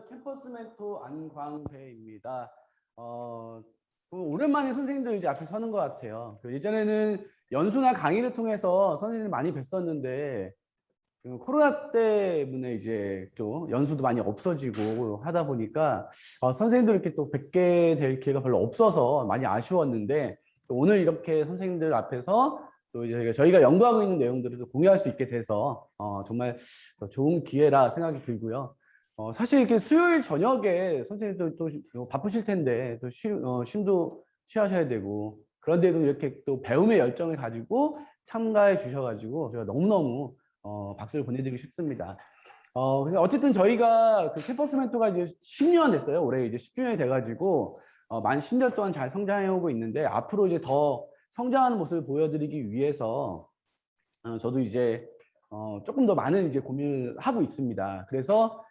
안녕하세요. 캠퍼스 멘토 안광배입니다. 오랜만에 선생님들 이제 앞에 서는 것 같아요. 예전에는 연수나 강의를 통해서 선생님들 많이 뵀었는데 코로나 때문에 이제 또 연수도 많이 없어지고 하다 보니까 선생님들 이렇게 또 뵙게 될 기회가 별로 없어서 많이 아쉬웠는데 또 오늘 이렇게 선생님들 앞에서 또 이제 저희가 연구하고 있는 내용들을 또 공유할 수 있게 돼서 정말 좋은 기회라 생각이 들고요. 사실 이렇게 수요일 저녁에 선생님들 또 바쁘실 텐데 또 쉼도 취하셔야 되고 그런데도 이렇게 또 배움의 열정을 가지고 참가해 주셔가지고 제가 너무너무 박수를 보내드리고 싶습니다. 그래서 어쨌든 저희가 그 캠퍼스 멘토가 이제 10년 됐어요. 올해 이제 10주년이 돼가지고 만 10년 동안 잘 성장해 오고 있는데 앞으로 이제 더 성장하는 모습을 보여드리기 위해서 저도 이제 조금 더 많은 이제 고민을 하고 있습니다. 그래서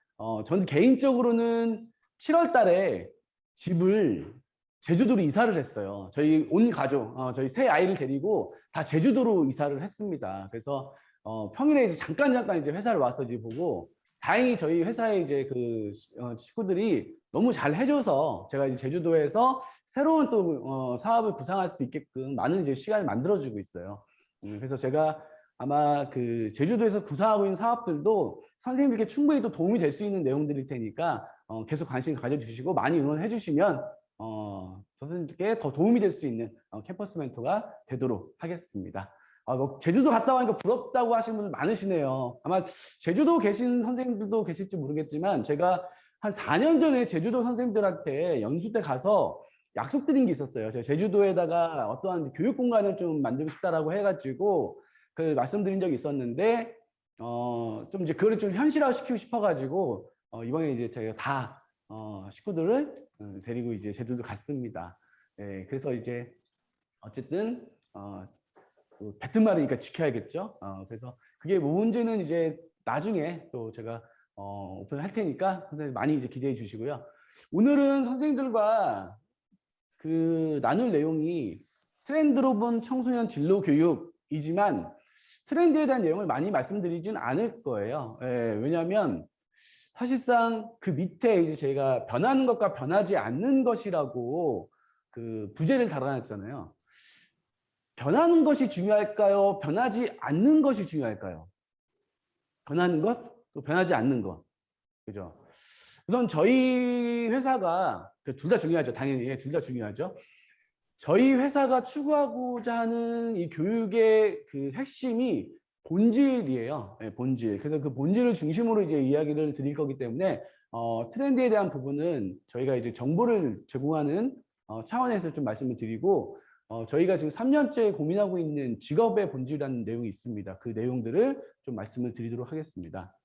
저는 개인적으로는 7월 달에 집을 제주도로 이사를 했어요. 저희 온 가족, 저희 세 아이를 데리고 다 제주도로 이사를 했습니다. 그래서 평일에 이제 잠깐 이제 회사를 와서 이제 보고 다행히 저희 회사에 이제 그 친구들이 너무 잘 해줘서 제가 이제 제주도에서 새로운 또 사업을 구상할 수 있게끔 많은 이제 시간을 만들어주고 있어요. 그래서 제가 아마 그 제주도에서 구상하고 있는 사업들도 선생님들께 충분히 또 도움이 될 수 있는 내용들일 테니까 계속 관심 가져주시고 많이 응원해 주시면 선생님들께 더 도움이 될 수 있는 캠퍼스 멘토가 되도록 하겠습니다. 뭐 제주도 갔다 오니까 부럽다고 하시는 분들 많으시네요. 아마 제주도 계신 선생님들도 계실지 모르겠지만 제가 한 4년 전에 제주도 선생님들한테 연수 때 가서 약속드린 게 있었어요. 제가 제주도에다가 어떠한 교육 공간을 좀 만들고 싶다라고 해가지고 그 말씀드린 적이 있었는데 좀 이제 그걸 좀 현실화 시키고 싶어가지고 이번에 이제 제가 다 식구들을 데리고 이제 제주도 갔습니다. 네, 그래서 이제 어쨌든 뱉은 말이니까 지켜야겠죠. 그래서 그게 문제는 이제 나중에 또 제가 오픈을 할 테니까 선생님 많이 이제 기대해 주시고요. 오늘은 선생님들과 그 나눌 내용이 트렌드로 본 청소년 진로 교육이지만 트렌드에 대한 내용을 많이 말씀드리진 않을 거예요. 왜냐하면 사실상 그 밑에 이제 제가 변하는 것과 변하지 않는 것이라고 그 부제를 달아놨잖아요. 변하는 것이 중요할까요? 변하지 않는 것이 중요할까요? 변하는 것, 또 변하지 않는 것. 그죠? 우선 저희 회사가 둘 다 중요하죠. 당연히 둘 다 중요하죠. 저희 회사가 추구하고자 하는 이 교육의 그 핵심이 본질이에요. 네, 본질. 그래서 그 본질을 중심으로 이제 이야기를 드릴 거기 때문에 트렌드에 대한 부분은 저희가 이제 정보를 제공하는 차원에서 좀 말씀을 드리고 저희가 지금 3년째 고민하고 있는 직업의 본질이라는 내용이 있습니다. 그 내용들을 좀 말씀을 드리도록 하겠습니다.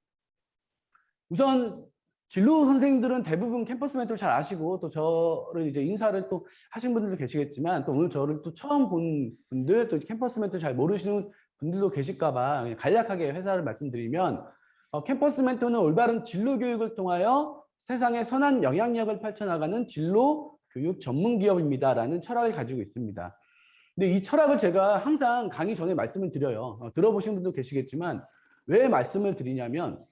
우선 진로 선생님들은 대부분 캠퍼스 멘토를 잘 아시고 또 저를 이제 인사를 또 하신 분들도 계시겠지만 또 오늘 저를 또 처음 본 분들 또 캠퍼스 멘토 잘 모르시는 분들도 계실까봐 간략하게 회사를 말씀드리면 캠퍼스 멘토는 올바른 진로 교육을 통하여 세상에 선한 영향력을 펼쳐나가는 진로 교육 전문 기업입니다라는 철학을 가지고 있습니다. 근데 이 철학을 제가 항상 강의 전에 말씀을 드려요. 들어보신 분도 계시겠지만 왜 말씀을 드리냐면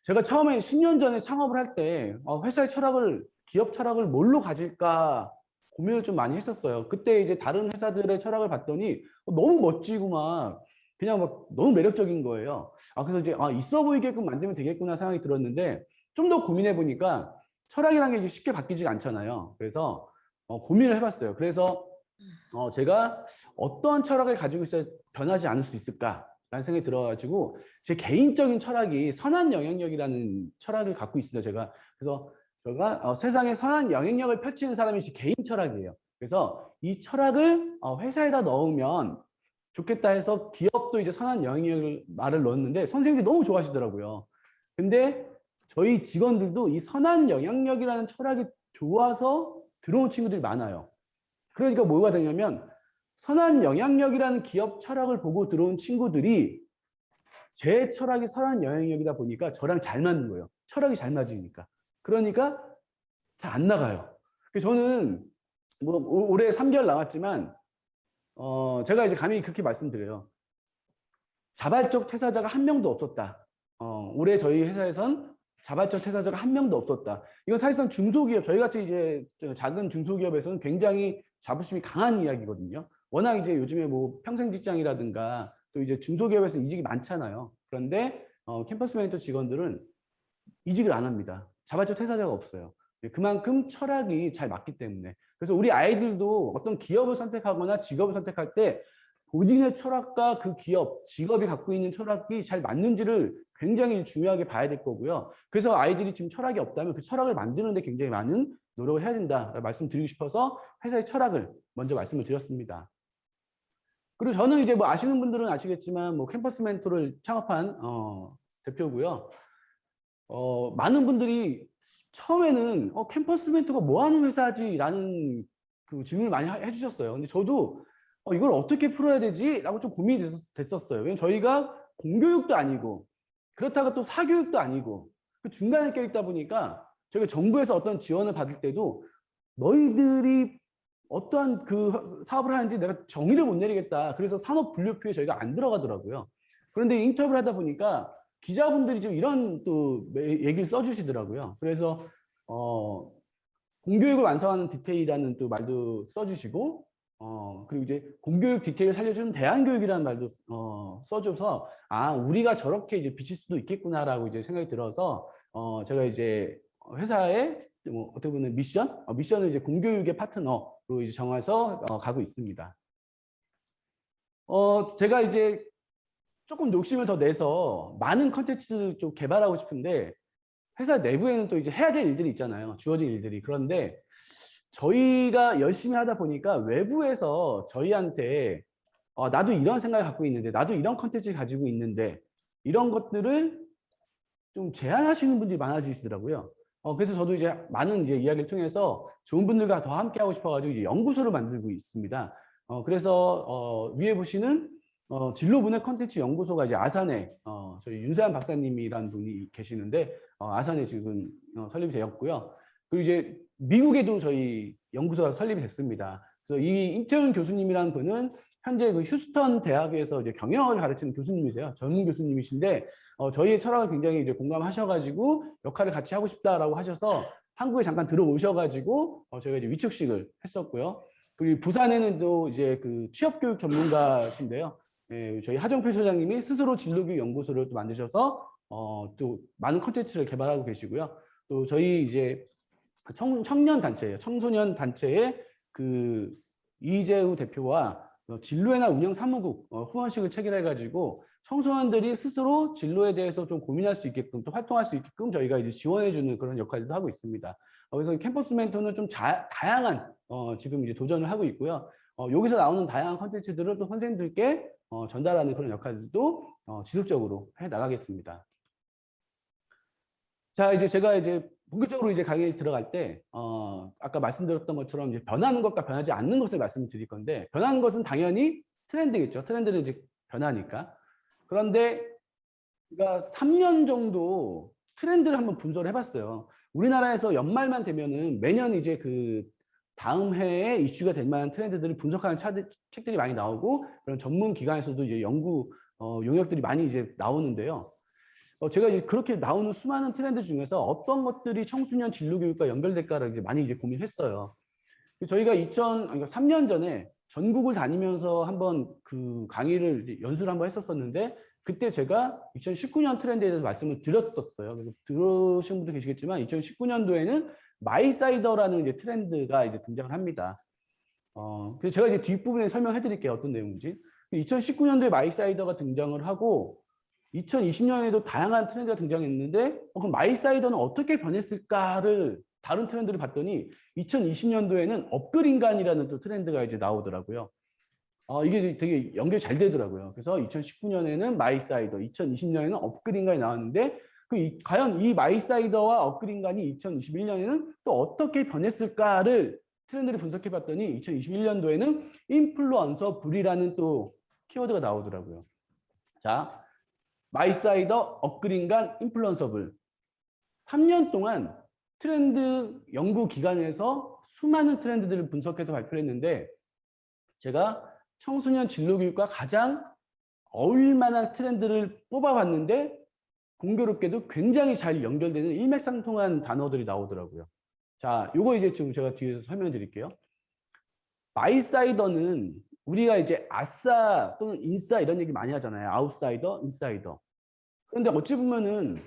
제가 처음에 10년 전에 창업을 할 때 회사의 철학을 기업 철학을 뭘로 가질까 고민을 좀 많이 했었어요. 그때 이제 다른 회사들의 철학을 봤더니 너무 멋지고 막 그냥 막 너무 매력적인 거예요. 그래서 이제 있어 보이게끔 만들면 되겠구나 생각이 들었는데 좀 더 고민해 보니까 철학이라는 게 쉽게 바뀌지가 않잖아요. 그래서 고민을 해봤어요. 그래서 제가 어떤 철학을 가지고 있어야 변하지 않을 수 있을까라는 생각이 들어가지고 제 개인적인 철학이 선한 영향력이라는 철학을 갖고 있습니다. 그래서 제가 세상에 선한 영향력을 펼치는 사람이 제 개인 철학이에요. 그래서 이 철학을 회사에다 넣으면 좋겠다 해서 기업도 이제 선한 영향력을 말을 넣었는데 선생님들이 너무 좋아하시더라고요. 근데 저희 직원들도 이 선한 영향력이라는 철학이 좋아서 들어온 친구들이 많아요. 그러니까 뭐가 되냐면 선한 영향력이라는 기업 철학을 보고 들어온 친구들이 제 철학이 선한 영향력이다 보니까 저랑 잘 맞는 거예요. 철학이 잘 맞으니까. 그러니까 잘 안 나가요. 저는 뭐 올해 3개월 남았지만 제가 이제 감히 그렇게 말씀드려요. 자발적 퇴사자가 한 명도 없었다. 올해 저희 회사에선 자발적 퇴사자가 한 명도 없었다. 이건 사실상 중소기업, 저희같이 이제 작은 중소기업에서는 굉장히 자부심이 강한 이야기거든요. 워낙 이제 요즘에 뭐 평생 직장이라든가 또 이제 중소기업에서 이직이 많잖아요. 그런데 캠퍼스 매니저 직원들은 이직을 안 합니다. 자발적 퇴사자가 없어요. 그만큼 철학이 잘 맞기 때문에. 그래서 우리 아이들도 어떤 기업을 선택하거나 직업을 선택할 때 본인의 철학과 그 기업, 직업이 갖고 있는 철학이 잘 맞는지를 굉장히 중요하게 봐야 될 거고요. 그래서 아이들이 지금 철학이 없다면 그 철학을 만드는 데 굉장히 많은 노력을 해야 된다 말씀드리고 싶어서 회사의 철학을 먼저 말씀을 드렸습니다. 그리고 저는 이제 뭐 아시는 분들은 아시겠지만 뭐 캠퍼스 멘토를 창업한 대표고요. 많은 분들이 처음에는 캠퍼스 멘토가 뭐 하는 회사지라는 그 질문을 많이 해주셨어요. 근데 저도 이걸 어떻게 풀어야 되지? 라고 좀 고민이 됐었어요. 왜냐면 저희가 공교육도 아니고 그렇다고 또 사교육도 아니고 그 중간에 껴있다 보니까 저희가 정부에서 어떤 지원을 받을 때도 너희들이 어떠한 그 사업을 하는지 내가 정의를 못 내리겠다. 그래서 산업 분류표에 저희가 안 들어가더라고요. 그런데 인터뷰를 하다 보니까 기자분들이 좀 이런 또 얘기를 써주시더라고요. 그래서 공교육을 완성하는 디테일이라는 또 말도 써주시고 그리고 이제 공교육 디테일을 살려주는 대안교육이라는 말도 써줘서 우리가 저렇게 이제 비칠 수도 있겠구나라고 이제 생각이 들어서 제가 이제 회사에 뭐 어떻게 보면 미션을 이제 공교육의 파트너로 이제 정해서 가고 있습니다. 제가 이제 조금 욕심을 더 내서 많은 컨텐츠를 좀 개발하고 싶은데 회사 내부에는 또 이제 해야 될 일들이 있잖아요. 주어진 일들이. 그런데 저희가 열심히 하다 보니까 외부에서 저희한테 나도 이런 생각을 갖고 있는데 나도 이런 컨텐츠를 가지고 있는데 이런 것들을 좀 제안하시는 분들이 많아지시더라고요. 그래서 저도 이제 많은 이제 이야기를 통해서 좋은 분들과 더 함께 하고 싶어가지고 이제 연구소를 만들고 있습니다. 그래서 위에 보시는 진로문해 컨텐츠 연구소가 이제 아산에 저희 윤세한 박사님이라는 분이 계시는데 아산에 지금 설립이 되었고요. 그리고 이제 미국에도 저희 연구소가 설립이 됐습니다. 그래서 이 임태훈 교수님이라는 분은 현재 그 휴스턴 대학에서 이제 경영학을 가르치는 교수님이세요. 전문 교수님이신데 저희의 철학을 굉장히 이제 공감하셔가지고 역할을 같이 하고 싶다라고 하셔서 한국에 잠깐 들어오셔가지고 저희가 이제 위촉식을 했었고요. 그리고 부산에는 또 이제 그 취업교육 전문가신데요. 예, 저희 하정필 소장님이 스스로 진로교육 연구소를 또 만드셔서 또 많은 콘텐츠를 개발하고 계시고요. 또 저희 이제 청년 단체예요. 청소년 단체의 그 이재우 대표와 진로회나 운영 사무국 후원식을 체결해가지고 청소년들이 스스로 진로에 대해서 좀 고민할 수 있게끔 또 활동할 수 있게끔 저희가 이제 지원해주는 그런 역할도 하고 있습니다. 그래서 캠퍼스 멘토는 좀 다양한 지금 이제 도전을 하고 있고요. 여기서 나오는 다양한 컨텐츠들을 또 선생님들께 전달하는 그런 역할들도 지속적으로 해 나가겠습니다. 자, 이제 제가 이제 본격적으로 이제 강의에 들어갈 때, 아까 말씀드렸던 것처럼 이제 변하는 것과 변하지 않는 것을 말씀드릴 건데, 변하는 것은 당연히 트렌드겠죠. 트렌드는 이제 변하니까. 그런데 우리가 3년 정도 트렌드를 한번 분석을 해봤어요. 우리나라에서 연말만 되면은 매년 이제 그 다음 해에 이슈가 될 만한 트렌드들을 분석하는 책들이 많이 나오고, 그런 전문 기관에서도 이제 연구 용역들이 많이 이제 나오는데요. 제가 이제 그렇게 나오는 수많은 트렌드 중에서 어떤 것들이 청소년 진로 교육과 연결될까를 이제 많이 이제 고민했어요. 저희가 3년 전에 전국을 다니면서 한번 그 강의를 이제 연수를 한번 했었었는데 그때 제가 2019년 트렌드에 대해서 말씀을 드렸었어요. 그래서 들으신 분도 계시겠지만 2019년도에는 마이사이더라는 이제 트렌드가 이제 등장을 합니다. 그래서 제가 이제 뒷부분에 설명해 드릴게요. 어떤 내용인지. 2019년도에 마이사이더가 등장을 하고 2020년에도 다양한 트렌드가 등장했는데 그럼 마이사이더는 어떻게 변했을까를 다른 트렌드를 봤더니 2020년도에는 업글인간이라는 또 트렌드가 이제 나오더라고요. 이게 되게 연결이 잘 되더라고요. 그래서 2019년에는 마이사이더, 2020년에는 업글인간이 나왔는데 과연 이 마이사이더와 업글인간이 2021년에는 또 어떻게 변했을까를 트렌드를 분석해 봤더니 2021년도에는 인플루언서 불이라는 또 키워드가 나오더라고요. 자, 마이사이더, 업글인간, 인플루언서블 3년 동안 트렌드 연구 기관에서 수많은 트렌드들을 분석해서 발표를 했는데 제가 청소년 진로교육과 가장 어울릴 만한 트렌드를 뽑아봤는데 공교롭게도 굉장히 잘 연결되는 일맥상통한 단어들이 나오더라고요. 자, 요거 이제 지금 제가 뒤에서 설명드릴게요. 마이사이더는 우리가 이제 아싸 또는 인싸 이런 얘기 많이 하잖아요. 아웃사이더, 인사이더. 그런데 어찌 보면은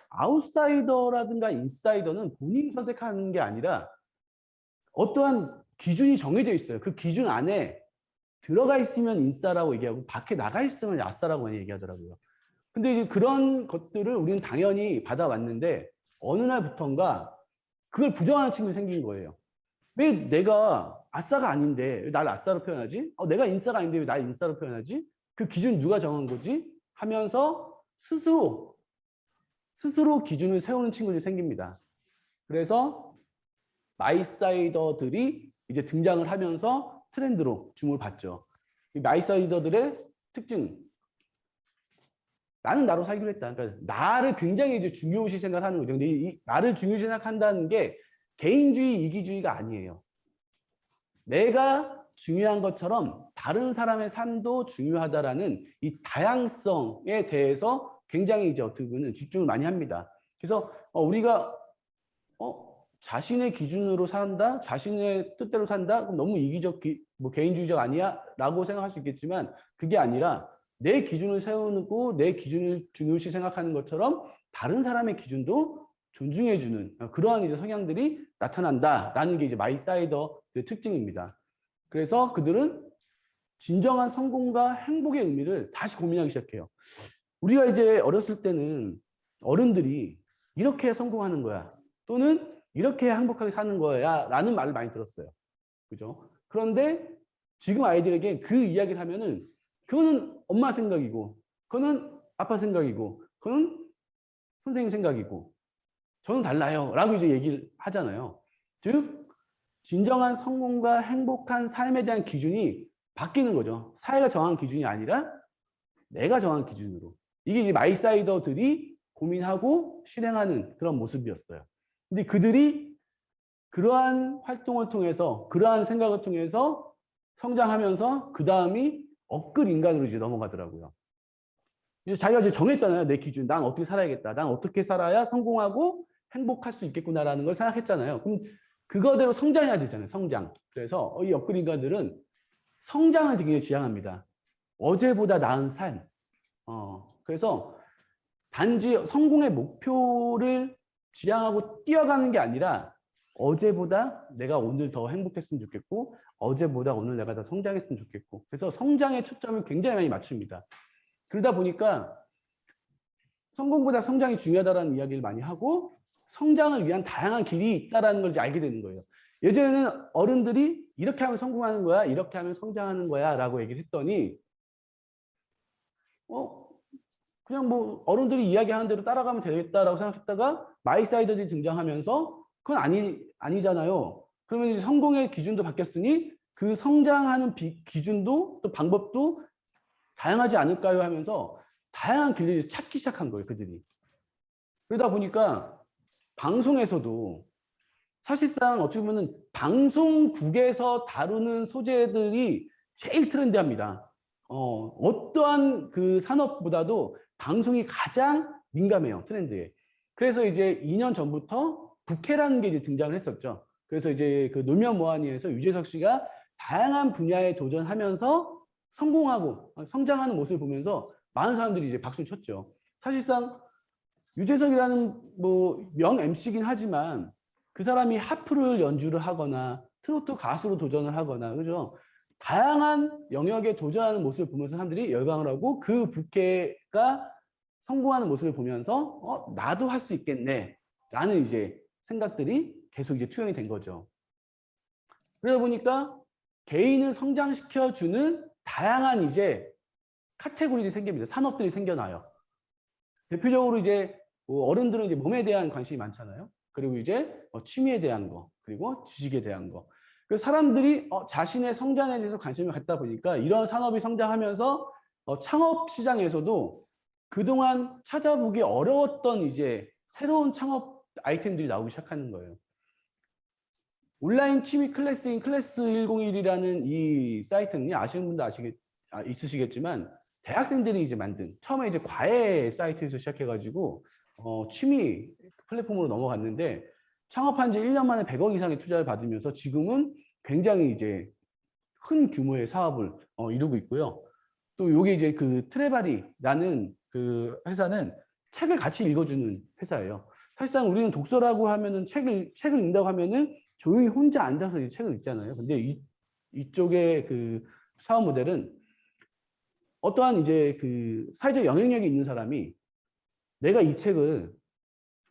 아웃사이더라든가 인사이더는 본인이 선택하는 게 아니라 어떠한 기준이 정해져 있어요. 그 기준 안에 들어가 있으면 인싸라고 얘기하고 밖에 나가 있으면 아싸라고 많이 얘기하더라고요. 근데 이제 그런 것들을 우리는 당연히 받아왔는데 어느 날부턴가 그걸 부정하는 친구가 생긴 거예요. 왜 내가 아싸가 아닌데 왜 나를 아싸로 표현하지? 내가 인싸가 아닌데 왜 나를 인싸로 표현하지? 그 기준 누가 정한 거지? 하면서 스스로 기준을 세우는 친구들이 생깁니다. 그래서 마이사이더들이 이제 등장을 하면서 트렌드로 주목을 받죠. 이 마이사이더들의 특징, 나는 나로 살기로 했다. 그러니까 나를 굉장히 이제 중요시 생각하는 거죠. 근데 이 나를 중요시 생각한다는 게 개인주의, 이기주의가 아니에요. 내가 중요한 것처럼 다른 사람의 삶도 중요하다라는 이 다양성에 대해서 굉장히 이제 어떻게 보면 집중을 많이 합니다. 그래서 우리가 자신의 기준으로 산다, 자신의 뜻대로 산다, 그럼 너무 이기적, 뭐 개인주의적 아니야? 라고 생각할 수 있겠지만 그게 아니라 내 기준을 세우고 내 기준을 중요시 생각하는 것처럼 다른 사람의 기준도 존중해주는 그러한 이제 성향들이 나타난다라는 게 이제 마이사이더의 특징입니다. 그래서 그들은 진정한 성공과 행복의 의미를 다시 고민하기 시작해요. 우리가 이제 어렸을 때는 어른들이 이렇게 성공하는 거야. 또는 이렇게 행복하게 사는 거야. 라는 말을 많이 들었어요. 그죠? 그런데 지금 아이들에게 그 이야기를 하면은 그거는 엄마 생각이고, 그거는 아빠 생각이고, 그거는 선생님 생각이고, 저는 달라요. 라고 이제 얘기를 하잖아요. 즉, 진정한 성공과 행복한 삶에 대한 기준이 바뀌는 거죠. 사회가 정한 기준이 아니라 내가 정한 기준으로. 이게 이제 마이사이더들이 고민하고 실행하는 그런 모습이었어요. 근데 그들이 그러한 활동을 통해서, 그러한 생각을 통해서 성장하면서 그 다음이 업글 인간으로 이제 넘어가더라고요. 이제 자기가 이제 정했잖아요. 내 기준. 난 어떻게 살아야겠다. 난 어떻게 살아야 성공하고 행복할 수 있겠구나라는 걸 생각했잖아요. 그럼 그거대로 성장해야 되잖아요. 성장. 그래서 이 업글 인간들은 성장을 되게 지향합니다. 어제보다 나은 삶. 그래서 단지 성공의 목표를 지향하고 뛰어가는 게 아니라 어제보다 내가 오늘 더 행복했으면 좋겠고 어제보다 오늘 내가 더 성장했으면 좋겠고 그래서 성장의 초점을 굉장히 많이 맞춥니다. 그러다 보니까 성공보다 성장이 중요하다는 이야기를 많이 하고 성장을 위한 다양한 길이 있다는 걸 이제 알게 되는 거예요. 예전에는 어른들이 이렇게 하면 성공하는 거야, 이렇게 하면 성장하는 거야 라고 얘기를 했더니 그냥 뭐 어른들이 이야기하는 대로 따라가면 되겠다라고 생각했다가 마이사이더들이 등장하면서 그건 아니잖아요. 그러면 이제 성공의 기준도 바뀌었으니 그 성장하는 기준도 또 방법도 다양하지 않을까요 하면서 다양한 길을 찾기 시작한 거예요, 그들이. 그러다 보니까 방송에서도 사실상 어떻게 보면 방송국에서 다루는 소재들이 제일 트렌디합니다. 어떠한 그 산업보다도 방송이 가장 민감해요, 트렌드에. 그래서 이제 2년 전부터 부캐라는 게 이제 등장을 했었죠. 그래서 이제 그 놀면 뭐하니에서 유재석 씨가 다양한 분야에 도전하면서 성공하고 성장하는 모습을 보면서 많은 사람들이 이제 박수를 쳤죠. 사실상 유재석이라는 뭐 명 MC긴 하지만 그 사람이 하프를 연주를 하거나 트로트 가수로 도전을 하거나 그죠? 다양한 영역에 도전하는 모습을 보면서 사람들이 열광을 하고 그 부캐가 성공하는 모습을 보면서 나도 할 수 있겠네 라는 이제 생각들이 계속 이제 투영이 된 거죠. 그러다 보니까 개인을 성장시켜주는 다양한 이제 카테고리들이 생깁니다. 산업들이 생겨나요. 대표적으로 이제 어른들은 이제 몸에 대한 관심이 많잖아요. 그리고 이제 취미에 대한 거, 그리고 지식에 대한 거. 그래서 사람들이 자신의 성장에 대해서 관심을 갖다 보니까 이런 산업이 성장하면서 창업 시장에서도 그동안 찾아보기 어려웠던 이제 새로운 창업 아이템들이 나오기 시작하는 거예요. 온라인 취미 클래스인 클래스 101이라는 이 사이트는 아시는 분도 있으시겠지만 대학생들이 이제 만든 처음에 이제 과외 사이트에서 시작해가지고 취미 플랫폼으로 넘어갔는데 창업한 지 1년 만에 100억 이상의 투자를 받으면서 지금은 굉장히 이제 큰 규모의 사업을 이루고 있고요. 또 요게 이제 그 트레바리라는 그 회사는 책을 같이 읽어주는 회사예요. 사실상 우리는 독서라고 하면은 책을 읽는다고 하면은 조용히 혼자 앉아서 이 책을 읽잖아요. 근데 이쪽의 그 사업 모델은 어떠한 이제 그 사회적 영향력이 있는 사람이 내가 이 책을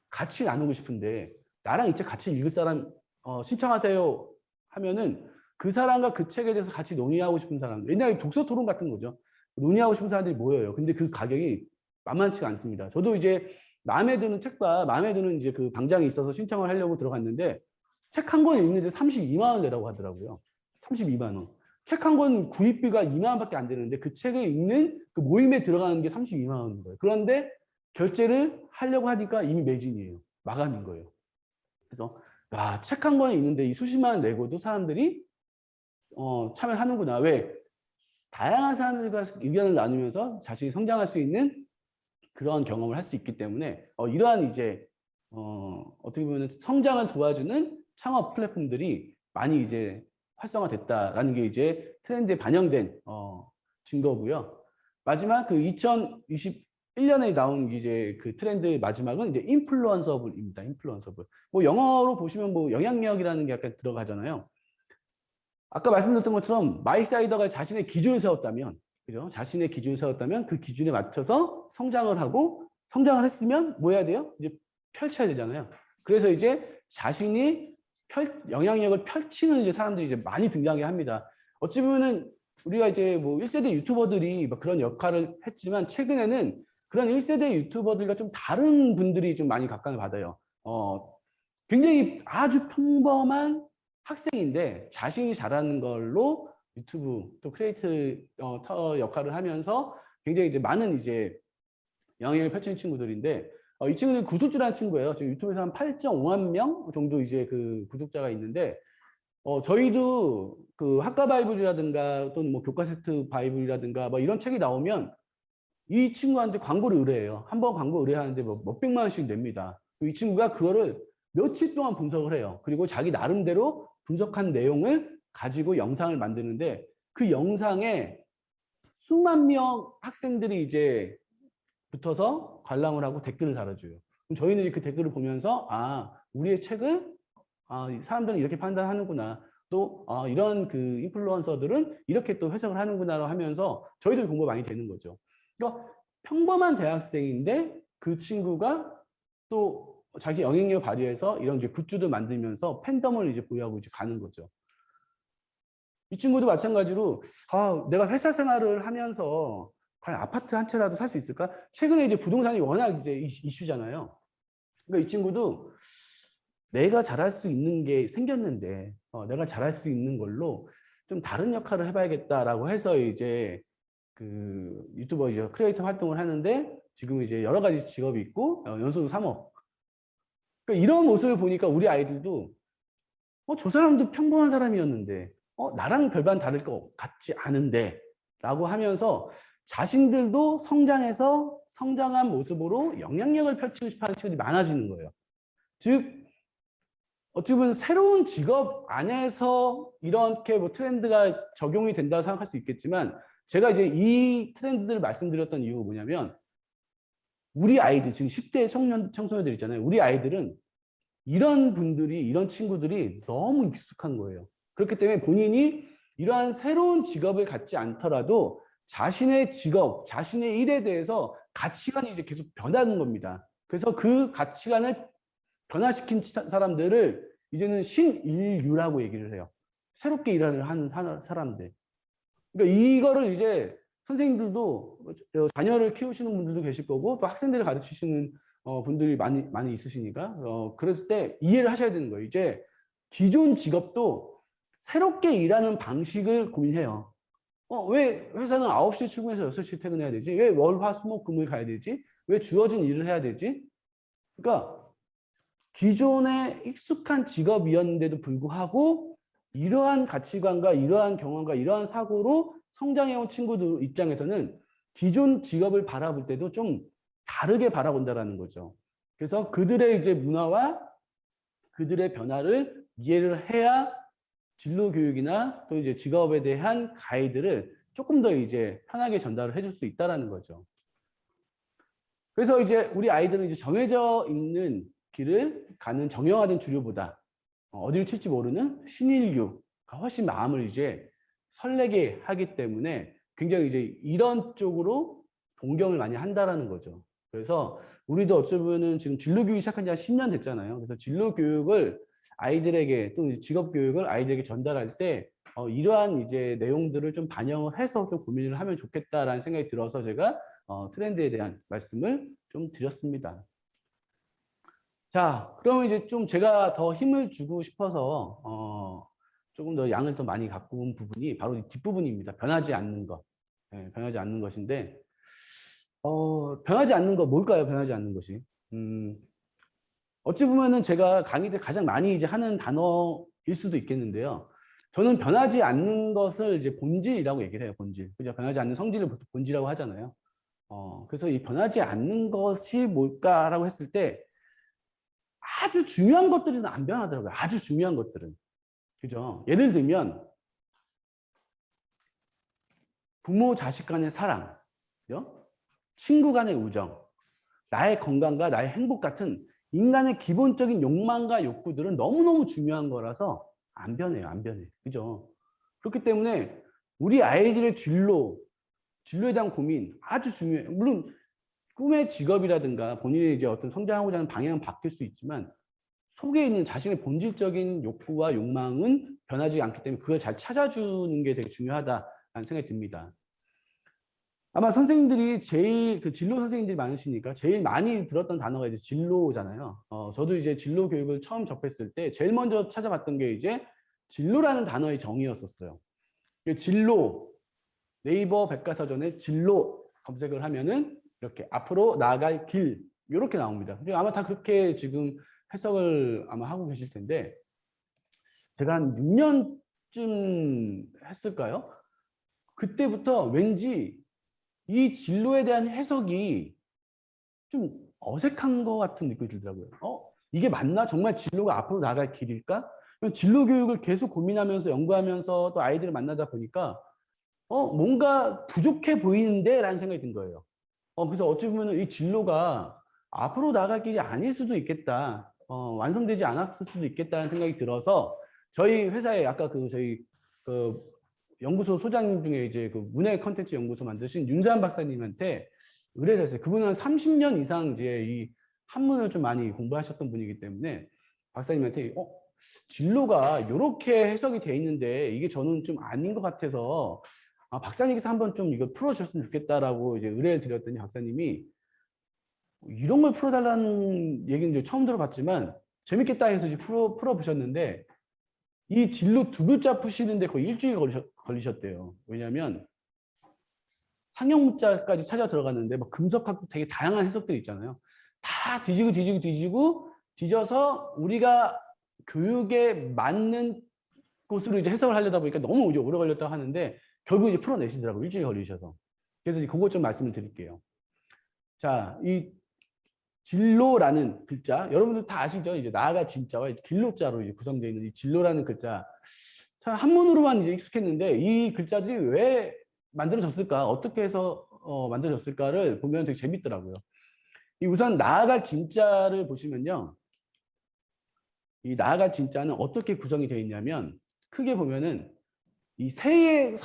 같이 나누고 싶은데 나랑 이 책 같이 읽을 사람 신청하세요 하면은 그 사람과 그 책에 대해서 같이 논의하고 싶은 사람, 옛날에 독서 토론 같은 거죠. 논의하고 싶은 사람들이 모여요. 근데 그 가격이 만만치가 않습니다. 저도 이제 마음에 드는 책과 마음에 드는 이제 그 방장이 있어서 신청을 하려고 들어갔는데 책 한 권 읽는데 32만 원 내라고 하더라고요. 32만 원. 책 한 권 구입비가 2만 원밖에 안 되는데 그 책을 읽는 그 모임에 들어가는 게 32만 원인 거예요. 그런데 결제를 하려고 하니까 이미 매진이에요. 마감인 거예요. 그래서 와, 책 한 권이 있는데 이 수십만 원 내고도 사람들이 참여를 하는구나. 왜? 다양한 사람들과 의견을 나누면서 자신이 성장할 수 있는 그런 경험을 할 수 있기 때문에 이러한 이제 어떻게 보면 성장을 도와주는 창업 플랫폼들이 많이 이제 활성화됐다라는 게 이제 트렌드에 반영된 증거고요. 마지막 그 2021년에 나온 이제 그 트렌드 마지막은 이제 인플루언서블입니다. 인플루언서블. 뭐 영어로 보시면 뭐 영향력이라는 게 약간 들어가잖아요. 아까 말씀드렸던 것처럼 마이사이더가 자신의 기준을 세웠다면, 그죠? 자신의 기준을 세웠다면 그 기준에 맞춰서 성장을 하고 성장을 했으면 뭐 해야 돼요? 이제 펼쳐야 되잖아요. 그래서 이제 자신이 영향력을 펼치는 이제 사람들이 이제 많이 등장해 합니다. 어찌 보면은 우리가 이제 뭐 1세대 유튜버들이 막 그런 역할을 했지만 최근에는 그런 1세대 유튜버들과 좀 다른 분들이 좀 많이 각광을 받아요. 굉장히 아주 평범한 학생인데 자신이 잘하는 걸로 유튜브 또 크리에이터 역할을 하면서 굉장히 이제 많은 이제 영향을 펼치는 친구들인데 이 친구는 구슬주라는 친구예요. 지금 유튜브에서 한 8.5만 명 정도 이제 그 구독자가 있는데 저희도 그 학과 바이블이라든가 또는 뭐 교과세트 바이블이라든가 뭐 이런 책이 나오면 이 친구한테 광고를 의뢰해요. 한 번 광고 의뢰하는데 뭐 몇백만 원씩 냅니다. 이 친구가 그거를 며칠 동안 분석을 해요. 그리고 자기 나름대로 분석한 내용을 가지고 영상을 만드는데 그 영상에 수만 명 학생들이 이제 붙어서 관람을 하고 댓글을 달아줘요. 그럼 저희는 그 댓글을 보면서 우리의 책을 사람들은 이렇게 판단하는구나. 또 이런 그 인플루언서들은 이렇게 또 해석을 하는구나 하면서 저희들 공부가 많이 되는 거죠. 그러니까 평범한 대학생인데 그 친구가 또 자기 영향력을 발휘해서 이런 이제 굿즈를 만들면서 팬덤을 이제 보유하고 이제 가는 거죠. 이 친구도 마찬가지로 내가 회사 생활을 하면서 과연 아파트 한 채라도 살 수 있을까? 최근에 이제 부동산이 워낙 이제 이슈잖아요. 그러니까 이 친구도 내가 잘할 수 있는 게 생겼는데 내가 잘할 수 있는 걸로 좀 다른 역할을 해봐야겠다라고 해서 이제 그 유튜버 이제 크리에이터 활동을 하는데 지금 이제 여러 가지 직업이 있고 연소도 3억. 그러니까 이런 모습을 보니까 우리 아이들도 저 사람도 평범한 사람이었는데 나랑 별반 다를 것 같지 않은데 라고 하면서 자신들도 성장해서 성장한 모습으로 영향력을 펼치고 싶어하는 친구들이 많아지는 거예요. 즉 어찌 보면 새로운 직업 안에서 이렇게 뭐 트렌드가 적용이 된다고 생각할 수 있겠지만 제가 이제 이 트렌드들을 말씀드렸던 이유가 뭐냐면 우리 아이들 지금 10대 청소년들 있잖아요. 우리 아이들은 이런 분들이 이런 친구들이 너무 익숙한 거예요. 그렇기 때문에 본인이 이러한 새로운 직업을 갖지 않더라도 자신의 직업, 자신의 일에 대해서 가치관이 이제 계속 변하는 겁니다. 그래서 그 가치관을 변화시킨 사람들을 이제는 신인류라고 얘기를 해요. 새롭게 일을 하는 사람들. 그러니까 이거를 이제 선생님들도 자녀를 키우시는 분들도 계실 거고 또 학생들을 가르치시는 분들이 많이 있으시니까 그랬을 때 이해를 하셔야 되는 거예요. 이제 기존 직업도 새롭게 일하는 방식을 고민해요. 왜 회사는 9시에 출근해서 6시에 퇴근해야 되지? 왜 월, 화, 수, 목, 금을 가야 되지? 왜 주어진 일을 해야 되지? 그러니까 기존에 익숙한 직업이었는데도 불구하고 이러한 가치관과 이러한 경험과 이러한 사고로 성장해온 친구들 입장에서는 기존 직업을 바라볼 때도 좀 다르게 바라본다라는 거죠. 그래서 그들의 이제 문화와 그들의 변화를 이해를 해야 진로 교육이나 또 이제 직업에 대한 가이드를 조금 더 이제 편하게 전달을 해줄 수 있다라는 거죠. 그래서 이제 우리 아이들은 이제 정해져 있는 길을 가는 정형화된 주류보다 어디를 튈지 모르는 신인류가 훨씬 마음을 이제 설레게 하기 때문에 굉장히 이제 이런 쪽으로 동경을 많이 한다라는 거죠. 그래서 우리도 어쩌면은 지금 진로 교육이 시작한 지 한 10년 됐잖아요. 그래서 진로 교육을 아이들에게 또 직업 교육을 아이들에게 전달할 때 이러한 이제 내용들을 좀 반영을 해서 좀 고민을 하면 좋겠다라는 생각이 들어서 제가 트렌드에 대한 말씀을 좀 드렸습니다. 자, 그러면 이제 좀 제가 더 힘을 주고 싶어서 조금 더 양을 더 많이 갖고 온 부분이 바로 이 뒷부분입니다. 변하지 않는 것. 네, 변하지 않는 것인데 변하지 않는 거 뭘까요? 변하지 않는 것이. 어찌 보면은 제가 강의 때 가장 많이 이제 하는 단어일 수도 있겠는데요. 저는 변하지 않는 것을 이제 본질이라고 얘기를 해요. 본질. 그죠? 변하지 않는 성질을 보통 본질이라고 하잖아요. 그래서 이 변하지 않는 것이 뭘까라고 했을 때 아주 중요한 것들은 안 변하더라고요. 아주 중요한 것들은. 그죠? 예를 들면 부모 자식 간의 사랑, 그죠? 친구 간의 우정, 나의 건강과 나의 행복 같은 인간의 기본적인 욕망과 욕구들은 너무너무 중요한 거라서 안 변해요. 안 변해. 그죠? 그렇기 때문에 우리 아이들의 진로에 대한 고민 아주 중요해요. 물론 꿈의 직업이라든가 본인이 이제 어떤 성장하고자 하는 방향은 바뀔 수 있지만 속에 있는 자신의 본질적인 욕구와 욕망은 변하지 않기 때문에 그걸 잘 찾아주는 게 되게 중요하다라는 생각이 듭니다. 아마 선생님들이 제일 진로 선생님들이 많으시니까 제일 많이 들었던 단어가 이제 진로잖아요. 저도 이제 진로 교육을 처음 접했을 때 제일 먼저 찾아봤던 게 이제 진로라는 단어의 정의였었어요. 진로, 네이버 백과사전에 진로 검색을 하면은 이렇게 앞으로 나아갈 길 이렇게 나옵니다. 아마 다 그렇게 지금 해석을 아마 하고 계실 텐데 제가 한 6년쯤 했을까요? 그때부터 왠지 이 진로에 대한 해석이 좀 어색한 것 같은 느낌이 들더라고요. 이게 맞나? 정말 진로가 앞으로 나아갈 길일까? 진로 교육을 계속 고민하면서 연구하면서 또 아이들을 만나다 보니까 뭔가 부족해 보이는데 라는 생각이 든 거예요. 그래서 어찌 보면 이 진로가 앞으로 나갈 길이 아닐 수도 있겠다. 완성되지 않았을 수도 있겠다는 생각이 들어서 저희 회사에 아까 저희 그 연구소 소장 중에 이제 그 문해 컨텐츠 연구소 만드신 윤세한 박사님한테 의뢰를 했어요. 그분은 한 30년 이상 이제 이 한문을 좀 많이 공부하셨던 분이기 때문에 박사님한테 진로가 이렇게 해석이 돼 있는데 이게 저는 좀 아닌 것 같아서 박사님께서 한번 좀 이거 풀어주셨으면 좋겠다라고 이제 의뢰를 드렸더니 박사님이 이런 걸 풀어달라는 얘기는 처음 들어봤지만 재밌겠다 해서 이제 풀어보셨는데 이 진로 두 글자 푸시는데 거의 일주일 걸리셨대요. 왜냐하면 상형 문자까지 찾아 들어갔는데 뭐 금속학도 되게 다양한 해석들이 있잖아요. 다 뒤져서 우리가 교육에 맞는 곳으로 이제 해석을 하려다 보니까 너무 이제 오래 걸렸다고 하는데 결국 이제 풀어내시더라고요. 일주일 걸리셔서. 그래서 이제 그것 좀 말씀을 드릴게요. 자, 이 진로라는 글자, 여러분들 다 아시죠? 이제 나아가 진짜와 길로자로 이제 구성되어 있는 이 진로라는 글자. 참 한문으로만 이제 익숙했는데 이 글자들이 왜 만들어졌을까? 어떻게 해서 만들어졌을까를 보면 되게 재밌더라고요. 이 우선 나아갈 진짜를 보시면요. 이 나아갈 진짜는 어떻게 구성이 되어 있냐면 크게 보면은 이 새의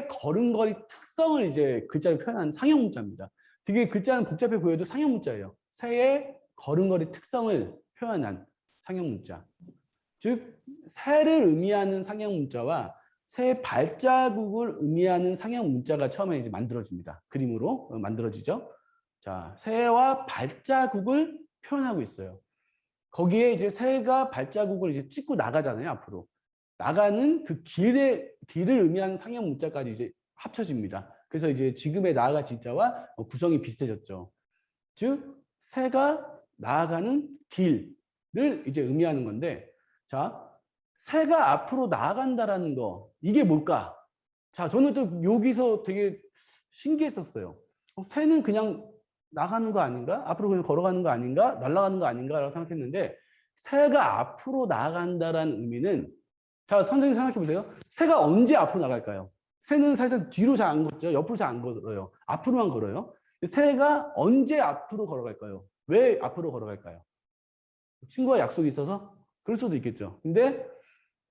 걸음걸이 특성을 이제 글자로 표현한 상형 문자입니다. 되게 글자는 복잡해 보여도 상형 문자예요. 새의 걸음걸이 특성을 표현한 상형 문자. 즉 새를 의미하는 상형 문자와 새의 발자국을 의미하는 상형 문자가 처음에 이제 만들어집니다. 그림으로 만들어지죠. 자, 새와 발자국을 표현하고 있어요. 거기에 이제 새가 발자국을 이제 찍고 나가잖아요, 앞으로. 나가는 그 길을 의미하는 상형 문자까지 이제 합쳐집니다. 그래서 이제 지금의 나아가 진짜와 구성이 비슷해졌죠. 즉, 새가 나아가는 길을 이제 의미하는 건데, 자, 새가 앞으로 나아간다라는 거, 이게 뭘까? 자, 저는 또 여기서 되게 신기했었어요. 새는 그냥 나가는 거 아닌가? 앞으로 그냥 걸어가는 거 아닌가? 날아가는 거 아닌가라고 생각했는데 새가 앞으로 나간다라는 의미는 자, 선생님 생각해 보세요. 새가 언제 앞으로 나갈까요? 새는 사실 뒤로 잘 안 걷죠. 옆으로 잘 안 걸어요. 앞으로만 걸어요. 새가 언제 앞으로 걸어갈까요? 왜 앞으로 걸어갈까요? 친구와 약속이 있어서? 그럴 수도 있겠죠. 근데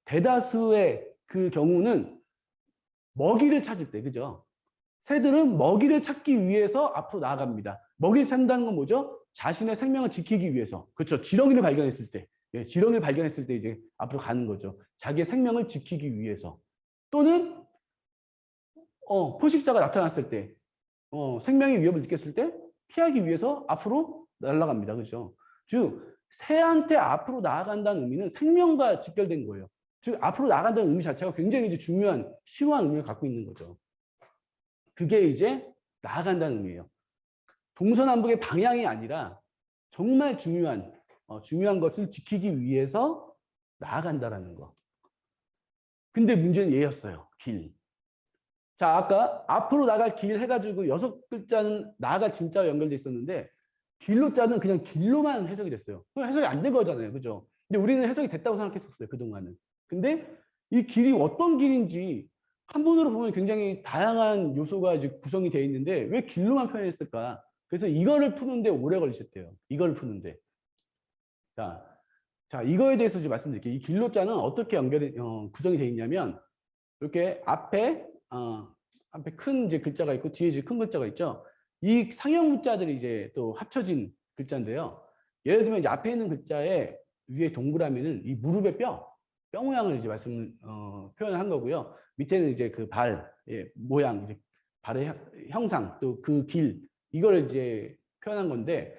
대다수의 그 경우는 먹이를 찾을 때, 그죠? 새들은 먹이를 찾기 위해서 앞으로 나아갑니다. 먹이를 찾는다는 건 뭐죠? 자신의 생명을 지키기 위해서. 그렇죠. 지렁이를 발견했을 때. 예, 지렁이를 발견했을 때 이제 앞으로 가는 거죠. 자기의 생명을 지키기 위해서. 또는 포식자가 나타났을 때, 생명의 위협을 느꼈을 때 피하기 위해서 앞으로 날아갑니다. 그렇죠. 즉 새한테 앞으로 나아간다는 의미는 생명과 직결된 거예요. 즉 앞으로 나아간다는 의미 자체가 굉장히 이제 중요한 심오한 의미를 갖고 있는 거죠. 그게 이제 나아간다는 의미예요. 동서남북의 방향이 아니라 정말 중요한 것을 지키기 위해서 나아간다라는 거. 근데 문제는 얘였어요. 길. 자, 아까 앞으로 나갈 길 해가지고 6글자는 나가 진짜와 연결돼 있었는데 길로 자는 그냥 길로만 해석이 됐어요. 해석이 안 된 거잖아요. 그죠? 근데 우리는 해석이 됐다고 생각했었어요. 그동안은. 근데 이 길이 어떤 길인지 한문으로 보면 굉장히 다양한 요소가 이제 구성이 되어 있는데 왜 길로만 표현했을까? 그래서 이거를 푸는데 오래 걸리셨대요. 이걸 푸는데. 자, 이거에 대해서 좀 말씀드릴게요. 이 길로자는 어떻게 구성이 되어 있냐면 이렇게 앞에 큰 이제 글자가 있고 뒤에 이제 큰 글자가 있죠. 이 상형 문자들이 이제 또 합쳐진 글자인데요. 예를 들면 이제 앞에 있는 글자에 위에 동그라미는 이 무릎의 뼈 모양을 이제 표현한 거고요. 밑에는 이제 그 발의 모양, 이제 발의 형상, 또 그 길, 이걸 이제 표현한 건데,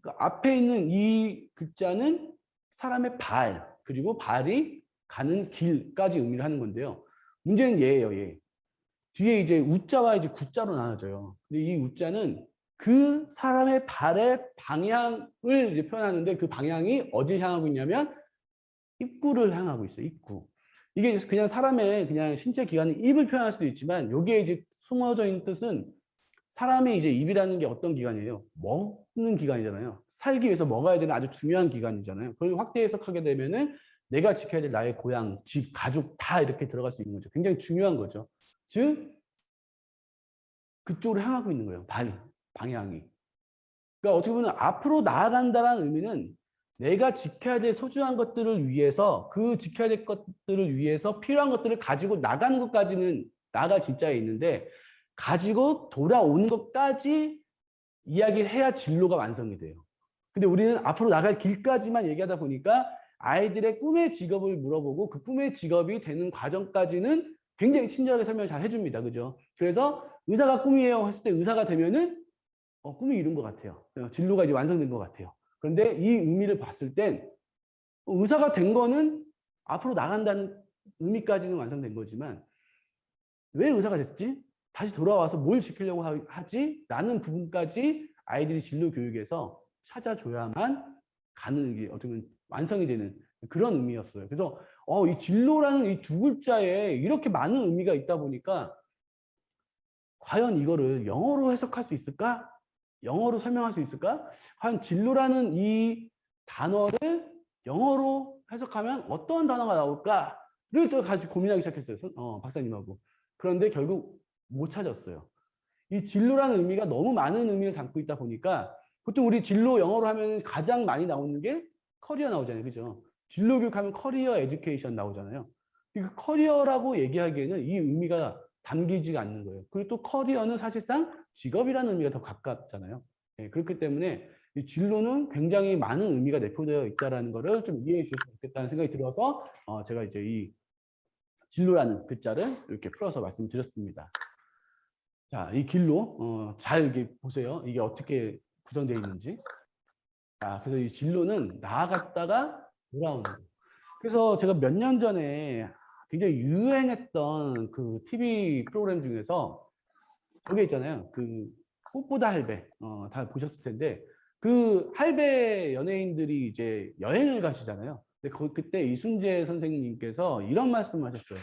그 앞에 있는 이 글자는 사람의 발, 그리고 발이 가는 길까지 의미를 하는 건데요. 문제는 얘예요, 얘. 뒤에 이제 우자와 이제 구자로 나눠져요. 근데 이 우자는 그 사람의 발의 방향을 이제 표현하는데 그 방향이 어딜 향하고 있냐면 입구를 향하고 있어요. 입구. 이게 그냥 사람의 그냥 신체 기관인 입을 표현할 수도 있지만 여기에 이제 숨어져 있는 뜻은 사람의 이제 입이라는 게 어떤 기관이에요? 먹는 기관이잖아요. 살기 위해서 먹어야 되는 아주 중요한 기관이잖아요. 그걸 확대 해석하게 되면은 내가 지켜야 될 나의 고향, 집, 가족 다 이렇게 들어갈 수 있는 거죠. 굉장히 중요한 거죠. 즉 그쪽으로 향하고 있는 거예요. 방향이. 그러니까 어떻게 보면 앞으로 나아간다는 의미는 내가 지켜야 될 소중한 것들을 위해서 그 지켜야 될 것들을 위해서 필요한 것들을 가지고 나가는 것까지는 나가 진짜에 있는데 가지고 돌아오는 것까지 이야기를 해야 진로가 완성이 돼요. 근데 우리는 앞으로 나갈 길까지만 얘기하다 보니까 아이들의 꿈의 직업을 물어보고 그 꿈의 직업이 되는 과정까지는 굉장히 친절하게 설명을 잘 해줍니다. 그죠? 그래서 의사가 꿈이에요 했을 때 의사가 되면은 꿈이 이룬 것 같아요. 진로가 이제 완성된 것 같아요. 그런데 이 의미를 봤을 땐 의사가 된 거는 앞으로 나간다는 의미까지는 완성된 거지만 왜 의사가 됐지? 다시 돌아와서 뭘 지키려고 하지? 라는 부분까지 아이들이 진로 교육에서 찾아줘야만 가는 게 어떻게 보면 완성이 되는 그런 의미였어요. 그래서 이 진로라는 이 두 글자에 이렇게 많은 의미가 있다 보니까 과연 이거를 영어로 해석할 수 있을까? 영어로 설명할 수 있을까? 과연 진로라는 이 단어를 영어로 해석하면 어떤 단어가 나올까를 또 같이 고민하기 시작했어요. 박사님하고. 그런데 결국 못 찾았어요. 이 진로라는 의미가 너무 많은 의미를 담고 있다 보니까 보통 우리 진로 영어로 하면 가장 많이 나오는 게 커리어 나오잖아요. 그죠? 진로 교육하면 커리어 에듀케이션 나오잖아요. 그 커리어라고 얘기하기에는 이 의미가 담기지가 않는 거예요. 그리고 또 커리어는 사실상 직업이라는 의미가 더 가깝잖아요. 그렇기 때문에 이 진로는 굉장히 많은 의미가 내포되어 있다는 것을 좀 이해해 주셨으면 좋겠다는 생각이 들어서 제가 이제 이 진로라는 글자를 이렇게 풀어서 말씀드렸습니다. 자, 이 길로 잘 이렇게 보세요. 이게 어떻게 구성되어 있는지. 자, 그래서 이 진로는 나아갔다가 돌아오는 거. 그래서 제가 몇 년 전에 굉장히 유행했던 그 TV 프로그램 중에서 저게 있잖아요. 그 꽃보다 할배. 다 보셨을 텐데 그 할배 연예인들이 이제 여행을 가시잖아요. 근데 그때 이순재 선생님께서 이런 말씀을 하셨어요.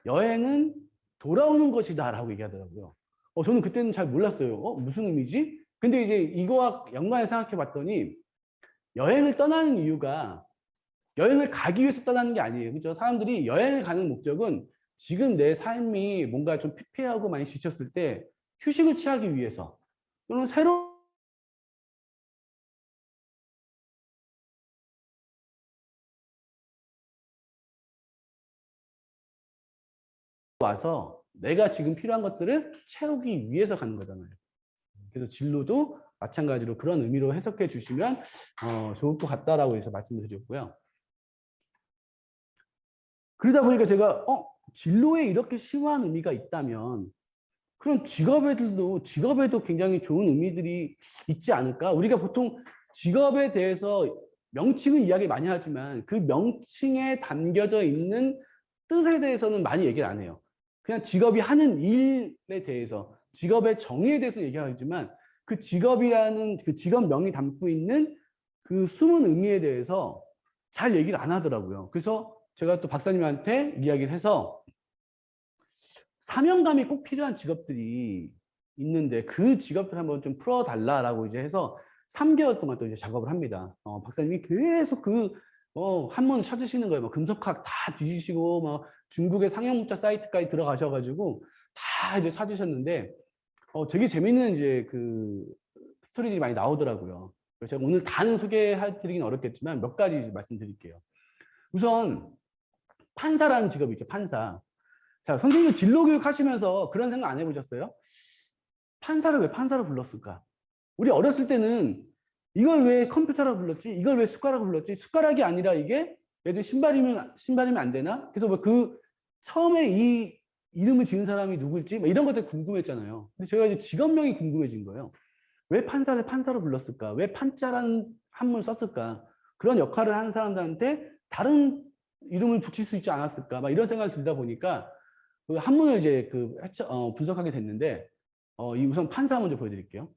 여행은 돌아오는 것이다라고 얘기하더라고요. 저는 그때는 잘 몰랐어요. 무슨 의미지? 근데 이제 이거와 연관해서 생각해 봤더니 여행을 떠나는 이유가 여행을 가기 위해서 떠나는 게 아니에요. 그죠? 사람들이 여행을 가는 목적은 지금 내 삶이 뭔가 좀 피폐하고 많이 지쳤을 때 휴식을 취하기 위해서 또는 새로운 와서 내가 지금 필요한 것들을 채우기 위해서 가는 거잖아요. 그래서 진로도 마찬가지로 그런 의미로 해석해 주시면 좋을 것 같다라고 해서 말씀을 드렸고요. 그러다 보니까 제가 진로에 이렇게 심오한 의미가 있다면 그럼 직업에도 굉장히 좋은 의미들이 있지 않을까? 우리가 보통 직업에 대해서 명칭은 이야기 많이 하지만 그 명칭에 담겨져 있는 뜻에 대해서는 많이 얘기를 안 해요. 그냥 직업이 하는 일에 대해서, 직업의 정의에 대해서 얘기하지만 그 직업이라는 그 직업명이 담고 있는 그 숨은 의미에 대해서 잘 얘기를 안 하더라고요. 그래서 제가 또 박사님한테 이야기를 해서 사명감이 꼭 필요한 직업들이 있는데 그 직업들 한번 좀 풀어달라라고 이제 해서 3개월 동안 또 이제 작업을 합니다. 박사님이 계속 한문 찾으시는 거예요. 막 금속학 다 뒤지시고 막 중국의 상형문자 사이트까지 들어가셔가지고 다 이제 찾으셨는데 되게 재밌는 이제 그 스토리들이 많이 나오더라고요. 그래서 제가 오늘 다는 소개해드리긴 어렵겠지만 몇 가지 말씀드릴게요. 우선 판사라는 직업이 있죠. 판사. 자, 선생님 진로교육 하시면서 그런 생각 안 해보셨어요? 판사를 왜 판사로 불렀을까? 우리 어렸을 때는 이걸 왜 컴퓨터라고 불렀지? 이걸 왜 숟가락으로 불렀지? 숟가락이 아니라 이게 얘들 신발이면 안 되나? 그래서 뭐 그 처음에 이 이름을 지은 사람이 누구일지 이런 것들 궁금했잖아요. 근데 제가 이제 직업명이 궁금해진 거예요. 왜 판사를 판사로 불렀을까? 왜 판자라는 한문을 썼을까? 그런 역할을 하는 사람들한테 다른 이름을 붙일 수 있지 않았을까? 막 이런 생각이 들다 보니까 그 한문을 이제 분석하게 됐는데 이 우선 판사 먼저 보여드릴게요.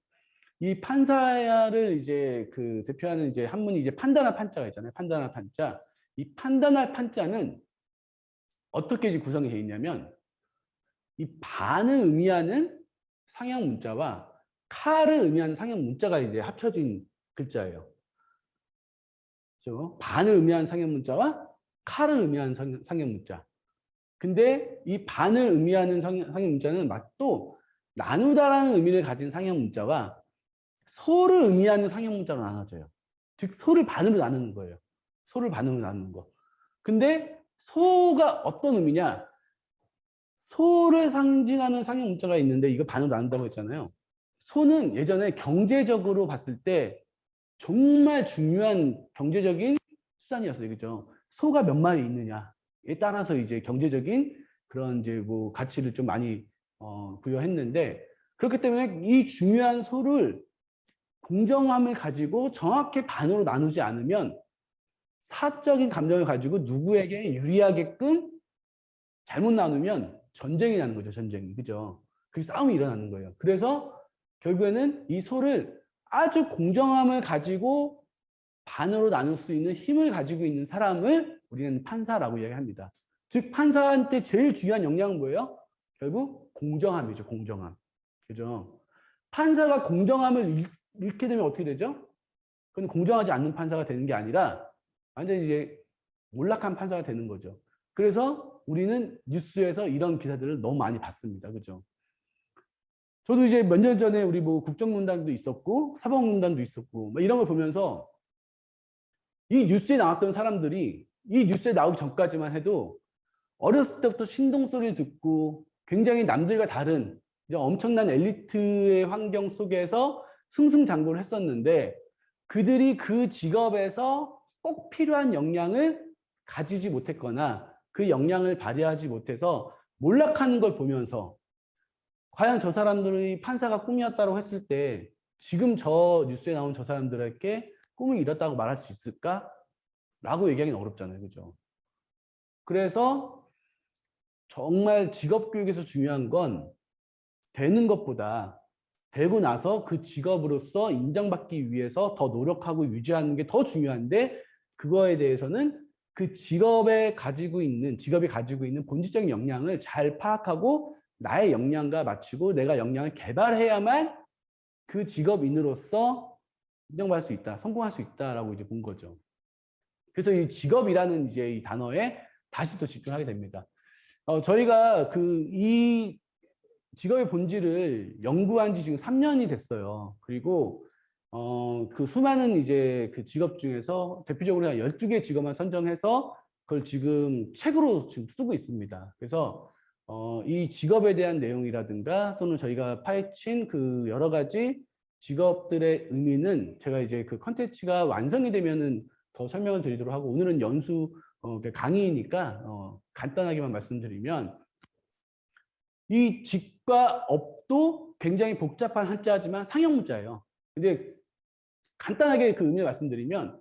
이 판사를 이제 그 대표하는 이제 한문이 이제 판단할 판자가 있잖아요. 판단할 판자. 이 판단할 판자는 어떻게 이제 구성이 되어 있냐면 이 반을 의미하는 상형 문자와 카를 의미하는 상형 문자가 이제 합쳐진 글자예요. 그렇죠? 반을 의미하는 상형 문자와 카를 의미하는 상형 문자. 근데 이 반을 의미하는 상형 문자는 또 나누다라는 의미를 가진 상형 문자와 소를 의미하는 상형 문자로 나눠져요. 즉 소를 반으로 나누는 거예요. 소를 반으로 나누는 거. 근데 소가 어떤 의미냐? 소를 상징하는 상형 문자가 있는데 이거 반으로 나눈다고 했잖아요. 소는 예전에 경제적으로 봤을 때 정말 중요한 경제적인 수단이었어요. 그죠? 소가 몇 마리 있느냐에 따라서 이제 경제적인 그런 이제 뭐 가치를 좀 많이 부여했는데 그렇기 때문에 이 중요한 소를 공정함을 가지고 정확히 반으로 나누지 않으면 사적인 감정을 가지고 누구에게 유리하게끔 잘못 나누면 전쟁이 나는 거죠. 전쟁이. 그죠? 그 싸움이 일어나는 거예요. 그래서 결국에는 이 소를 아주 공정함을 가지고 반으로 나눌 수 있는 힘을 가지고 있는 사람을 우리는 판사라고 이야기합니다. 즉 판사한테 제일 중요한 역량은 뭐예요? 결국 공정함이죠. 공정함. 그죠? 판사가 공정함을 잃게 되면 어떻게 되죠? 그건 공정하지 않는 판사가 되는 게 아니라 완전히 이제 몰락한 판사가 되는 거죠. 그래서 우리는 뉴스에서 이런 기사들을 너무 많이 봤습니다. 그죠? 저도 이제 몇 년 전에 우리 뭐 국정농단도 있었고 사법농단도 있었고 이런 걸 보면서 이 뉴스에 나왔던 사람들이 이 뉴스에 나오기 전까지만 해도 어렸을 때부터 신동소리를 듣고 굉장히 남들과 다른 엄청난 엘리트의 환경 속에서 승승장구를 했었는데 그들이 그 직업에서 꼭 필요한 역량을 가지지 못했거나 그 역량을 발휘하지 못해서 몰락하는 걸 보면서 과연 저 사람들이 판사가 꿈이었다고 했을 때 지금 저 뉴스에 나온 저 사람들에게 꿈을 이뤘다고 말할 수 있을까? 라고 얘기하기는 어렵잖아요. 그죠? 그래서 정말 직업교육에서 중요한 건 되는 것보다 되고 나서 그 직업으로서 인정받기 위해서 더 노력하고 유지하는 게 더 중요한데 그거에 대해서는 그 직업이 가지고 있는 본질적인 역량을 잘 파악하고 나의 역량과 맞추고 내가 역량을 개발해야만 그 직업인으로서 인정받을 수 있다, 성공할 수 있다라고 이제 본 거죠. 그래서 이 직업이라는 이제 이 단어에 다시 또 집중하게 됩니다. 저희가 이 직업의 본질을 연구한 지 지금 3년이 됐어요. 그리고 그 수많은 이제 그 직업 중에서 대표적으로 한 12개 직업만 선정해서 그걸 지금 책으로 지금 쓰고 있습니다. 그래서 이 직업에 대한 내용이라든가 또는 저희가 파헤친 그 여러 가지 직업들의 의미는 제가 이제 그 컨텐츠가 완성이 되면은 더 설명을 드리도록 하고, 오늘은 연수 강의니까 간단하게만 말씀드리면, 이 직과 업도 굉장히 복잡한 한자지만 상형 문자예요. 근데 간단하게 그 의미를 말씀드리면,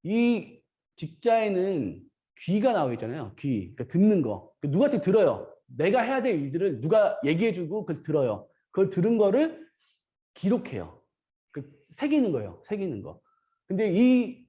이 직자에는 귀가 나와 있잖아요. 귀. 그러니까 듣는 거. 누구한테 들어요. 내가 해야 될 일들을 누가 얘기해주고 그걸 들어요. 그걸 들은 거를 기록해요. 새기는 거예요. 새기는 거. 근데 이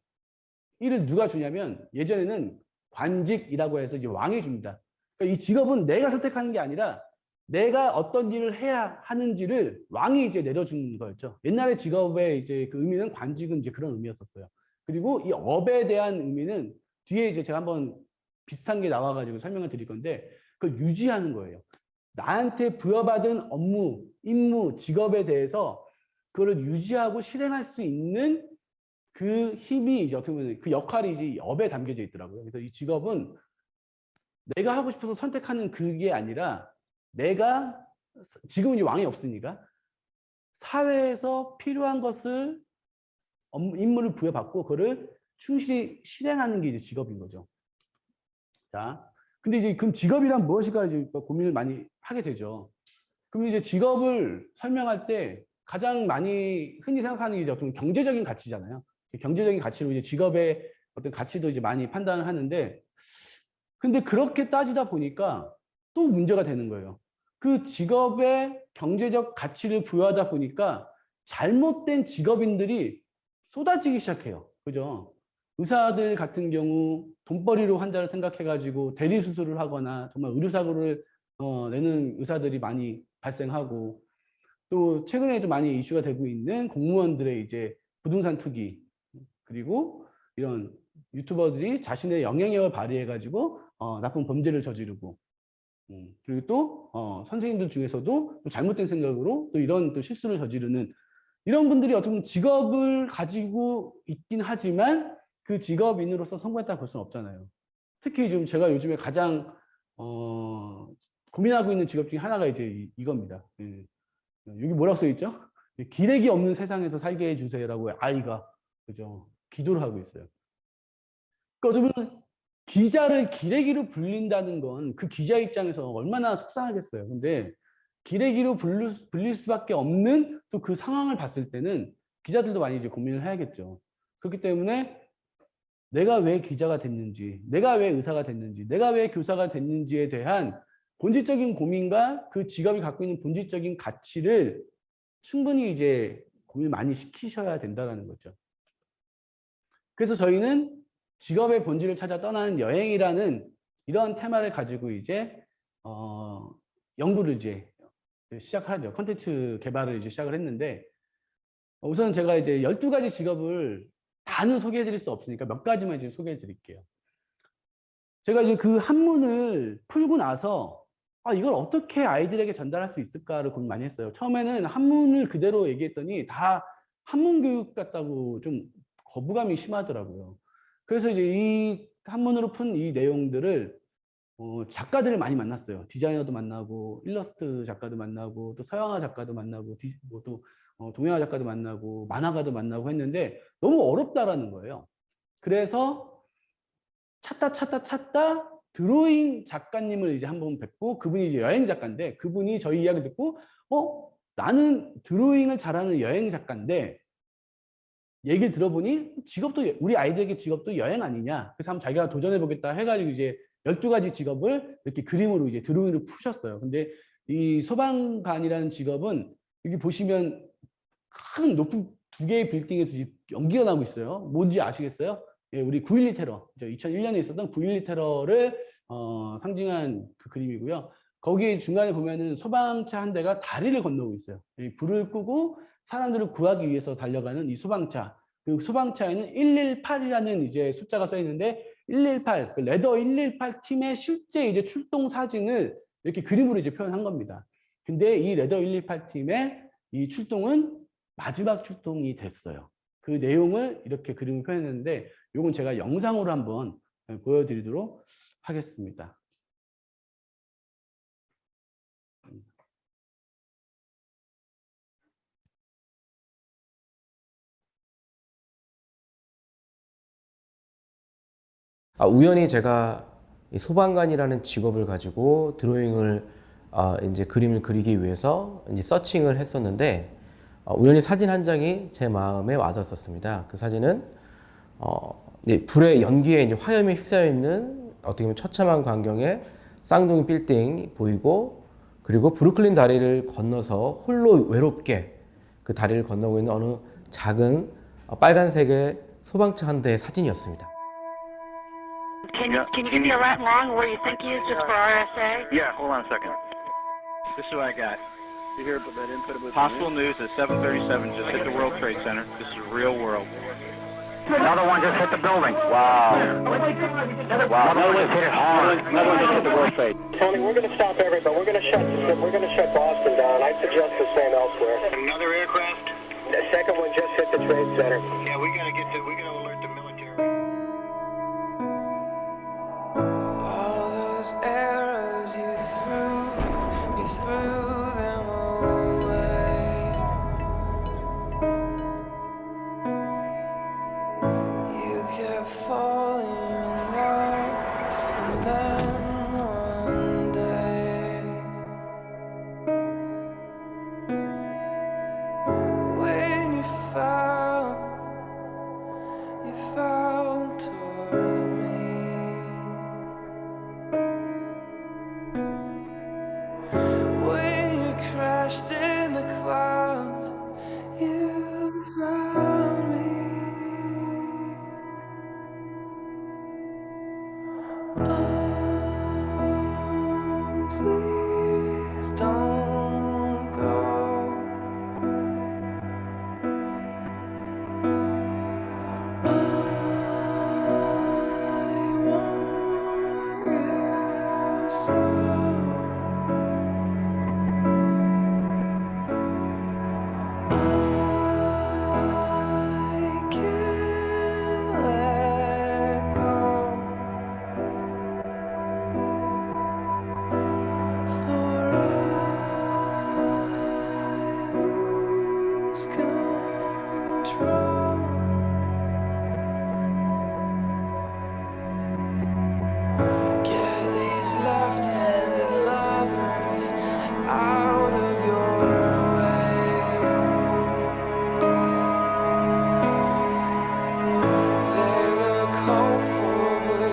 일을 누가 주냐면, 예전에는 관직이라고 해서 이제 왕이 줍니다. 그러니까 이 직업은 내가 선택하는 게 아니라 내가 어떤 일을 해야 하는지를 왕이 이제 내려주는 거였죠. 옛날에 직업의 이제 그 의미는, 관직은 이제 그런 의미였었어요. 그리고 이 업에 대한 의미는 뒤에 이제 제가 한번 비슷한 게 나와가지고 설명을 드릴 건데, 그걸 유지하는 거예요. 나한테 부여받은 업무, 임무, 직업에 대해서 그거를 유지하고 실행할 수 있는 그 힘이 이제 어떻게 보면 그 역할이 이제 업에 담겨져 있더라고요. 그래서 이 직업은 내가 하고 싶어서 선택하는 그게 아니라, 내가 지금은 이 왕이 없으니까 사회에서 필요한 것을 임무를 부여받고 그거를 충실히 실행하는 게 이제 직업인 거죠. 자, 근데 이제 그럼 직업이란 무엇일까 이제 고민을 많이 하게 되죠. 그럼 이제 직업을 설명할 때 가장 많이 흔히 생각하는 게 이제 어떤 경제적인 가치잖아요. 경제적인 가치로 이제 직업의 어떤 가치도 이제 많이 판단을 하는데, 근데 그렇게 따지다 보니까 또 문제가 되는 거예요. 그 직업의 경제적 가치를 부여하다 보니까 잘못된 직업인들이 쏟아지기 시작해요. 그죠? 의사들 같은 경우 돈벌이로 환자를 생각해가지고 대리수술을 하거나 정말 의료사고를 내는 의사들이 많이 발생하고, 또 최근에도 많이 이슈가 되고 있는 공무원들의 이제 부동산 투기, 그리고 이런 유튜버들이 자신의 영향력을 발휘해가지고 나쁜 범죄를 저지르고, 그리고 또 선생님들 중에서도 또 잘못된 생각으로 또 이런 또 실수를 저지르는 이런 분들이 어떻게 보면 직업을 가지고 있긴 하지만 그 직업인으로서 성공했다고 볼 수는 없잖아요. 특히 좀 제가 요즘에 가장 고민하고 있는 직업 중에 하나가 이제 이겁니다. 여기 뭐라고 써 있죠? 기레기 없는 세상에서 살게 해주세요라고 아이가, 그죠? 기도를 하고 있어요. 그러니까 어쩌면 기자를 기레기로 불린다는 건 그 기자 입장에서 얼마나 속상하겠어요. 근데 기레기로 불릴 수밖에 없는 또 그 상황을 봤을 때는 기자들도 많이 이제 고민을 해야겠죠. 그렇기 때문에 내가 왜 기자가 됐는지, 내가 왜 의사가 됐는지, 내가 왜 교사가 됐는지에 대한 본질적인 고민과 그 직업이 갖고 있는 본질적인 가치를 충분히 이제 고민을 많이 시키셔야 된다는 거죠. 그래서 저희는 직업의 본질을 찾아 떠나는 여행이라는 이런 테마를 가지고 이제 연구를 이제 시작하죠. 콘텐츠 개발을 이제 시작을 했는데, 우선 제가 이제 12가지 직업을 다는 소개해 드릴 수 없으니까 몇 가지만 이제 소개해 드릴게요. 제가 이제 그 한문을 풀고 나서 이걸 어떻게 아이들에게 전달할 수 있을까를 고민 많이 했어요. 처음에는 한문을 그대로 얘기했더니 다 한문 교육 같다고 좀 거부감이 심하더라고요. 그래서 이제 이 한문으로 푼 이 내용들을 작가들을 많이 만났어요. 디자이너도 만나고, 일러스트 작가도 만나고, 또 서양화 작가도 만나고, 또 동양화 작가도 만나고, 만화가도 만나고 했는데 너무 어렵다라는 거예요. 그래서 찾다 드로잉 작가님을 이제 한번 뵙고, 그분이 이제 여행 작가인데, 그분이 저희 이야기 듣고 나는 드로잉을 잘하는 여행 작가인데, 얘기를 들어보니 직업도, 우리 아이들에게 직업도 여행 아니냐. 그래서 한번 자기가 도전해보겠다 해가지고 이제 12가지 직업을 이렇게 그림으로 이제 드로잉으로 푸셨어요. 근데 이 소방관이라는 직업은 여기 보시면 큰 높은 2개의 빌딩에서 연기가 나고 있어요. 뭔지 아시겠어요? 예, 우리 9.12 테러, 2001년에 있었던 9.12 테러를 상징한 그 그림이고요. 거기 중간에 보면은 소방차 한 대가 다리를 건너고 있어요. 이 불을 끄고 사람들을 구하기 위해서 달려가는 이 소방차. 그 소방차에는 118이라는 이제 숫자가 써 있는데 118, 그 레더 118 팀의 실제 이제 출동 사진을 이렇게 그림으로 이제 표현한 겁니다. 근데 이 레더 118 팀의 이 출동은 마지막 출동이 됐어요. 그 내용을 이렇게 그림을 표현했는데 이건 제가 영상으로 한번 보여드리도록 하겠습니다. 우연히 제가 이 소방관이라는 직업을 가지고 드로잉을 이제 그림을 그리기 위해서 이제 서칭을 했었는데 우연히 사진 한 장이 제 마음에 와닿았었습니다. 그 사진은 불의 연기에 이제 화염이 휩싸여 있는 어떻게 보면 처참한 광경에 쌍둥이 빌딩이 보이고 그리고 브루클린 다리를 건너서 홀로 외롭게 그 다리를 건너고 있는 어느 작은 빨간색의 소방차 한 대의 사진이었습니다. Can you give me a right long where you think he is just for RSA? Yeah, hold on a second. This is what I got. You hear about that input about possible news that 737 just hit the World Trade Center. This is real world. Another one just hit the building. Wow. Wow. Another one just hit it hard. Another one just hit the World Trade. Tony, we're going to stop everybody. We're going to shut Boston down. I suggest the same elsewhere. Another aircraft? The second one just hit the trade center. Yeah, we got to alert the military. All those arrows you threw them away. You kept falling in love, and then one day, when you fell towards me. When you crashed in the clouds, you found me. Please don't go. I want you so. I can't let go, for I lose control. Get these left-handed lovers out of your way. They look hopeful, but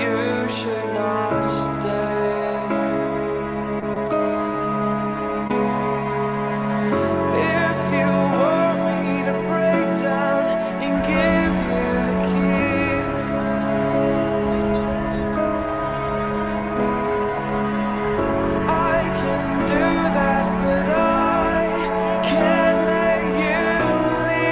you should not stay. If you want me to break down and give you the keys, I can do that, but I can't let you leave.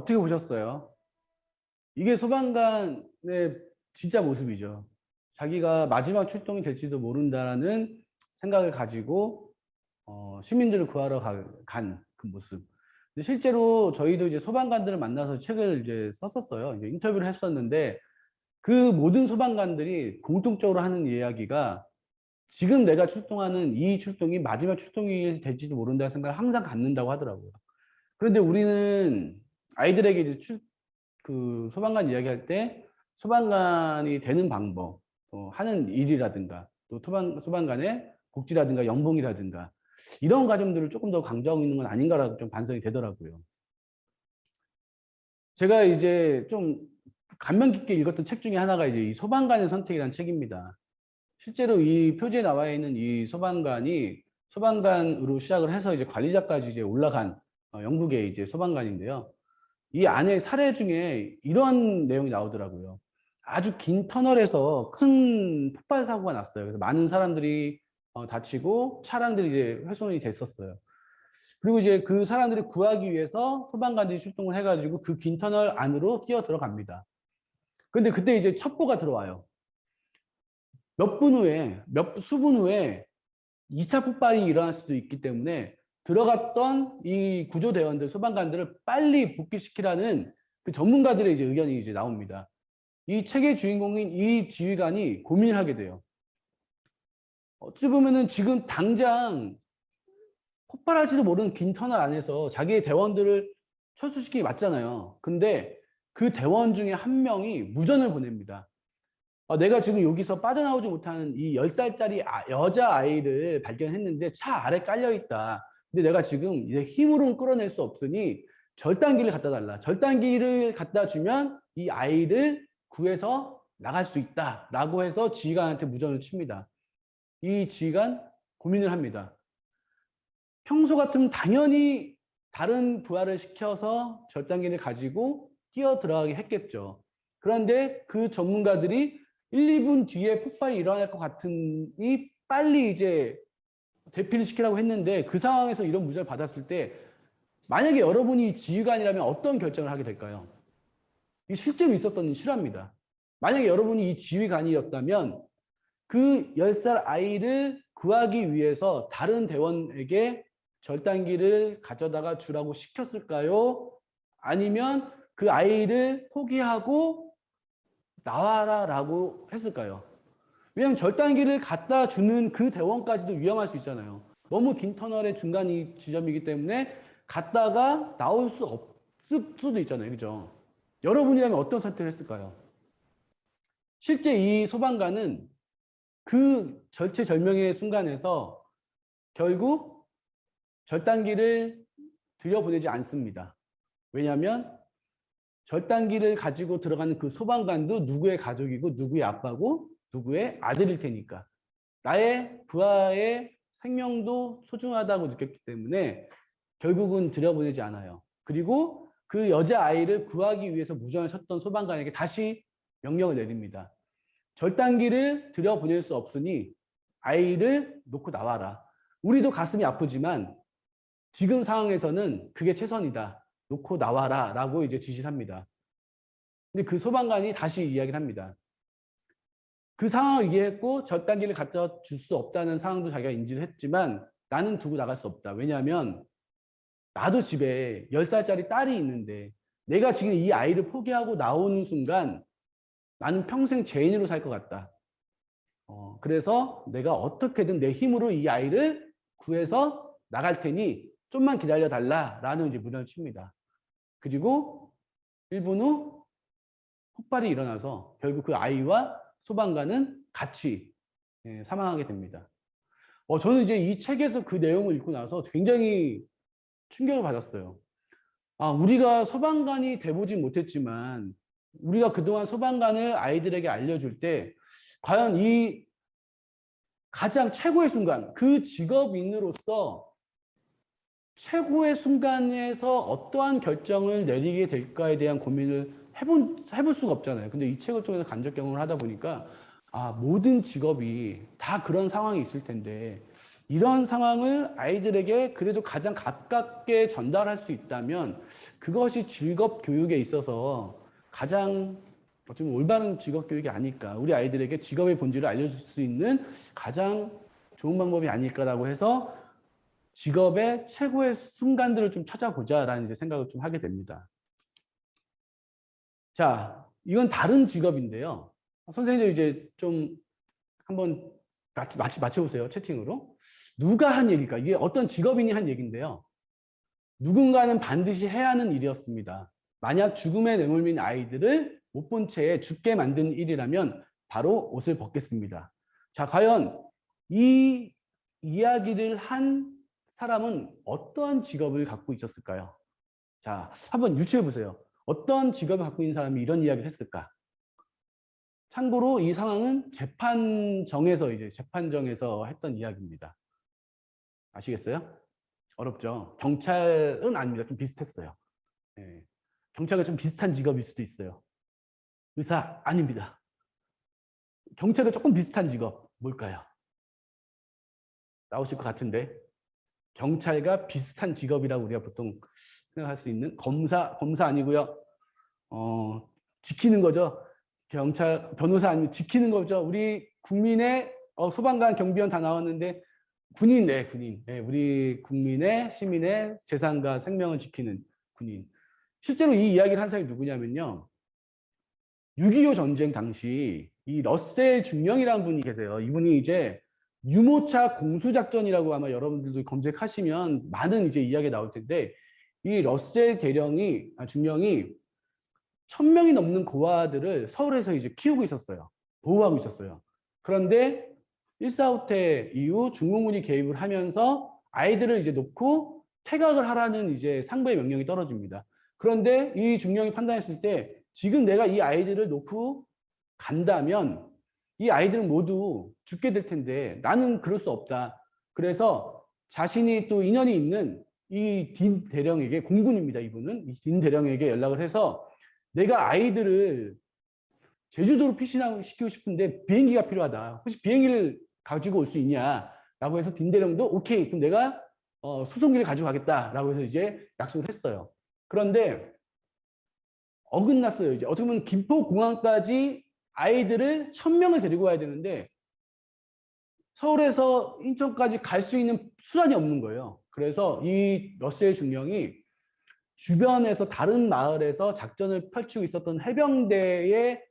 어떻게 보셨어요? 이게 소방관의 진짜 모습이죠. 자기가 마지막 출동이 될지도 모른다는 생각을 가지고 시민들을 구하러 간 그 모습. 근데 실제로 저희도 이제 소방관들을 만나서 책을 이제 썼었어요. 이제 인터뷰를 했었는데 그 모든 소방관들이 공통적으로 하는 이야기가 지금 내가 출동하는 이 출동이 마지막 출동이 될지도 모른다는 생각을 항상 갖는다고 하더라고요. 그런데 우리는 아이들에게 이제 그 소방관 이야기할 때 소방관이 되는 방법, 또 하는 일이라든가, 또 소방관의 복지라든가 연봉이라든가 이런 과정들을 조금 더 강조하고 있는 건 아닌가라고 좀 반성이 되더라고요. 제가 이제 좀 감명 깊게 읽었던 책 중에 하나가 이제 이 소방관의 선택이라는 책입니다. 실제로 이 표지에 나와 있는 이 소방관이 소방관으로 시작을 해서 이제 관리자까지 이제 올라간 영국의 이제 소방관인데요. 이 안에 사례 중에 이런 내용이 나오더라고요. 아주 긴 터널에서 큰 폭발 사고가 났어요. 그래서 많은 사람들이 다치고 차량들이 이제 훼손이 됐었어요. 그리고 이제 그 사람들을 구하기 위해서 소방관들이 출동을 해가지고 그 긴 터널 안으로 뛰어 들어갑니다. 근데 그때 이제 첩보가 들어와요. 수분 후에 2차 폭발이 일어날 수도 있기 때문에 들어갔던 이 구조대원들, 소방관들을 빨리 복귀시키라는 그 전문가들의 이제 의견이 이제 나옵니다. 이 책의 주인공인 이 지휘관이 고민을 하게 돼요. 어찌 보면은 지금 당장 폭발할지도 모르는 긴 터널 안에서 자기의 대원들을 철수시키기 맞잖아요. 근데 그 대원 중에 한 명이 무전을 보냅니다. 내가 지금 여기서 빠져나오지 못하는 이 10살짜리 여자아이를 발견했는데 차 아래 깔려있다. 근데 내가 지금 이제 힘으로는 끌어낼 수 없으니 절단기를 갖다 달라. 절단기를 갖다 주면 이 아이를 구해서 나갈 수 있다. 라고 해서 지휘관한테 무전을 칩니다. 이 지휘관 고민을 합니다. 평소 같으면 당연히 다른 부하를 시켜서 절단기를 가지고 뛰어 들어가게 했겠죠. 그런데 그 전문가들이 1, 2분 뒤에 폭발이 일어날 것 같으니 빨리 이제 대피를 시키라고 했는데 그 상황에서 이런 무전을 받았을 때 만약에 여러분이 지휘관이라면 어떤 결정을 하게 될까요? 이게 실제로 있었던 실화입니다. 만약에 여러분이 이 지휘관이었다면 그 10살 아이를 구하기 위해서 다른 대원에게 절단기를 가져다가 주라고 시켰을까요? 아니면 그 아이를 포기하고 나와라 라고 했을까요? 왜냐하면 절단기를 갖다 주는 그 대원까지도 위험할 수 있잖아요. 너무 긴 터널의 중간 지점이기 때문에 갔다가 나올 수 없을 수도 있잖아요. 그죠? 여러분이라면 어떤 선택을 했을까요? 실제 이 소방관은 그 절체절명의 순간에서 결국 절단기를 들여보내지 않습니다. 왜냐하면 절단기를 가지고 들어가는 그 소방관도 누구의 가족이고 누구의 아빠고 누구의 아들일 테니까 나의 부하의 생명도 소중하다고 느꼈기 때문에 결국은 들여보내지 않아요. 그리고 그 여자아이를 구하기 위해서 무전을 쳤던 소방관에게 다시 명령을 내립니다. 절단기를 들여보낼 수 없으니 아이를 놓고 나와라. 우리도 가슴이 아프지만 지금 상황에서는 그게 최선이다. 놓고 나와라 라고 이제 지시를 합니다. 근데 그 소방관이 다시 이야기를 합니다. 그 상황을 이해했고 절단기를 갖다 줄 수 없다는 상황도 자기가 인지를 했지만 나는 두고 나갈 수 없다. 왜냐하면 나도 집에 10살짜리 딸이 있는데 내가 지금 이 아이를 포기하고 나오는 순간 나는 평생 죄인으로 살 것 같다. 그래서 내가 어떻게든 내 힘으로 이 아이를 구해서 나갈 테니 좀만 기다려 달라라는 이제 무전을 칩니다. 그리고 1분 후 폭발이 일어나서 결국 그 아이와 소방관은 같이 사망하게 됩니다. 저는 이제 이 책에서 그 내용을 읽고 나서 굉장히 충격을 받았어요. 우리가 소방관이 돼보진 못했지만 우리가 그동안 소방관을 아이들에게 알려줄 때 과연 이 가장 최고의 순간, 그 직업인으로서 최고의 순간에서 어떠한 결정을 내리게 될까에 대한 고민을 해볼 수가 없잖아요. 근데 이 책을 통해서 간접 경험을 하다 보니까 모든 직업이 다 그런 상황이 있을 텐데 이런 상황을 아이들에게 그래도 가장 가깝게 전달할 수 있다면 그것이 직업 교육에 있어서 가장 어쩌면 올바른 직업 교육이 아닐까. 우리 아이들에게 직업의 본질을 알려줄 수 있는 가장 좋은 방법이 아닐까라고 해서 직업의 최고의 순간들을 좀 찾아보자라는 이제 생각을 좀 하게 됩니다. 자, 이건 다른 직업인데요. 선생님들 이제 좀 한번 맞춰보세요. 채팅으로. 누가 한 얘기일까? 이게 어떤 직업인이 한 얘기인데요. 누군가는 반드시 해야 하는 일이었습니다. 만약 죽음에 내몰린 아이들을 못 본 채 죽게 만든 일이라면 바로 옷을 벗겠습니다. 자, 과연 이 이야기를 한 사람은 어떠한 직업을 갖고 있었을까요? 자, 한번 유추해 보세요. 어떤 직업을 갖고 있는 사람이 이런 이야기를 했을까? 참고로 이 상황은 재판정에서 했던 이야기입니다. 아시겠어요? 어렵죠? 경찰은 아닙니다. 좀 비슷했어요. 네. 경찰과 좀 비슷한 직업일 수도 있어요. 의사 아닙니다. 경찰과 조금 비슷한 직업 뭘까요? 나오실 것 같은데 경찰과 비슷한 직업이라고 우리가 보통 생각할 수 있는 검사 아니고요. 지키는 거죠. 경찰, 변호사 아니면 지키는 거죠. 우리 국민의 소방관, 경비원 다 나왔는데 군인. 네, 우리 국민의 시민의 재산과 생명을 지키는 군인. 실제로 이 이야기를 한 사람이 누구냐면요. 6.25 전쟁 당시 이 러셀 중령이라는 분이 계세요. 이분이 이제 유모차 공수작전이라고 아마 여러분들도 검색하시면 많은 이제 이야기가 나올 텐데 이 러셀 중령이 1000명이 넘는 고아들을 서울에서 이제 키우고 있었어요. 보호하고 있었어요. 그런데 1.4 때 이후 중공군이 개입을 하면서 아이들을 이제 놓고 퇴각을 하라는 이제 상부의 명령이 떨어집니다. 그런데 이 중령이 판단했을 때 지금 내가 이 아이들을 놓고 간다면 이 아이들은 모두 죽게 될 텐데 나는 그럴 수 없다. 그래서 자신이 또 인연이 있는 이 딘 대령에게, 공군입니다. 이분은 이 딘 대령에게 연락을 해서 내가 아이들을 제주도로 피신시키고 싶은데 비행기가 필요하다. 혹시 비행기를 가지고 올 수 있냐라고 해서 딘 대령도 오케이, 그럼 내가 수송기를 가지고 가겠다라고 해서 이제 약속을 했어요. 그런데 어긋났어요. 이제 어떻게 보면 김포공항까지 아이들을 1000명을 데리고 와야 되는데 서울에서 인천까지 갈 수 있는 수단이 없는 거예요. 그래서 이 러셀 중령이 주변에서 다른 마을에서 작전을 펼치고 있었던 해병대에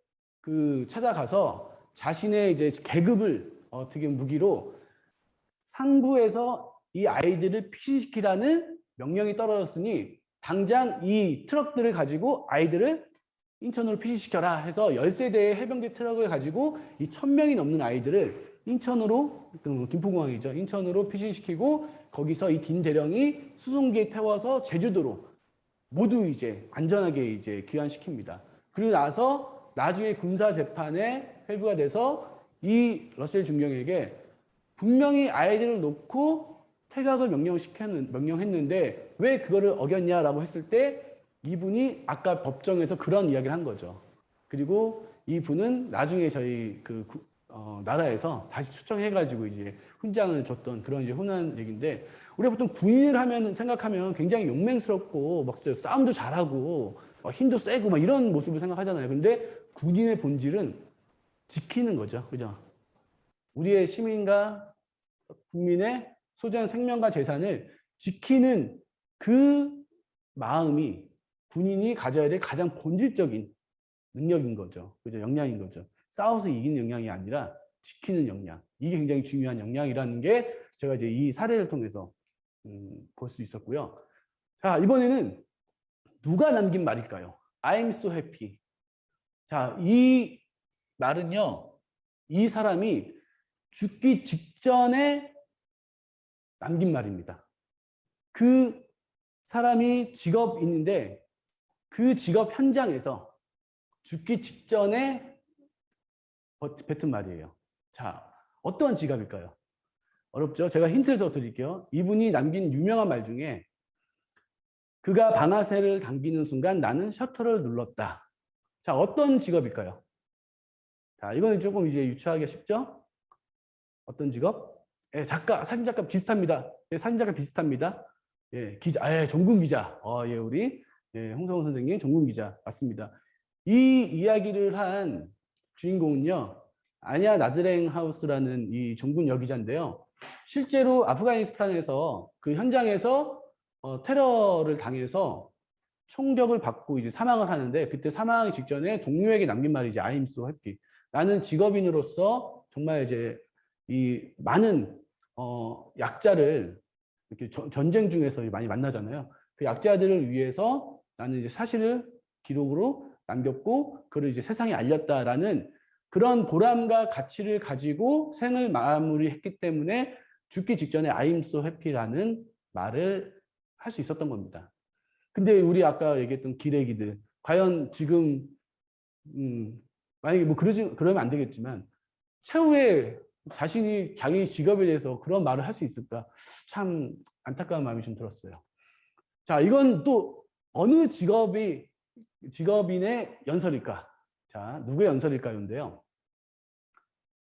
찾아가서 자신의 이제 계급을 어떻게 무기로 상부에서 이 아이들을 피신시키라는 명령이 떨어졌으니 당장 이 트럭들을 가지고 아이들을 인천으로 피신시켜라 해서 10세대의 해병대 트럭을 가지고 이 1000명이 넘는 아이들을 인천으로, 김포공항이죠. 인천으로 피신시키고 거기서 이 딘 대령이 수송기에 태워서 제주도로 모두 이제 안전하게 이제 귀환시킵니다. 그리고 나서 나중에 군사재판에 회부가 돼서 이 러셀 중령에게 분명히 아이들을 놓고 퇴각을 명령했는데 왜 그거를 어겼냐라고 했을 때 이분이 아까 법정에서 그런 이야기를 한 거죠. 그리고 이분은 나중에 저희 나라에서 다시 추천해가지고 이제 훈장을 줬던 그런 이제 훈한 얘기인데 우리가 보통 군인을 생각하면 굉장히 용맹스럽고 막 싸움도 잘하고 힘도 세고 막 이런 모습을 생각하잖아요. 근데 군인의 본질은 지키는 거죠. 그죠? 우리의 시민과 국민의 소중한 생명과 재산을 지키는 그 마음이 군인이 가져야 될 가장 본질적인 능력인 거죠. 그죠? 역량인 거죠. 싸워서 이기는 역량이 아니라 지키는 역량. 이게 굉장히 중요한 역량이라는 게 제가 이제 이 사례를 통해서 볼 수 있었고요. 자, 이번에는 누가 남긴 말일까요? I'm so happy. 자, 이 말은요, 이 사람이 죽기 직전에 남긴 말입니다. 그 사람이 직업이 있는데 그 직업 현장에서 죽기 직전에 뱉은 말이에요. 자, 어떤 직업일까요? 어렵죠? 제가 힌트를 더 드릴게요. 이분이 남긴 유명한 말 중에 그가 방아쇠를 당기는 순간 나는 셔터를 눌렀다. 자, 어떤 직업일까요? 자, 이거는 조금 이제 유추하기가 쉽죠? 어떤 직업? 예, 작가, 사진작가 비슷합니다. 예, 사진작가 비슷합니다. 예, 기자, 예, 종군 기자. 예, 우리 예, 홍성훈 선생님 종군 기자 맞습니다. 이 이야기를 한 주인공은요, 아냐 나드랭 하우스라는 이 종군 여기자인데요. 실제로 아프가니스탄에서 그 현장에서 테러를 당해서 총격을 받고 이제 사망을 하는데, 그때 사망하기 직전에 동료에게 남긴 말이지, I am so happy. 나는 직업인으로서 정말 이제 이 많은 약자를 이렇게 전쟁 중에서 많이 만나잖아요. 그 약자들을 위해서 나는 이제 사실을 기록으로 남겼고 그걸 이제 세상에 알렸다라는 그런 보람과 가치를 가지고 생을 마무리했기 때문에 죽기 직전에 I am so happy라는 말을 할 수 있었던 겁니다. 근데 우리 아까 얘기했던 기레기들, 과연 지금 만약에 뭐 그러면 안 되겠지만 최후에 자신이 자기 직업에 대해서 그런 말을 할 수 있을까? 참 안타까운 마음이 좀 들었어요. 자, 이건 또 어느 직업인의 연설일까? 자, 누구의 연설일까요?인데요.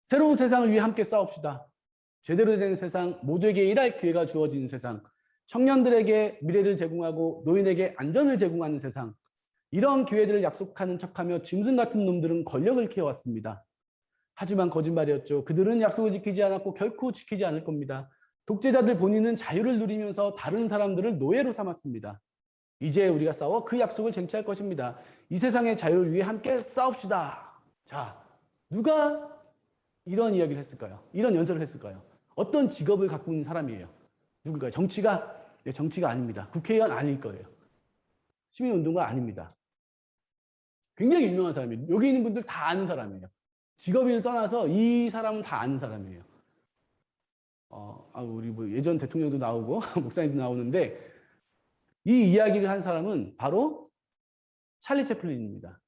새로운 세상을 위해 함께 싸웁시다. 제대로 된 세상, 모두에게 일할 기회가 주어지는 세상, 청년들에게 미래를 제공하고 노인에게 안전을 제공하는 세상, 이런 기회들을 약속하는 척하며 짐승 같은 놈들은 권력을 키워왔습니다. 하지만 거짓말이었죠. 그들은 약속을 지키지 않았고 결코 지키지 않을 겁니다. 독재자들 본인은 자유를 누리면서 다른 사람들을 노예로 삼았습니다. 이제 우리가 싸워 그 약속을 쟁취할 것입니다. 이 세상의 자유를 위해 함께 싸웁시다. 자, 누가 이런 이야기를 했을까요? 이런 연설을 했을까요? 어떤 직업을 갖고 있는 사람이에요? 누굴까요? 정치가? 네, 정치가 아닙니다. 국회의원 아닐 거예요. 시민운동가 아닙니다. 굉장히 유명한 사람이에요. 여기 있는 분들 다 아는 사람이에요. 직업인을 떠나서 이 사람은 다 아는 사람이에요. 우리 뭐 예전 대통령도 나오고 목사님도 나오는데, 이 이야기를 한 사람은 바로 찰리 채플린입니다.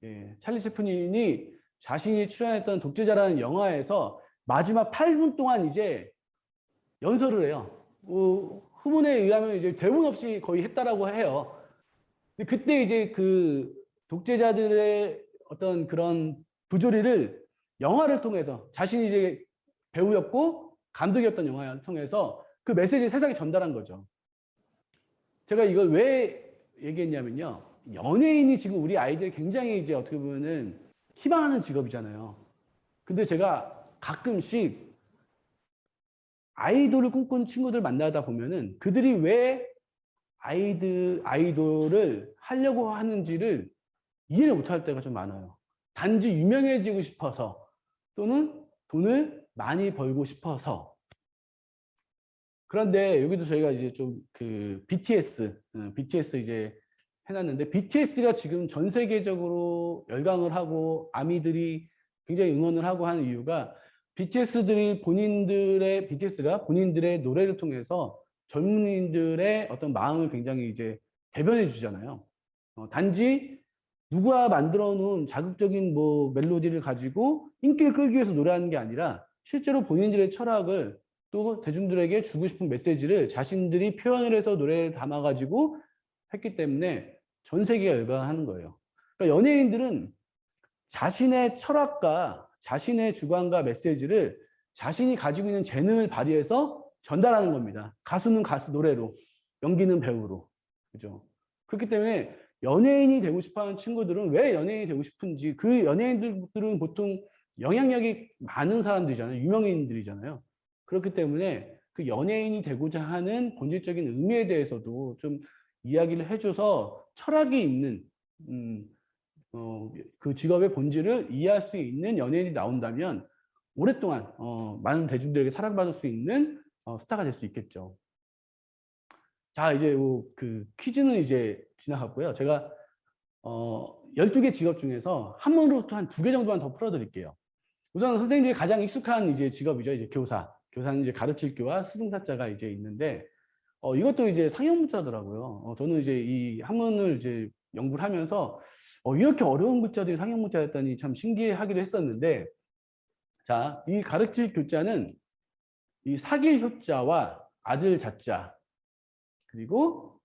예, 찰리 채플린이 자신이 출연했던 독재자라는 영화에서 마지막 8분 동안 이제 연설을 해요. 후문에 의하면 이제 대본 없이 거의 했다라고 해요. 근데 그때 이제 그 독재자들의 어떤 그런 부조리를 영화를 통해서, 자신이 이제 배우였고 감독이었던 영화를 통해서 그 메시지를 세상에 전달한 거죠. 제가 이걸 왜 얘기했냐면요. 연예인이 지금 우리 아이들이 굉장히 이제 어떻게 보면은 희망하는 직업이잖아요. 근데 제가 가끔씩 아이돌을 꿈꾸는 친구들 만나다 보면은 그들이 왜 아이돌을 하려고 하는지를 이해를 못할 때가 좀 많아요. 단지 유명해지고 싶어서, 또는 돈을 많이 벌고 싶어서. 그런데 여기도 저희가 이제 좀 그 BTS 이제 해놨는데, BTS가 지금 전 세계적으로 열광을 하고 아미들이 굉장히 응원을 하고 하는 이유가, BTS가 본인들의 노래를 통해서 젊은이들의 어떤 마음을 굉장히 이제 대변해 주잖아요. 단지 누가 만들어 놓은 자극적인 뭐 멜로디를 가지고 인기를 끌기 위해서 노래하는 게 아니라, 실제로 본인들의 철학을, 또 대중들에게 주고 싶은 메시지를 자신들이 표현을 해서 노래를 담아가지고 했기 때문에 전 세계가 열광하는 거예요. 그러니까 연예인들은 자신의 철학과 자신의 주관과 메시지를 자신이 가지고 있는 재능을 발휘해서 전달하는 겁니다. 가수는 가수 노래로, 연기는 배우로. 그죠? 그렇기 때문에 연예인이 되고 싶어 하는 친구들은 왜 연예인이 되고 싶은지, 그 연예인들은 보통 영향력이 많은 사람들이잖아요. 유명인들이잖아요. 그렇기 때문에 그 연예인이 되고자 하는 본질적인 의미에 대해서도 좀 이야기를 해줘서 철학이 있는 그 직업의 본질을 이해할 수 있는 연예인이 나온다면 오랫동안 많은 대중들에게 사랑받을 수 있는 스타가 될 수 있겠죠. 자, 이제 그 퀴즈는 이제 지나갔고요. 제가 12개 직업 중에서 한 번으로부터 한 2개 정도만 더 풀어드릴게요. 우선 선생님들이 가장 익숙한 이제 직업이죠. 이제 교사. 교사는 이제 가르칠 교와 스승사자가 이제 있는데, 이것도 이제 상형 문자더라고요. 저는 이제 이 한문을 이제 연구를 하면서 이렇게 어려운 글자들이 상형 문자였다니 참 신기하기도 했었는데, 자, 이 가르칠 교자는 이 사길 효자와 아들 자자, 그리고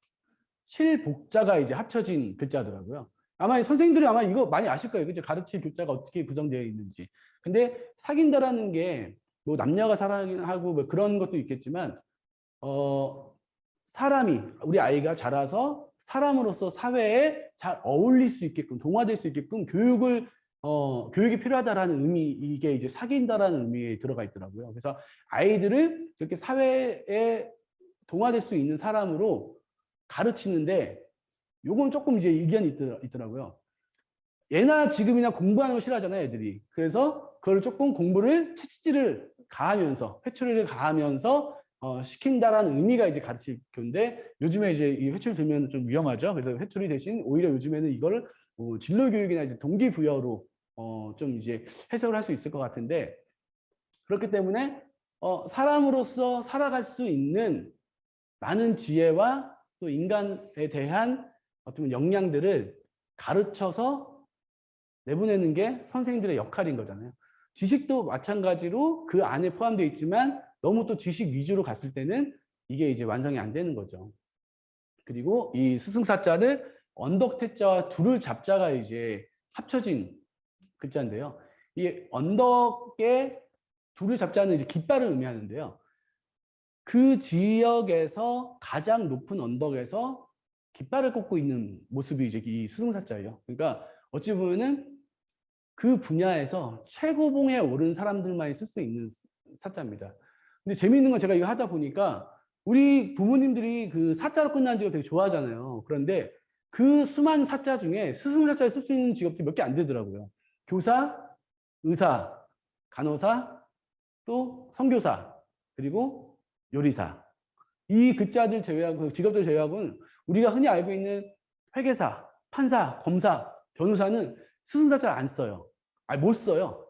칠복자가 이제 합쳐진 글자더라고요. 아마 선생님들이 아마 이거 많이 아실 거예요. 그죠? 가르칠 교자가 어떻게 구성되어 있는지. 근데 사귄다라는 게 뭐 남녀가 사랑하고 뭐 그런 것도 있겠지만 사람이 우리 아이가 자라서 사람으로서 사회에 잘 어울릴 수 있게끔 동화될 수 있게끔 교육이 필요하다라는 의미 이게 이제 사귄다라는 의미에 들어가 있더라고요. 그래서 아이들을 이렇게 사회에 동화될 수 있는 사람으로 가르치는데 요건 조금 이제 의견이 있더라고요. 예나 지금이나 공부하는 거 싫어하잖아요, 애들이. 그래서 그걸 조금 공부를 채찍질을 가하면서 회초리를 가하면서 시킨다라는 의미가 이제 가르칠 교인데 요즘에 이제 이 회초리 들면 좀 위험하죠. 그래서 회초리 대신 오히려 요즘에는 이거를 진로 교육이나 이제 동기부여로 좀 이제 해석을 할 수 있을 것 같은데 그렇기 때문에 사람으로서 살아갈 수 있는 많은 지혜와 또 인간에 대한 어떤 역량들을 가르쳐서 내보내는 게 선생님들의 역할인 거잖아요. 지식도 마찬가지로 그 안에 포함되어 있지만 너무 또 지식 위주로 갔을 때는 이게 이제 완성이 안 되는 거죠. 그리고 이 스승사자를 언덕태자와 둘을 잡자가 이제 합쳐진 글자인데요. 이 언덕에 둘을 잡자는 이제 깃발을 의미하는데요. 그 지역에서 가장 높은 언덕에서 깃발을 꽂고 있는 모습이 이제 이 스승사자예요. 그러니까 어찌 보면은 그 분야에서 최고봉에 오른 사람들만이 쓸 수 있는 사자입니다. 근데 재미있는 건 제가 이거 하다 보니까 우리 부모님들이 그 사자로 끝나는 직업 되게 좋아하잖아요. 그런데 그 수많은 사자 중에 스승사자를 쓸 수 있는 직업들이 몇 개 안 되더라고요. 교사, 의사, 간호사, 또 선교사, 그리고 요리사. 이 글자들 제외하고 그 직업들 제외하고는 우리가 흔히 알고 있는 회계사, 판사, 검사, 변호사는 스승사자를 안 써요. 아니 못 써요.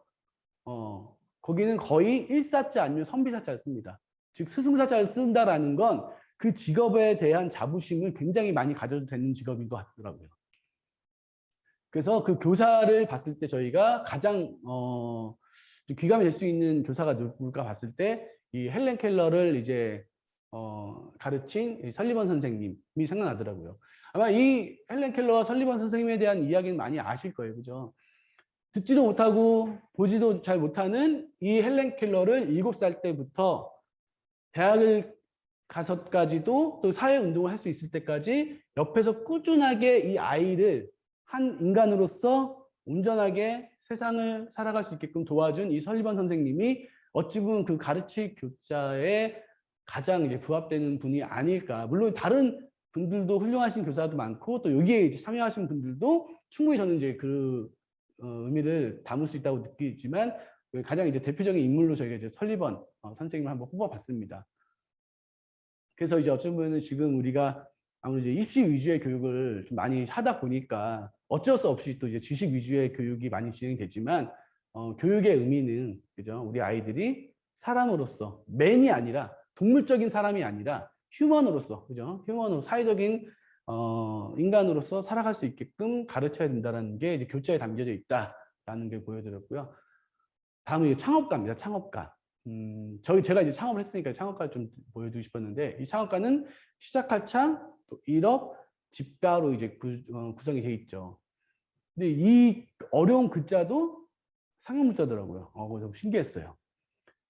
거기는 거의 일사자 아니면 선비사자를 씁니다. 즉 스승사자를 쓴다라는 건 그 직업에 대한 자부심을 굉장히 많이 가져도 되는 직업인 것 같더라고요. 그래서 그 교사를 봤을 때 저희가 가장 귀감이 될 수 있는 교사가 누굴까 봤을 때 이 헬렌 켈러를 이제 가르친 설리번 선생님이 생각나더라고요. 아마 이 헬렌 켈러와 설리번 선생님에 대한 이야기는 많이 아실 거예요, 그죠? 듣지도 못하고 보지도 잘 못하는 이 헬렌 켈러를 7살 때부터 대학을 가서까지도 또 사회운동을 할 수 있을 때까지 옆에서 꾸준하게 이 아이를 한 인간으로서 온전하게 세상을 살아갈 수 있게끔 도와준 이 설리번 선생님이 어찌 보면 그 가르칠 교자에 가장 이제 부합되는 분이 아닐까. 물론 다른 분들도 훌륭하신 교사도 많고 또 여기에 이제 참여하신 분들도 충분히 저는 이제 그 의미를 담을 수 있다고 느끼지만 가장 이제 대표적인 인물로 저희가 이제 설리번 선생님을 한번 뽑아봤습니다. 그래서 이제 어쩌면 지금 우리가 아무래도 이제 입시 위주의 교육을 좀 많이 하다 보니까 어쩔 수 없이 또 이제 지식 위주의 교육이 많이 진행되지만 교육의 의미는 그죠? 우리 아이들이 사람으로서 맨이 아니라 동물적인 사람이 아니라 휴먼으로서 그죠? 휴먼으로 사회적인 인간으로서 살아갈 수 있게끔 가르쳐야 된다는 게 이제 교자에 담겨져 있다라는 게 보여드렸고요. 다음은 이제 창업가입니다. 창업가. 제가 이제 창업을 했으니까 창업가를 좀 보여드리고 싶었는데 이 창업가는 시작할 창, 또 일업, 집가로 이제 구성이 돼 있죠. 근데 이 어려운 글자도 상형문자더라고요. 좀 신기했어요.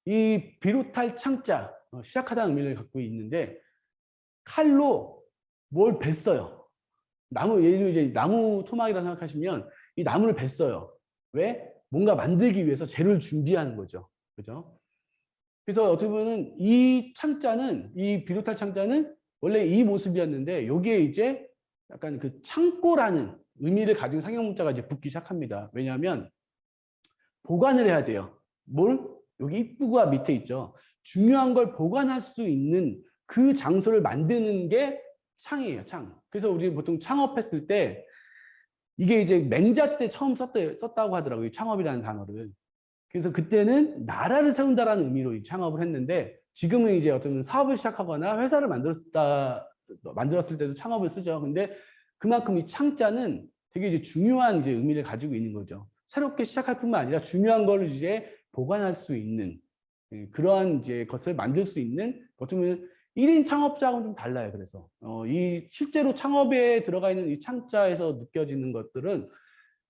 이 비롯할 창자, 시작하다는 의미를 갖고 있는데 칼로 뭘 뱄어요. 예를 들어 이제 나무 토막이라고 생각하시면 이 나무를 뱄어요. 왜? 뭔가 만들기 위해서 재료를 준비하는 거죠. 그죠? 그래서 어떻게 보면 이 창자는, 이 비롯할 창자는 원래 이 모습이었는데 여기에 이제 약간 그 창고라는 의미를 가진 상형문자가 이제 붙기 시작합니다. 왜냐하면 보관을 해야 돼요. 뭘? 여기 입구가 밑에 있죠. 중요한 걸 보관할 수 있는 그 장소를 만드는 게 창이에요, 창. 그래서 우리 보통 창업했을 때 이게 이제 맹자 때 처음 썼다고 하더라고요. 창업이라는 단어를. 그래서 그때는 나라를 세운다라는 의미로 창업을 했는데 지금은 이제 어떤 사업을 시작하거나 회사를 만들었을 때도 창업을 쓰죠. 근데 그만큼 이 창자는 되게 이제 중요한 이제 의미를 가지고 있는 거죠. 새롭게 시작할 뿐만 아니라 중요한 걸 이제 보관할 수 있는 그러한 이제 것을 만들 수 있는 어쩌면 1인 창업자하고는 좀 달라요. 그래서 이 실제로 창업에 들어가 있는 이 창자에서 느껴지는 것들은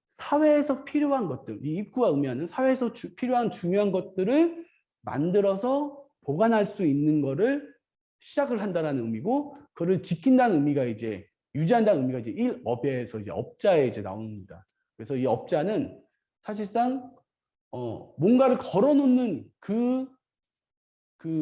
사회에서 필요한 것들, 이 입구가 의미하는 사회에서 필요한 중요한 것들을 만들어서 보관할 수 있는 거를 시작을 한다는 의미고, 그거를 지킨다는 의미가 이제 유지한다는 의미가 이제 1업에서 이제 업자에 이제 나옵니다. 그래서 이 업자는 사실상 뭔가를 걸어놓는 그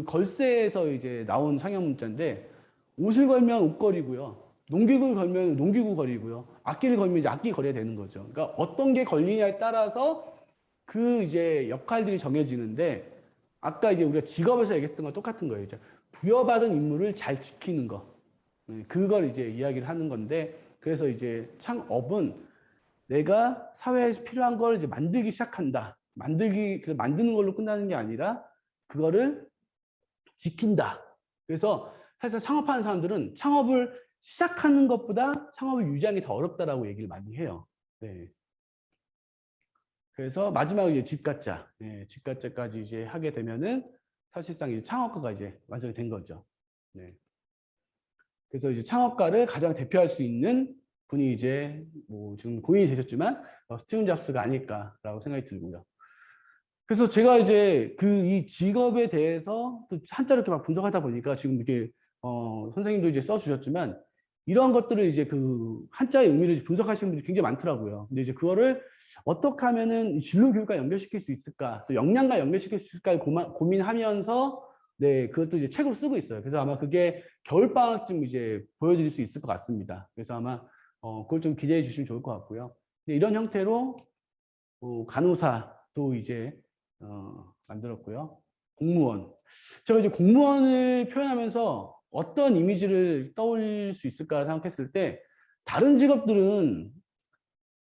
걸쇠에서 이제 나온 상형 문자인데, 옷을 걸면 옷걸이고요, 농기구를 걸면 농기구 거리고요, 악기를 걸면 이제 악기 거리가 되는 거죠. 그러니까 어떤 게 걸리냐에 따라서 그 이제 역할들이 정해지는데, 아까 이제 우리가 직업에서 얘기했던 거 똑같은 거예요. 이제 부여받은 임무를 잘 지키는 거, 그걸 이제 이야기를 하는 건데, 그래서 이제 창업은 내가 사회에서 필요한 걸 이제 만들기 시작한다. 만드는 걸로 끝나는 게 아니라 그거를 지킨다. 그래서 사실 창업하는 사람들은 창업을 시작하는 것보다 창업을 유지하는 게 더 어렵다라고 얘기를 많이 해요. 네. 그래서 마지막으로 이제 집가짜, 집가짜까지 이제 하게 되면은 사실상 이제 창업가가 이제 완성이 된 거죠. 네. 그래서 이제 창업가를 가장 대표할 수 있는 분이 이제 뭐 지금 고인이 되셨지만 스티브 잡스가 아닐까라고 생각이 들고요. 그래서 제가 이제 이 직업에 대해서 또 한자로 이렇게 막 분석하다 보니까 지금 이렇게 선생님도 이제 써주셨지만, 이런 것들을 이제 그 한자의 의미를 분석하시는 분들이 굉장히 많더라고요. 근데 이제 그거를 어떻게 하면은 진로 교육과 연결시킬 수 있을까, 또 역량과 연결시킬 수 있을까 고민하면서, 네, 그것도 이제 책으로 쓰고 있어요. 그래서 아마 그게 겨울방학쯤 이제 보여드릴 수 있을 것 같습니다. 그래서 아마 그걸 좀 기대해 주시면 좋을 것 같고요. 이런 형태로 간호사도 이제 만들었고요. 공무원. 제가 이제 공무원을 표현하면서 어떤 이미지를 떠올릴 수 있을까 생각했을 때, 다른 직업들은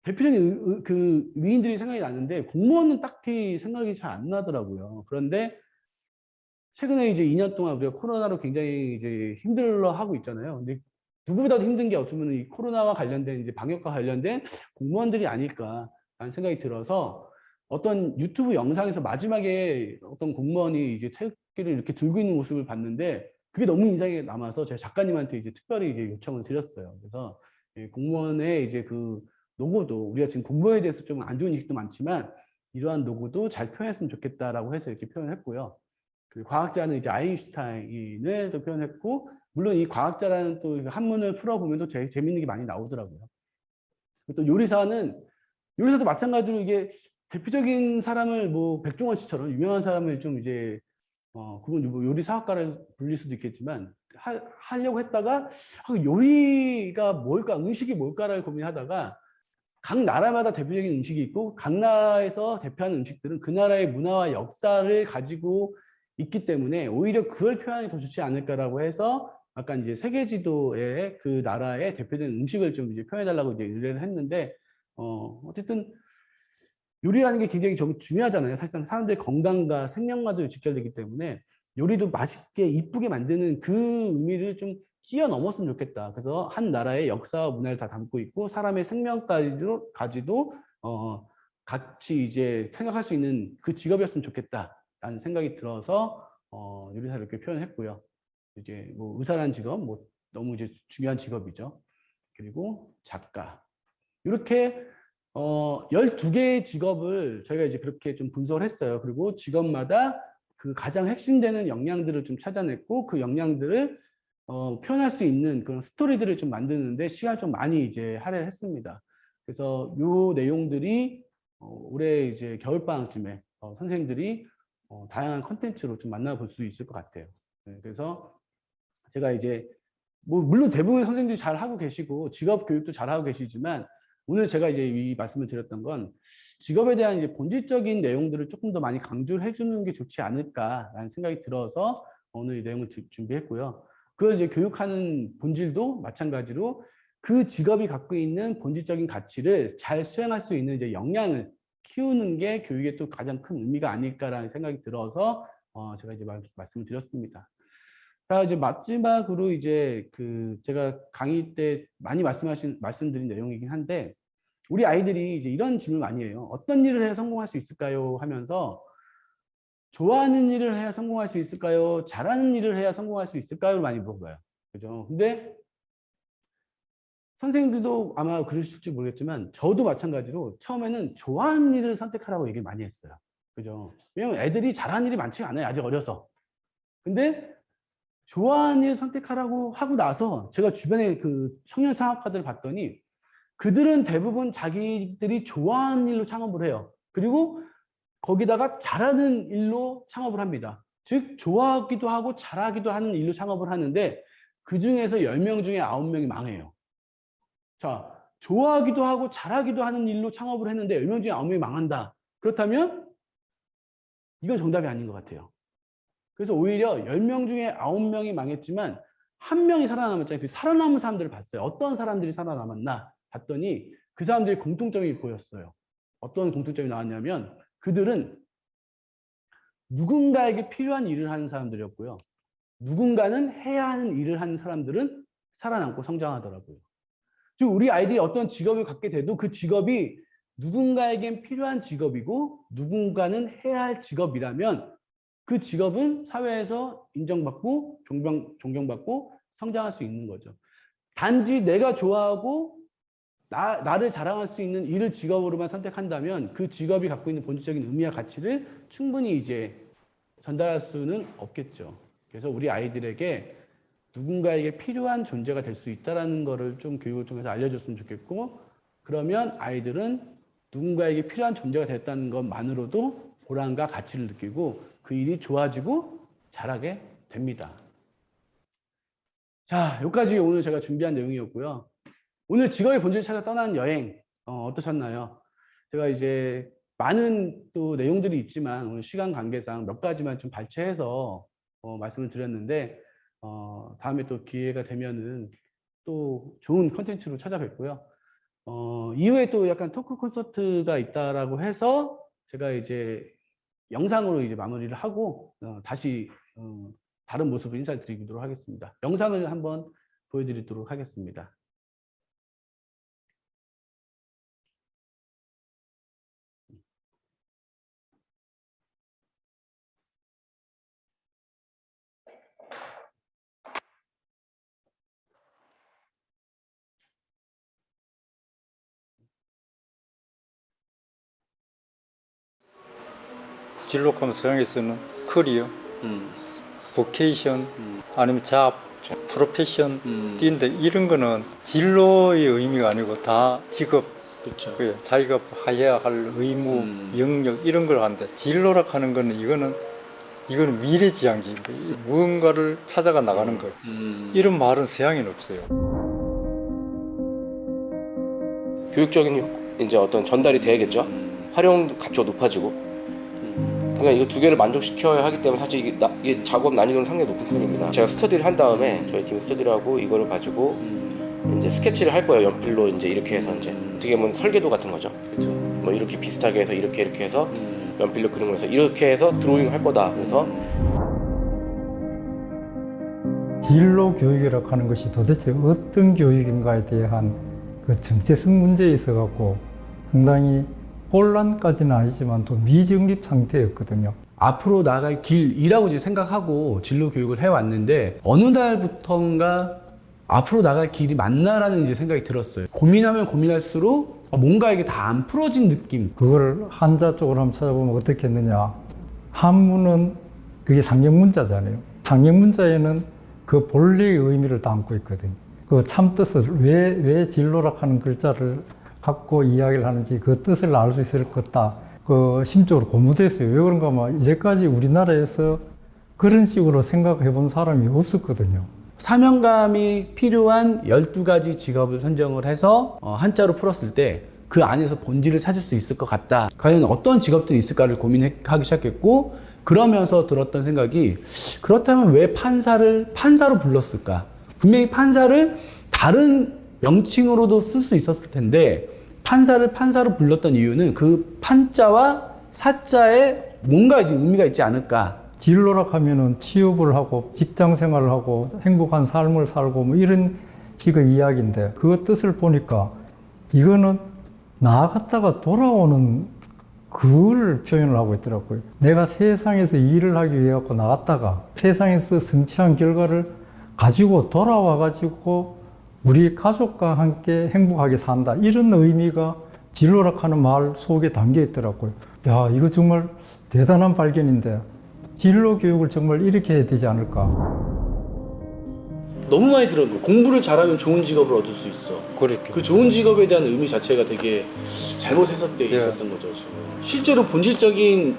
대표적인 그 위인들이 생각이 나는데 공무원은 딱히 생각이 잘 안 나더라고요. 그런데 최근에 이제 2년 동안 우리가 코로나로 굉장히 이제 힘들어하고 있잖아요. 근데 누구보다도 힘든 게 어쩌면 이 코로나와 관련된 이제 방역과 관련된 공무원들이 아닐까라는 생각이 들어서, 어떤 유튜브 영상에서 마지막에 어떤 공무원이 이제 태극기를 이렇게 들고 있는 모습을 봤는데, 그게 너무 인상에 남아서 제가 작가님한테 이제 특별히 이제 요청을 드렸어요. 그래서 공무원의 이제 그 노고도, 우리가 지금 공무원에 대해서 좀 안 좋은 인식도 많지만 이러한 노고도 잘 표현했으면 좋겠다라고 해서 이렇게 표현했고요. 그 과학자는 이제 아인슈타인을 또 표현했고, 물론 이 과학자라는 또 한문을 풀어보면 또 재밌는 게 많이 나오더라고요. 또 요리사도 마찬가지로 이게 대표적인 사람을 뭐 백종원 씨처럼 유명한 사람을 좀 이제 그분 뭐 요리 사학과를 불릴 수도 있겠지만 하려고 했다가 요리가 뭘까, 음식이 뭘까를 고민하다가, 각 나라마다 대표적인 음식이 있고 각 나라에서 대표하는 음식들은 그 나라의 문화와 역사를 가지고 있기 때문에 오히려 그걸 표현하는 게 더 좋지 않을까라고 해서 약간 이제 세계 지도에 그 나라의 대표적인 음식을 좀 이제 표현해달라고 이제 의뢰를 했는데, 어쨌든 요리라는 게 굉장히 중요하잖아요. 사실상 사람들의 건강과 생명과도 직결되기 때문에 요리도 맛있게 이쁘게 만드는 그 의미를 좀 뛰어넘었으면 좋겠다. 그래서 한 나라의 역사와 문화를 다 담고 있고 사람의 생명까지도 같이 이제 생각할 수 있는 그 직업이었으면 좋겠다라는 생각이 들어서 요리사를 이렇게 표현했고요. 이제 뭐 의사라는 직업, 뭐 너무 이제 중요한 직업이죠. 그리고 작가. 이렇게 12개의 직업을 저희가 이제 그렇게 좀 분석을 했어요. 그리고 직업마다 그 가장 핵심되는 역량들을 좀 찾아냈고, 그 역량들을 표현할 수 있는 그런 스토리들을 좀 만드는데 시간을 좀 많이 이제 할애를 했습니다. 그래서 요 내용들이 올해 이제 겨울방학쯤에 선생님들이 다양한 컨텐츠로 좀 만나볼 수 있을 것 같아요. 네, 그래서 제가 이제 뭐 물론 대부분 선생님들이 잘 하고 계시고 직업 교육도 잘 하고 계시지만, 오늘 제가 이제 이 말씀을 드렸던 건 직업에 대한 이제 본질적인 내용들을 조금 더 많이 강조를 해주는 게 좋지 않을까라는 생각이 들어서 오늘 이 내용을 준비했고요. 그걸 이제 교육하는 본질도 마찬가지로 그 직업이 갖고 있는 본질적인 가치를 잘 수행할 수 있는 이제 역량을 키우는 게 교육의 또 가장 큰 의미가 아닐까라는 생각이 들어서 제가 이제 말씀을 드렸습니다. 자, 이제 마지막으로 이제 제가 강의 때 많이 말씀드린 내용이긴 한데, 우리 아이들이 이제 이런 질문을 많이 해요. 어떤 일을 해야 성공할 수 있을까요? 하면서 좋아하는 일을 해야 성공할 수 있을까요? 잘하는 일을 해야 성공할 수 있을까요? 많이 물어봐요. 그죠? 근데 선생님들도 아마 그러실지 모르겠지만 저도 마찬가지로 처음에는 좋아하는 일을 선택하라고 얘기를 많이 했어요. 그죠? 왜냐면 애들이 잘하는 일이 많지가 않아요. 아직 어려서. 근데 좋아하는 일 선택하라고 하고 나서 제가 주변에 그 청년 창업가들을 봤더니 그들은 대부분 자기들이 좋아하는 일로 창업을 해요. 그리고 거기다가 잘하는 일로 창업을 합니다. 즉 좋아하기도 하고 잘하기도 하는 일로 창업을 하는데 그중에서 10명 중에 9명이 망해요. 자, 좋아하기도 하고 잘하기도 하는 일로 창업을 했는데 10명 중에 9명이 망한다. 그렇다면 이건 정답이 아닌 것 같아요. 그래서 오히려 10명 중에 9명이 망했지만 1명이 살아남았잖아요. 그 살아남은 사람들을 봤어요. 어떤 사람들이 살아남았나 봤더니 그 사람들이 공통점이 보였어요. 어떤 공통점이 나왔냐면 그들은 누군가에게 필요한 일을 하는 사람들이었고요. 누군가는 해야 하는 일을 하는 사람들은 살아남고 성장하더라고요. 즉 우리 아이들이 어떤 직업을 갖게 돼도 그 직업이 누군가에겐 필요한 직업이고 누군가는 해야 할 직업이라면 그 직업은 사회에서 인정받고 존경받고 성장할 수 있는 거죠. 단지 내가 좋아하고 나를 자랑할 수 있는 일을 직업으로만 선택한다면 그 직업이 갖고 있는 본질적인 의미와 가치를 충분히 이제 전달할 수는 없겠죠. 그래서 우리 아이들에게 누군가에게 필요한 존재가 될 수 있다는 거를 좀 교육을 통해서 알려줬으면 좋겠고 그러면 아이들은 누군가에게 필요한 존재가 됐다는 것만으로도 보람과 가치를 느끼고 그 일이 좋아지고 잘하게 됩니다. 자, 여기까지 오늘 제가 준비한 내용이었고요. 오늘 직업의 본질을 찾아 떠나는 여행 어떠셨나요? 제가 이제 많은 또 내용들이 있지만 오늘 시간 관계상 몇 가지만 좀 발췌해서 말씀을 드렸는데 다음에 또 기회가 되면은 또 좋은 컨텐츠로 찾아뵙고요. 이후에 또 약간 토크 콘서트가 있다라고 해서 제가 이제 영상으로 이제 마무리를 하고 다시 다른 모습으로 인사드리도록 하겠습니다. 영상을 한번 보여드리도록 하겠습니다. 진로감 서양에서는 커리어, 보케이션, 아니면 잡, 프로페션 띄는데 이런 거는 진로의 의미가 아니고 다 직업, 그렇죠. 자기가 해야 할 의무, 영역 이런 걸 하는데 진로라 하는 거는 이거는 미래지향적인 거예요. 무언가를 찾아가 나가는 거예요. 이런 말은 서양에는 없어요. 교육적인 이제 어떤 전달이 돼야겠죠. 활용 가치가 높아지고. 그러니까 이거 두 개를 만족시켜야 하기 때문에 사실 이게 작업 난이도는 상당히 높은 편입니다. 제가 스터디를 한 다음에 저희 팀 스터디를 하고 이거를 가지고 이제 스케치를 할 거예요. 연필로 이제 이렇게 해서 이제 어떻게 보면 설계도 같은 거죠. 그렇죠. 뭐 이렇게 비슷하게 해서 이렇게 해서 연필로 그림을 해서 이렇게 해서 드로잉을 할 거다. 그래서 진로 교육이라고 하는 것이 도대체 어떤 교육인가에 대한 그 정체성 문제에 있어 갖고 상당히 혼란까지는 아니지만 또 미정립 상태였거든요. 앞으로 나갈 길이라고 이제 생각하고 진로 교육을 해왔는데 어느 날부턴가 앞으로 나갈 길이 맞나라는 이제 생각이 들었어요. 고민하면 고민할수록 뭔가 이게 다 안 풀어진 느낌. 그걸 한자 쪽으로 한번 찾아보면 어떻게 했느냐. 한문은 그게 상형문자잖아요. 상형문자에는 그 본래의 의미를 담고 있거든요. 그 참 뜻을 왜 진로라 하는 글자를 갖고 이야기를 하는지 그 뜻을 알 수 있을 것다. 그 심적으로 고무됐어요. 왜 그런가 하면 이제까지 우리나라에서 그런 식으로 생각해 본 사람이 없었거든요. 사명감이 필요한 12가지 직업을 선정을 해서 한자로 풀었을 때 그 안에서 본질을 찾을 수 있을 것 같다. 과연 어떤 직업들이 있을까를 고민하기 시작했고 그러면서 들었던 생각이 그렇다면 왜 판사로 불렀을까? 분명히 판사를 다른 명칭으로도 쓸 수 있었을 텐데 판사로 불렀던 이유는 그 판자와 사자에 뭔가 이제 의미가 있지 않을까. 진로라 하면은 취업을 하고 직장 생활을 하고 행복한 삶을 살고 뭐 이런 식의 이야기인데 그 뜻을 보니까 이거는 나아갔다가 돌아오는 그걸 표현을 하고 있더라고요. 내가 세상에서 일을 하기 위해 갖고 나갔다가 세상에서 성취한 결과를 가지고 돌아와 가지고 우리 가족과 함께 행복하게 산다. 이런 의미가 진로라 하는 말 속에 담겨 있더라고요. 야, 이거 정말 대단한 발견인데 진로 교육을 정말 이렇게 해야 되지 않을까. 너무 많이 들은 거예요. 공부를 잘하면 좋은 직업을 얻을 수 있어. 그렇게. 그 좋은 직업에 대한 의미 자체가 되게 잘못 해석되어 예. 있었던 거죠. 지금. 실제로 본질적인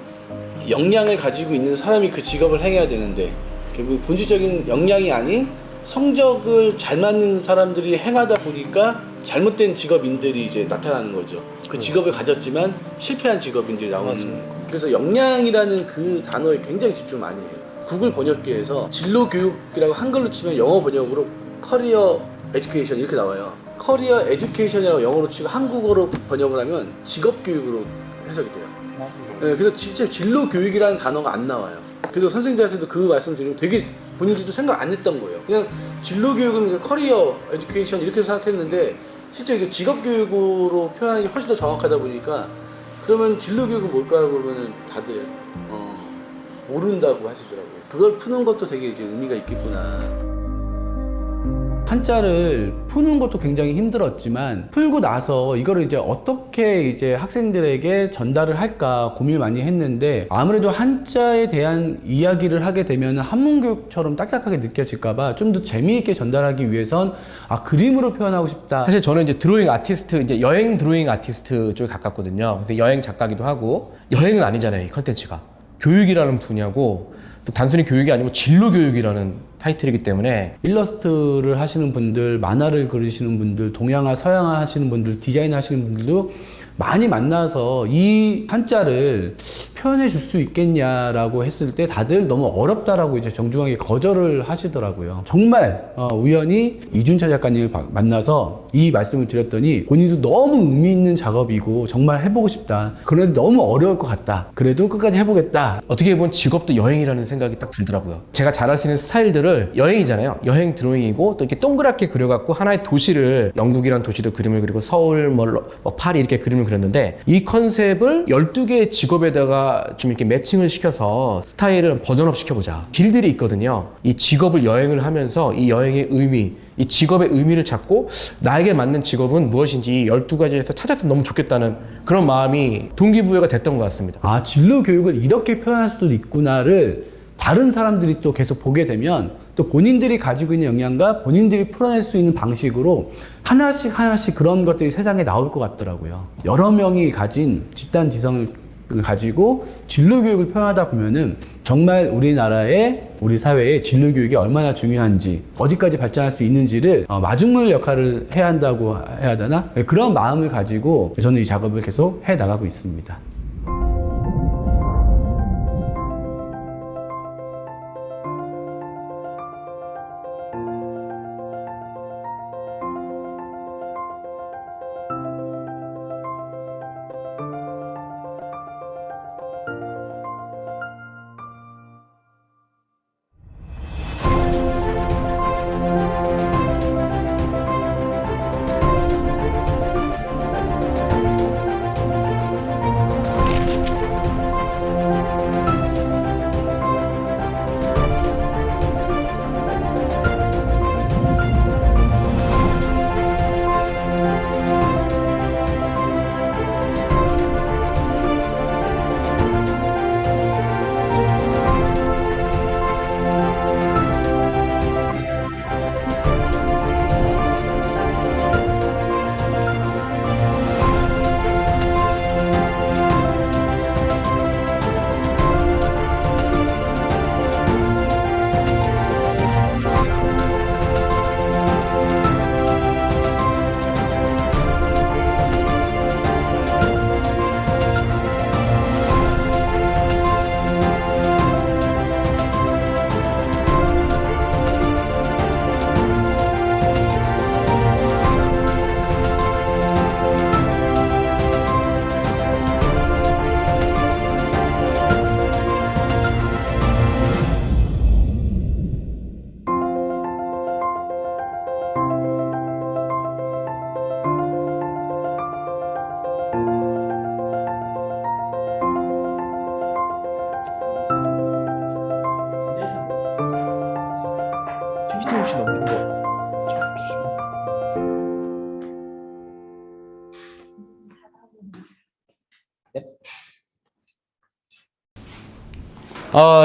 역량을 가지고 있는 사람이 그 직업을 행해야 되는데 결국 본질적인 역량이 아닌 성적을 잘 맞는 사람들이 행하다 보니까 잘못된 직업인들이 이제 나타나는 거죠. 그 직업을 가졌지만 실패한 직업인들이 나오는 거예요. 그래서 역량이라는 그 단어에 굉장히 집중 많이 해요. 구글 번역기에서 진로 교육이라고 한글로 치면 영어 번역으로 커리어 에듀케이션 이렇게 나와요. 커리어 에듀케이션이라고 영어로 치고 한국어로 번역을 하면 직업 교육으로 해석이 돼요. 네, 그래서 진짜 진로 교육이라는 단어가 안 나와요. 그래서 선생님들한테도 그 말씀 드리면 되게 본인들도 생각 안 했던 거예요. 그냥 진로 교육은 그냥 커리어 에듀케이션 이렇게 생각했는데 실제 이게 직업 교육으로 표현하기 훨씬 더 정확하다 보니까 그러면 진로 교육은 뭘까 그러면은 다들 모른다고 하시더라고요. 그걸 푸는 것도 되게 이제 의미가 있겠구나. 한자를 푸는 것도 굉장히 힘들었지만 풀고 나서 이거를 이제 어떻게 이제 학생들에게 전달을 할까 고민을 많이 했는데 아무래도 한자에 대한 이야기를 하게 되면 한문교육처럼 딱딱하게 느껴질까봐 좀 더 재미있게 전달하기 위해선 그림으로 표현하고 싶다. 사실 저는 이제 드로잉 아티스트, 이제 여행 드로잉 아티스트 쪽에 가깝거든요. 그래서 여행 작가기도 하고 여행은 아니잖아요, 이 컨텐츠가. 교육이라는 분야고 또 단순히 교육이 아니고 진로 교육이라는 타이틀이기 때문에 일러스트를 하시는 분들, 만화를 그리시는 분들, 동양화, 서양화 하시는 분들, 디자인 하시는 분들도 많이 만나서 이 한자를 표현해 줄 수 있겠냐라고 했을 때 다들 너무 어렵다라고 이제 정중하게 거절을 하시더라고요. 정말 우연히 이준철 작가님을 만나서 이 말씀을 드렸더니 본인도 너무 의미 있는 작업이고 정말 해보고 싶다. 그런데 너무 어려울 것 같다. 그래도 끝까지 해보겠다. 어떻게 보면 직업도 여행이라는 생각이 딱 들더라고요. 제가 잘할 수 있는 스타일들을 여행이잖아요. 여행 드로잉이고 또 이렇게 동그랗게 그려갖고 하나의 도시를 영국이라는 도시도 그림을 그리고 서울, 뭐 파리 이렇게 그림을 그렸는데 이 컨셉을 12개의 직업에다가 좀 이렇게 매칭을 시켜서 스타일을 버전업 시켜보자. 길들이 있거든요. 이 직업을 여행을 하면서 이 여행의 의미, 이 직업의 의미를 찾고 나에게 맞는 직업은 무엇인지 12가지에서 찾았으면 너무 좋겠다는 그런 마음이 동기부여가 됐던 것 같습니다. 진로 교육을 이렇게 표현할 수도 있구나를 다른 사람들이 또 계속 보게 되면 또 본인들이 가지고 있는 역량과 본인들이 풀어낼 수 있는 방식으로 하나씩 그런 것들이 세상에 나올 것 같더라고요. 여러 명이 가진 집단 지성을 가지고 진로 교육을 표현하다 보면은 정말 우리나라의 우리 사회의 진로 교육이 얼마나 중요한지 어디까지 발전할 수 있는지를 마중물 역할을 해야 한다고 해야 되나? 그런 마음을 가지고 저는 이 작업을 계속 해 나가고 있습니다.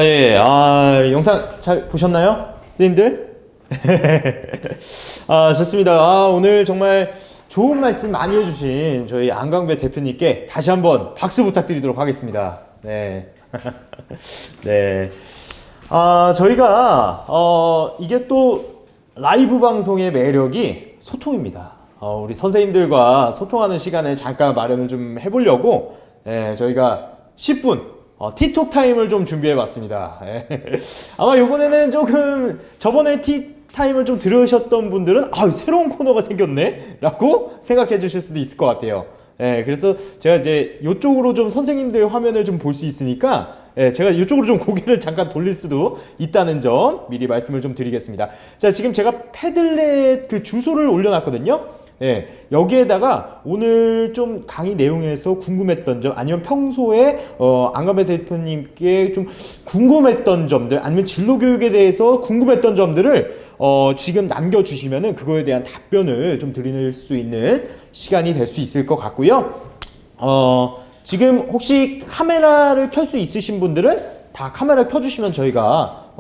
예. 영상 잘 보셨나요? 스님들? 좋습니다. 오늘 정말 좋은 말씀 많이 해주신 저희 안광배 대표님께 다시 한번 박수 부탁드리도록 하겠습니다. 네. 네. 저희가, 이게 또 라이브 방송의 매력이 소통입니다. 우리 선생님들과 소통하는 시간을 잠깐 마련을 좀 해보려고, 저희가 10분, 티톡 타임을 좀 준비해 봤습니다. 아마 이번에는 조금 저번에 티타임을 좀 들으셨던 분들은 새로운 코너가 생겼네 라고 생각해 주실 수도 있을 것 같아요. 그래서 제가 이제 이쪽으로 좀 선생님들 화면을 좀 볼 수 있으니까 제가 이쪽으로 좀 고개를 잠깐 돌릴 수도 있다는 점 미리 말씀을 좀 드리겠습니다. 자, 지금 제가 패들렛 그 주소를 올려놨거든요. 여기에다가 오늘 좀 강의 내용에서 궁금했던 점, 아니면 평소에 안광배 대표님께 좀 궁금했던 점들, 아니면 진로 교육에 대해서 궁금했던 점들을 지금 남겨주시면은 그거에 대한 답변을 좀 드릴 수 있는 시간이 될 수 있을 것 같고요. 지금 혹시 카메라를 켤 수 있으신 분들은 다 카메라를 켜주시면 저희가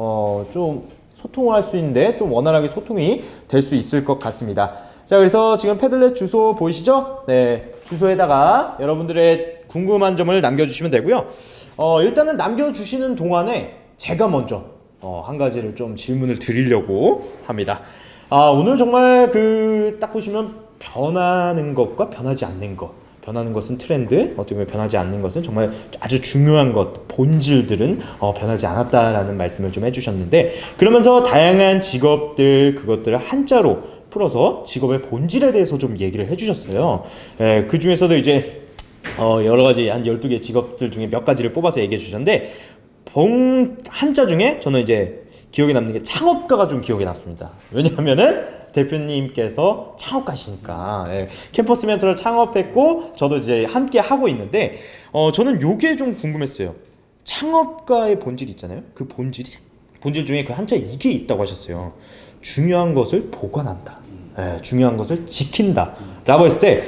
좀 소통을 할 수 있는데 좀 원활하게 소통이 될 수 있을 것 같습니다. 자, 그래서 지금 패들렛 주소 보이시죠? 네, 주소에다가 여러분들의 궁금한 점을 남겨주시면 되고요. 일단은 남겨주시는 동안에 제가 먼저 한 가지를 좀 질문을 드리려고 합니다. 오늘 정말 딱 보시면 변하는 것과 변하지 않는 것, 변하는 것은 트렌드, 어떻게 보면 변하지 않는 것은 정말 아주 중요한 것, 본질들은 변하지 않았다라는 말씀을 좀 해주셨는데, 그러면서 다양한 직업들, 그것들을 한자로 풀어서 직업의 본질에 대해서 좀 얘기를 해주셨어요. 그 중에서도 이제 여러 가지 한 12개 직업들 중에 몇 가지를 뽑아서 얘기해 주셨는데, 한자 중에 저는 이제 기억에 남는 게 창업가가 좀 기억에 남습니다. 왜냐하면은 대표님께서 창업가시니까 캠퍼스 멘토를 창업했고 저도 이제 함께 하고 있는데, 저는 요게 좀 궁금했어요. 창업가의 본질 있잖아요. 그 본질 중에 그 한자에 이게 있다고 하셨어요. 중요한 것을 보관한다. 중요한 것을 지킨다. 라고 했을 때,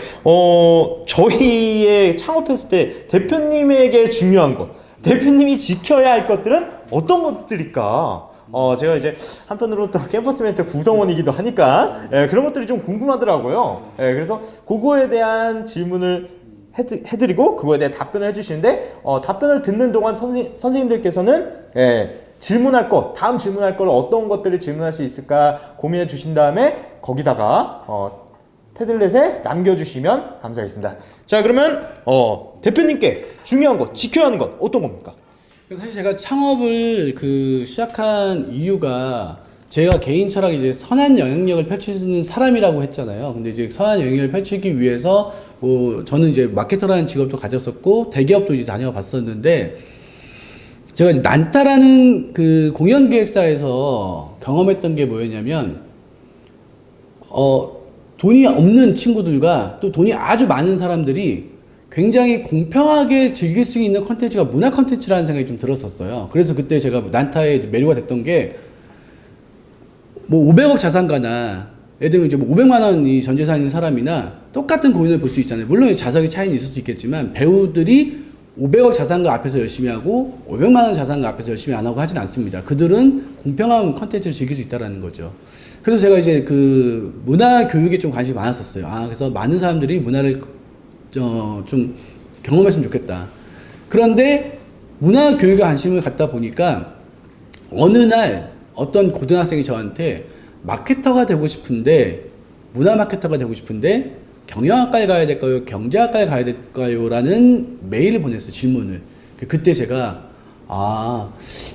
저희의 창업했을 때 대표님에게 중요한 것, 대표님이 지켜야 할 것들은 어떤 것들일까? 제가 이제 한편으로 또 캠퍼스 멘토 구성원이기도 하니까 그런 것들이 좀 궁금하더라고요. 그래서 그거에 대한 질문을 해드리고 그거에 대해 답변을 해주시는데, 답변을 듣는 동안 선생님들께서는 질문할 것, 다음 질문할 걸 어떤 것들을 질문할 수 있을까 고민해 주신 다음에 거기다가 패들렛에 남겨주시면 감사하겠습니다. 자, 그러면 대표님께 중요한 것, 지켜야 하는 것 어떤 겁니까? 사실 제가 창업을 시작한 이유가, 제가 개인 철학이 이제 선한 영향력을 펼치는 사람이라고 했잖아요. 근데 이제 선한 영향력을 펼치기 위해서 저는 이제 마케터라는 직업도 가졌었고 대기업도 이제 다녀봤었는데, 제가 이제 난타라는 그 공연기획사에서 경험했던 게 뭐였냐면, 돈이 없는 친구들과 또 돈이 아주 많은 사람들이 굉장히 공평하게 즐길 수 있는 컨텐츠가 문화 컨텐츠라는 생각이 좀 들었었어요. 그래서 그때 제가 난타에 매료가 됐던 게, 500억 자산가나, 예를 들면 이제 500만 원이 전 재산인 사람이나 똑같은 공연을 볼 수 있잖아요. 물론 자석의 차이는 있을 수 있겠지만, 배우들이 500억 자산가 앞에서 열심히 하고 500만 원 자산가 앞에서 열심히 안 하고 하진 않습니다. 그들은 공평한 컨텐츠를 즐길 수 있다는 거죠. 그래서 제가 이제 그 문화 교육에 좀 관심이 많았었어요. 그래서 많은 사람들이 문화를 좀 경험했으면 좋겠다. 그런데 문화 교육에 관심을 갖다 보니까 어느 날 어떤 고등학생이 저한테 마케터가 되고 싶은데, 문화 마케터가 되고 싶은데 경영학과에 가야 될까요? 경제학과에 가야 될까요? 라는 메일을 보냈어요. 질문을. 그때 제가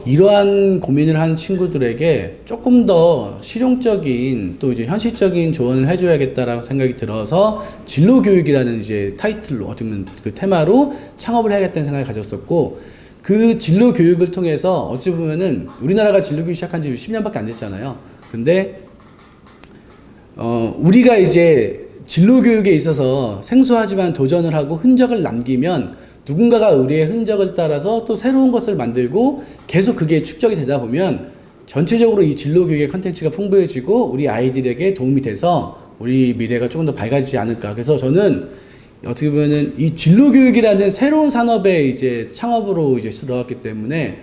이러한 고민을 한 친구들에게 조금 더 실용적인 또 이제 현실적인 조언을 해줘야겠다라고 생각이 들어서 진로교육이라는 이제 타이틀로, 어떻게 보면 그 테마로 창업을 해야겠다는 생각을 가졌었고, 그 진로교육을 통해서 어찌 보면은 우리나라가 진로교육 시작한 지 10년밖에 안 됐잖아요. 근데 우리가 이제 진로교육에 있어서 생소하지만 도전을 하고 흔적을 남기면 누군가가 우리의 흔적을 따라서 또 새로운 것을 만들고 계속 그게 축적이 되다 보면 전체적으로 이 진로교육의 컨텐츠가 풍부해지고 우리 아이들에게 도움이 돼서 우리 미래가 조금 더 밝아지지 않을까. 그래서 저는 어떻게 보면은 이 진로교육이라는 새로운 산업에 이제 창업으로 이제 들어갔기 때문에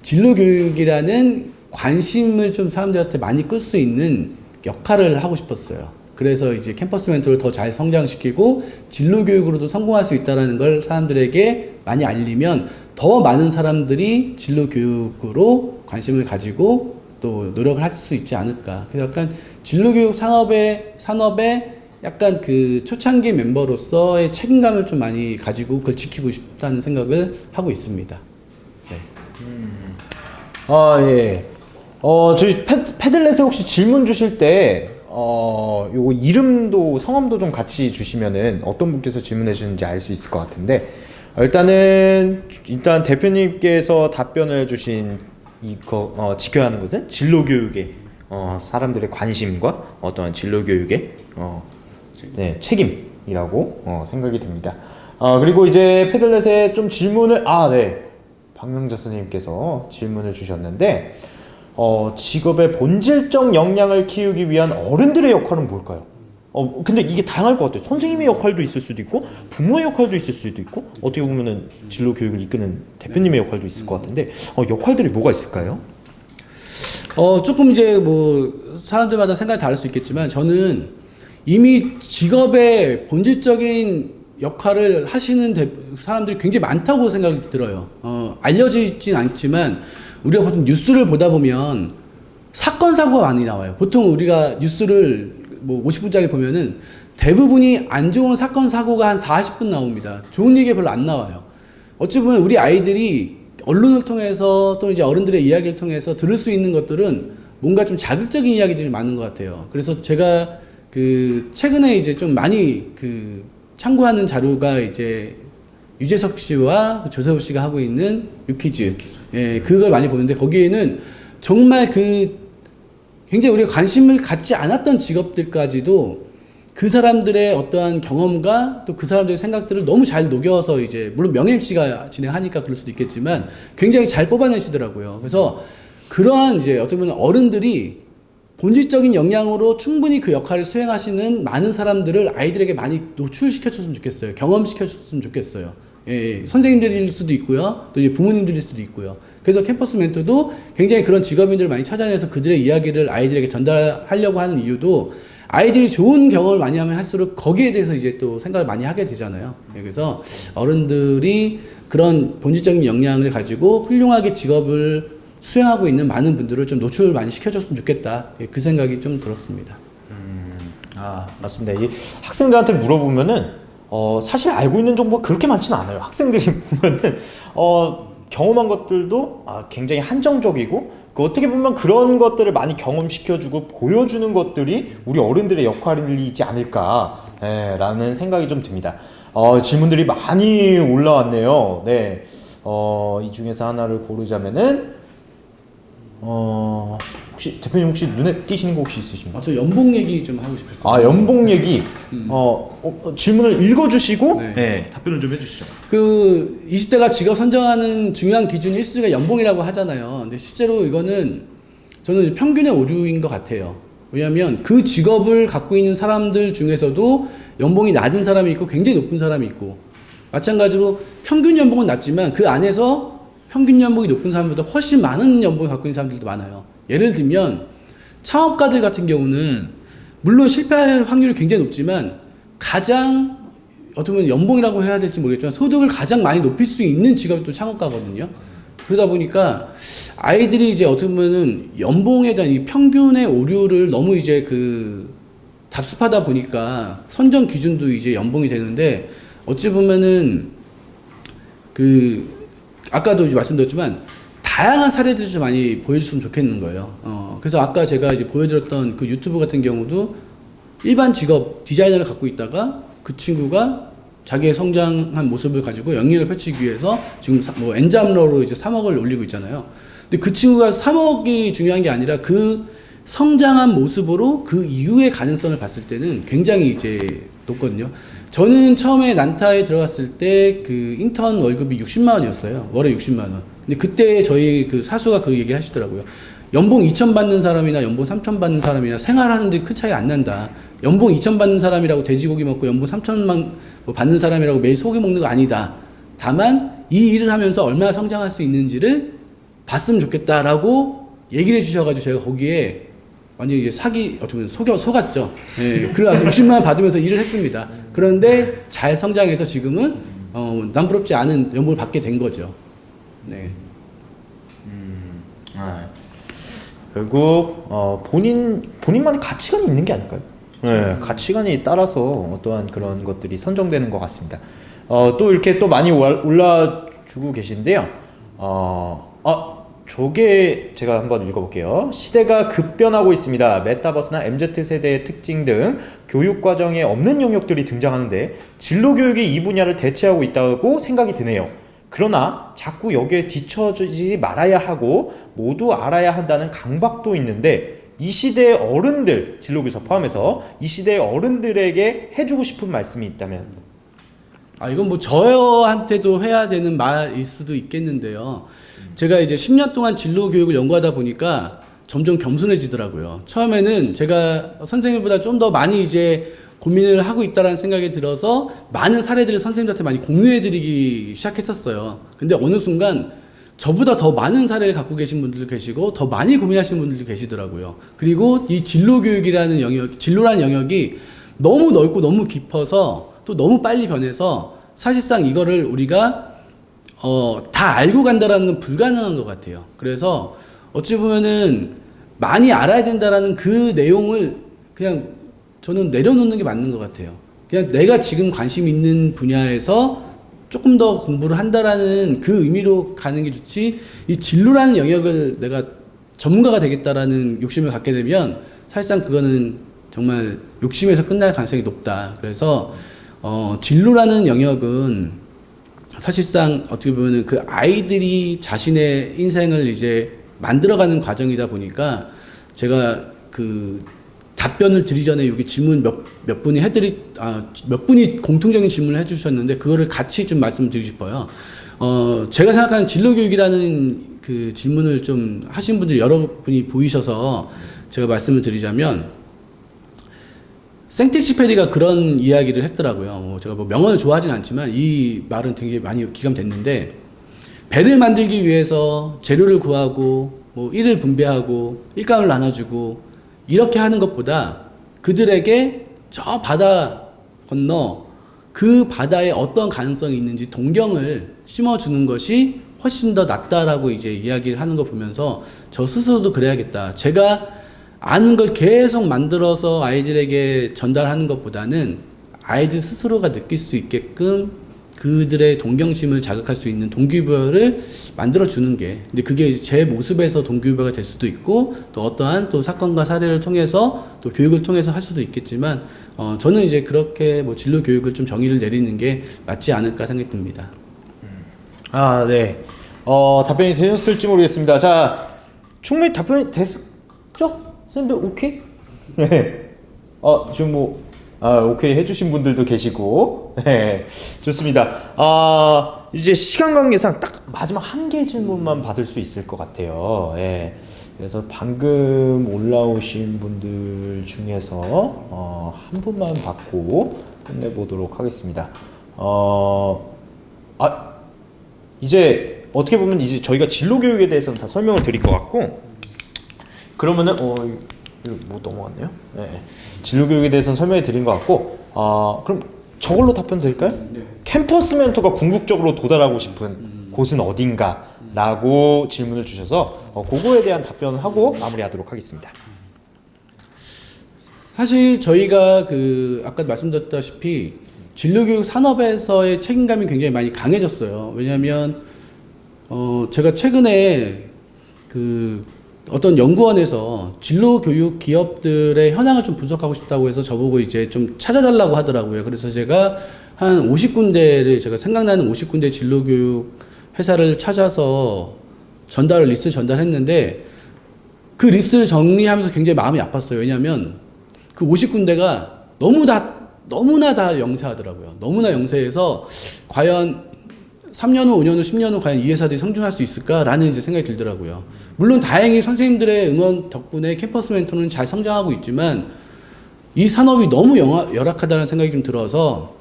진로 교육이라는 관심을 좀 사람들한테 많이 끌 수 있는 역할을 하고 싶었어요. 그래서 이제 캠퍼스 멘토를 더 잘 성장시키고 진로 교육으로도 성공할 수 있다는 걸 사람들에게 많이 알리면 더 많은 사람들이 진로 교육으로 관심을 가지고 또 노력을 할 수 있지 않을까. 그래서 약간 진로 교육 산업의 약간 그 초창기 멤버로서의 책임감을 좀 많이 가지고 그걸 지키고 싶다는 생각을 하고 있습니다. 네. 아, 예. 저희 패들렛에 혹시 질문 주실 때, 요거 이름도 성함도 좀 같이 주시면은 어떤 분께서 질문해 주시는지 알 수 있을 것 같은데, 일단 대표님께서 답변을 주신 이거, 지켜야 하는 것은 진로 교육에, 사람들의 관심과 어떠한 진로 교육의, 네, 책임이라고 생각이 됩니다. 그리고 이제 패들렛에 좀 질문을, 네. 박명자 선생님께서 질문을 주셨는데, 직업의 본질적 역량을 키우기 위한 어른들의 역할은 뭘까요? 근데 이게 다양할 것 같아요. 선생님의 역할도 있을 수도 있고, 부모의 역할도 있을 수도 있고, 어떻게 보면은 진로 교육을 이끄는 대표님의 역할도 있을 것 같은데, 역할들이 뭐가 있을까요? 조금 이제 뭐 사람들마다 생각이 다를 수 있겠지만 저는 이미 직업의 본질적인 역할을 하시는 사람들이 굉장히 많다고 생각이 들어요. 알려지진 않지만 우리가 보통 뉴스를 보다 보면 사건 사고가 많이 나와요. 보통 우리가 뉴스를 뭐 50분짜리 보면은 대부분이 안 좋은 사건 사고가 한 40분 나옵니다. 좋은 얘기가 별로 안 나와요. 어찌 보면 우리 아이들이 언론을 통해서 또 이제 어른들의 이야기를 통해서 들을 수 있는 것들은 뭔가 좀 자극적인 이야기들이 많은 것 같아요. 그래서 제가 그 최근에 이제 좀 많이 그 참고하는 자료가 이제 유재석 씨와 조세호 씨가 하고 있는 유퀴즈, 예, 그걸 많이 보는데 거기에는 정말 그 굉장히 우리가 관심을 갖지 않았던 직업들까지도 그 사람들의 어떠한 경험과 또 그 사람들의 생각들을 너무 잘 녹여서 이제 물론 명예 MC가 진행하니까 그럴 수도 있겠지만 굉장히 잘 뽑아내시더라고요. 그래서 그러한 이제 어떻게 보면 어른들이 본질적인 역량으로 충분히 그 역할을 수행하시는 많은 사람들을 아이들에게 많이 노출시켜줬으면 좋겠어요. 경험시켜줬으면 좋겠어요. 예, 선생님들일 수도 있고요. 또 이제 부모님들일 수도 있고요. 그래서 캠퍼스 멘토도 굉장히 그런 직업인들을 많이 찾아내서 그들의 이야기를 아이들에게 전달하려고 하는 이유도 아이들이 좋은 경험을 많이 하면 할수록 거기에 대해서 이제 또 생각을 많이 하게 되잖아요. 예, 그래서 어른들이 그런 본질적인 역량을 가지고 훌륭하게 직업을 수행하고 있는 많은 분들을 좀 노출을 많이 시켜줬으면 좋겠다. 예, 그 생각이 좀 들었습니다. 맞습니다. 이 학생들한테 물어보면은 사실 알고 있는 정보가 그렇게 많지는 않아요. 학생들이 보면은 경험한 것들도 굉장히 한정적이고 어떻게 보면 그런 것들을 많이 경험시켜주고 보여주는 것들이 우리 어른들의 역할이지 않을까 라는 생각이 좀 듭니다. 질문들이 많이 올라왔네요. 네, 이 중에서 하나를 고르자면은 혹시 대표님 혹시 눈에 띄시는 거 혹시 있으십니까? 저 연봉 얘기 좀 하고 싶었어요. 연봉 얘기. 질문을 읽어주시고 네, 답변을 좀 해주시죠. 그 20대가 직업 선정하는 중요한 기준 1순위가 연봉이라고 하잖아요. 근데 실제로 이거는 저는 평균의 오류인 것 같아요. 왜냐하면 그 직업을 갖고 있는 사람들 중에서도 연봉이 낮은 사람이 있고 굉장히 높은 사람이 있고 마찬가지로 평균 연봉은 낮지만 그 안에서 평균 연봉이 높은 사람보다 훨씬 많은 연봉을 갖고 있는 사람들도 많아요. 예를 들면 창업가들 같은 경우는 물론 실패할 확률이 굉장히 높지만 가장 어떻게 보면 연봉이라고 해야 될지 모르겠지만 소득을 가장 많이 높일 수 있는 직업이 또 창업가거든요. 그러다 보니까 아이들이 이제 어떻게 보면은 연봉에 대한 이 평균의 오류를 너무 이제 그 답습하다 보니까 선정 기준도 이제 연봉이 되는데 어찌 보면은 그 아까도 이제 말씀드렸지만 다양한 사례들을 좀 많이 보여줬으면 좋겠는 거예요. 그래서 아까 제가 이제 보여드렸던 그 유튜브 같은 경우도 일반 직업 디자이너를 갖고 있다가 그 친구가 자기의 성장한 모습을 가지고 영역을 펼치기 위해서 지금 뭐 엔잡러로 이제 3억을 올리고 있잖아요. 근데 그 친구가 3억이 중요한 게 아니라 그 성장한 모습으로 그 이후의 가능성을 봤을 때는 굉장히 이제 높거든요. 저는 처음에 난타에 들어갔을 때 그 인턴 월급이 60만 원이었어요. 월에 60만 원. 근데 그때 저희 그 사수가 그 얘기 하시더라고요. 연봉 2천 받는 사람이나 연봉 3천 받는 사람이나 생활하는데 큰 차이 안 난다. 연봉 2천 받는 사람이라고 돼지고기 먹고 연봉 3천만 받는 사람이라고 매일 소고기 먹는 거 아니다. 다만 이 일을 하면서 얼마나 성장할 수 있는지를 봤으면 좋겠다라고 얘기를 해주셔가지고 제가 거기에 완전히 이제 어떻게 보면 속았죠. 예, 그래서 60만 원 받으면서 일을 했습니다. 그런데 잘 성장해서 지금은 남부럽지 않은 연봉을 받게 된 거죠. 네. 결국 본인만의 가치관이 있는 게 아닐까요? 네, 가치관이 따라서 어떠한 그런 것들이 선정되는 것 같습니다. 또 이렇게 또 많이 올라주고 계신데요. 저게 제가 한번 읽어볼게요. 시대가 급변하고 있습니다. 메타버스나 MZ세대의 특징 등 교육과정에 없는 영역들이 등장하는데 진로교육이 이 분야를 대체하고 있다고 생각이 드네요. 그러나 자꾸 여기에 뒤처지지 말아야 하고 모두 알아야 한다는 강박도 있는데 이 시대의 어른들, 진로교사 포함해서 이 시대의 어른들에게 해주고 싶은 말씀이 있다면? 이건 뭐 저한테도 해야 되는 말일 수도 있겠는데요. 제가 이제 10년 동안 진로 교육을 연구하다 보니까 점점 겸손해지더라고요. 처음에는 제가 선생님보다 좀 더 많이 이제 고민을 하고 있다라는 생각이 들어서 많은 사례들을 선생님들한테 많이 공유해드리기 시작했었어요. 근데 어느 순간 저보다 더 많은 사례를 갖고 계신 분들도 계시고 더 많이 고민하시는 분들도 계시더라고요. 그리고 이 진로교육이라는 진로라는 영역이 너무 넓고 너무 깊어서 또 너무 빨리 변해서 사실상 이거를 우리가 다 알고 간다라는 건 불가능한 것 같아요. 그래서 어찌 보면은 많이 알아야 된다라는 그 내용을 그냥 저는 내려놓는 게 맞는 것 같아요. 그냥 내가 지금 관심 있는 분야에서 조금 더 공부를 한다라는 그 의미로 가는 게 좋지, 이 진로라는 영역을 내가 전문가가 되겠다라는 욕심을 갖게 되면 사실상 그거는 정말 욕심에서 끝날 가능성이 높다. 그래서 진로라는 영역은 사실상 어떻게 보면은 그 아이들이 자신의 인생을 이제 만들어가는 과정이다 보니까 제가 그 답변을 드리기 전에 여기 질문 몇 분이 몇 분이 공통적인 질문을 해주셨는데 그거를 같이 좀 말씀드리고 싶어요. 제가 생각하는 진로교육이라는 그 질문을 좀 하신 분들이 여러분이 보이셔서 제가 말씀을 드리자면 생텍쥐페리가 그런 이야기를 했더라고요. 제가 뭐 명언을 좋아하진 않지만 이 말은 되게 많이 기감됐는데, 배를 만들기 위해서 재료를 구하고 뭐 일을 분배하고 일감을 나눠주고 이렇게 하는 것보다 그들에게 저 바다 건너 그 바다에 어떤 가능성이 있는지 동경을 심어주는 것이 훨씬 더 낫다라고 이제 이야기를 하는 거 보면서 저 스스로도 그래야겠다. 제가 아는 걸 계속 만들어서 아이들에게 전달하는 것보다는 아이들 스스로가 느낄 수 있게끔 그들의 동경심을 자극할 수 있는 동기부여를 만들어주는 게, 근데 그게 제 모습에서 동기부여가 될 수도 있고 또 어떠한 또 사건과 사례를 통해서 또 교육을 통해서 할 수도 있겠지만 저는 이제 그렇게 뭐 진로 교육을 좀 정의를 내리는 게 맞지 않을까 생각이 듭니다. 네. 답변이 되셨을지 모르겠습니다. 자, 충분히 답변이 됐죠? 선생님들 오케이? 네. 지금 뭐 오케이 해주신 분들도 계시고. 네. 좋습니다. 이제 시간 관계상 딱 마지막 한 개 질문만 받을 수 있을 것 같아요. 예. 그래서 방금 올라오신 분들 중에서 한 분만 받고 끝내보도록 하겠습니다. 이제 어떻게 보면 이제 저희가 진로 교육에 대해서는 다 설명을 드릴 것 같고, 그러면은 이거 뭐 넘어갔네요. 네. 진로 교육에 대해서는 설명해 드린 것 같고, 그럼 저걸로 답변 드릴까요? 네. 캠퍼스 멘토가 궁극적으로 도달하고 싶은 곳은 어딘가라고 질문을 주셔서 그거에 대한 답변을 하고 마무리하도록 하겠습니다. 사실 저희가 아까 말씀드렸다시피 진로교육 산업에서의 책임감이 굉장히 많이 강해졌어요. 왜냐하면 제가 최근에 어떤 연구원에서 진로교육 기업들의 현황을 좀 분석하고 싶다고 해서 저보고 이제 좀 찾아달라고 하더라고요. 그래서 제가 한 50군데를 제가 생각나는 50군데 진로교육 회사를 찾아서 리스트를 전달했는데 그 리스트를 정리하면서 굉장히 마음이 아팠어요. 왜냐하면 그 50군데가 너무나 다 영세하더라고요. 너무나 영세해서 과연 3년 후, 5년 후, 10년 후 과연 이 회사들이 성장할 수 있을까라는 이제 생각이 들더라고요. 물론 다행히 선생님들의 응원 덕분에 캠퍼스 멘토는 잘 성장하고 있지만 이 산업이 너무 열악하다는 생각이 좀 들어서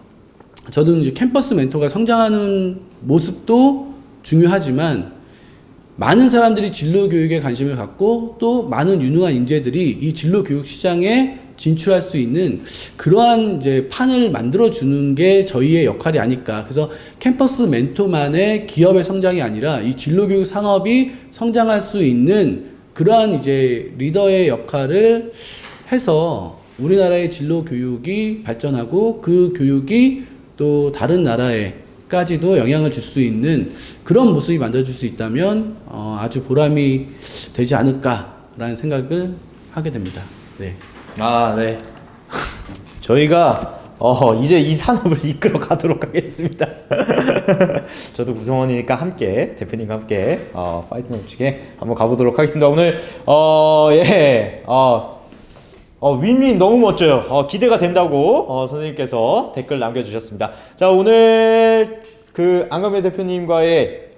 저는 이제 캠퍼스 멘토가 성장하는 모습도 중요하지만 많은 사람들이 진로 교육에 관심을 갖고 또 많은 유능한 인재들이 이 진로 교육 시장에 진출할 수 있는 그러한 이제 판을 만들어 주는 게 저희의 역할이 아닐까. 그래서 캠퍼스 멘토만의 기업의 성장이 아니라 이 진로 교육 산업이 성장할 수 있는 그러한 이제 리더의 역할을 해서 우리나라의 진로 교육이 발전하고 그 교육이 또 다른 나라에까지도 영향을 줄 수 있는 그런 모습이 만들어질 수 있다면 아주 보람이 되지 않을까라는 생각을 하게 됩니다. 네. 아, 네. 저희가 이제 이 산업을 이끌어 가도록 하겠습니다. 저도 구성원이니까 함께 대표님과 함께 파이팅 넘치게 한번 가보도록 하겠습니다. 오늘 예. 윈윈 너무 멋져요. 기대가 된다고 선생님께서 댓글 남겨주셨습니다. 자, 오늘 그 안감의 대표님과의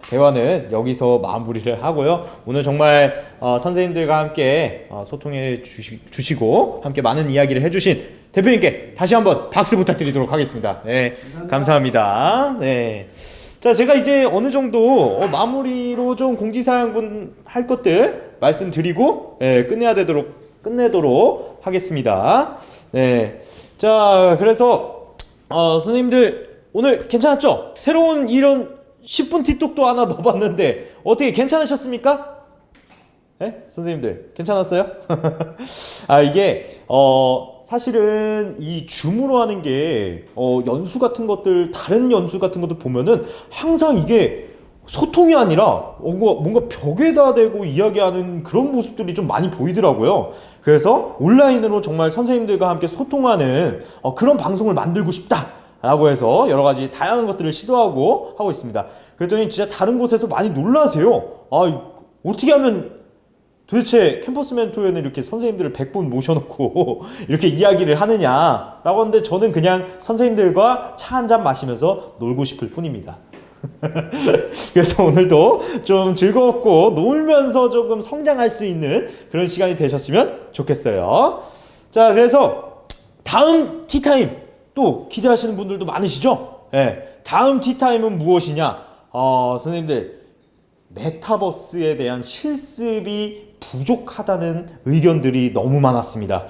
대화는 여기서 마무리를 하고요. 오늘 정말 선생님들과 함께 소통해 주시고 함께 많은 이야기를 해주신 대표님께 다시 한번 박수 부탁드리도록 하겠습니다. 네, 감사합니다. 네. 자, 제가 이제 어느 정도 마무리로 좀 공지사항분 할 것들 말씀드리고 끝내도록 하겠습니다. 네. 자, 그래서 선생님들 오늘 괜찮았죠? 새로운 이런 10분 틱톡도 하나 넣어봤는데 어떻게 괜찮으셨습니까? 네? 선생님들 괜찮았어요? 이게 사실은 이 줌으로 하는 게 연수 같은 것들, 다른 연수 같은 것들 보면은 항상 이게 소통이 아니라 뭔가 벽에다 대고 이야기하는 그런 모습들이 좀 많이 보이더라고요. 그래서 온라인으로 정말 선생님들과 함께 소통하는 그런 방송을 만들고 싶다 라고 해서 여러 가지 다양한 것들을 시도하고 하고 있습니다. 그랬더니 진짜 다른 곳에서 많이 놀라세요. 어떻게 하면 도대체 캠퍼스 멘토에는 이렇게 선생님들을 100분 모셔놓고 이렇게 이야기를 하느냐 라고 하는데 저는 그냥 선생님들과 차 한잔 마시면서 놀고 싶을 뿐입니다. 그래서 오늘도 좀 즐겁고 놀면서 조금 성장할 수 있는 그런 시간이 되셨으면 좋겠어요. 자, 그래서 다음 티타임 또 기대하시는 분들도 많으시죠? 네, 다음 티타임은 무엇이냐? 선생님들 메타버스에 대한 실습이 부족하다는 의견들이 너무 많았습니다.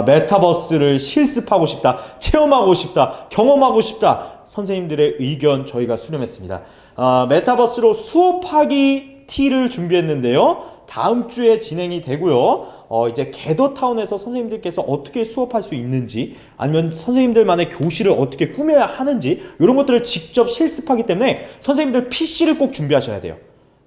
메타버스를 실습하고 싶다, 체험하고 싶다, 경험하고 싶다. 선생님들의 의견 저희가 수렴했습니다. 메타버스로 수업하기 T를 준비했는데요. 다음 주에 진행이 되고요. 이제 겟더타운에서 선생님들께서 어떻게 수업할 수 있는지, 아니면 선생님들만의 교실을 어떻게 꾸며야 하는지, 이런 것들을 직접 실습하기 때문에 선생님들 PC를 꼭 준비하셔야 돼요.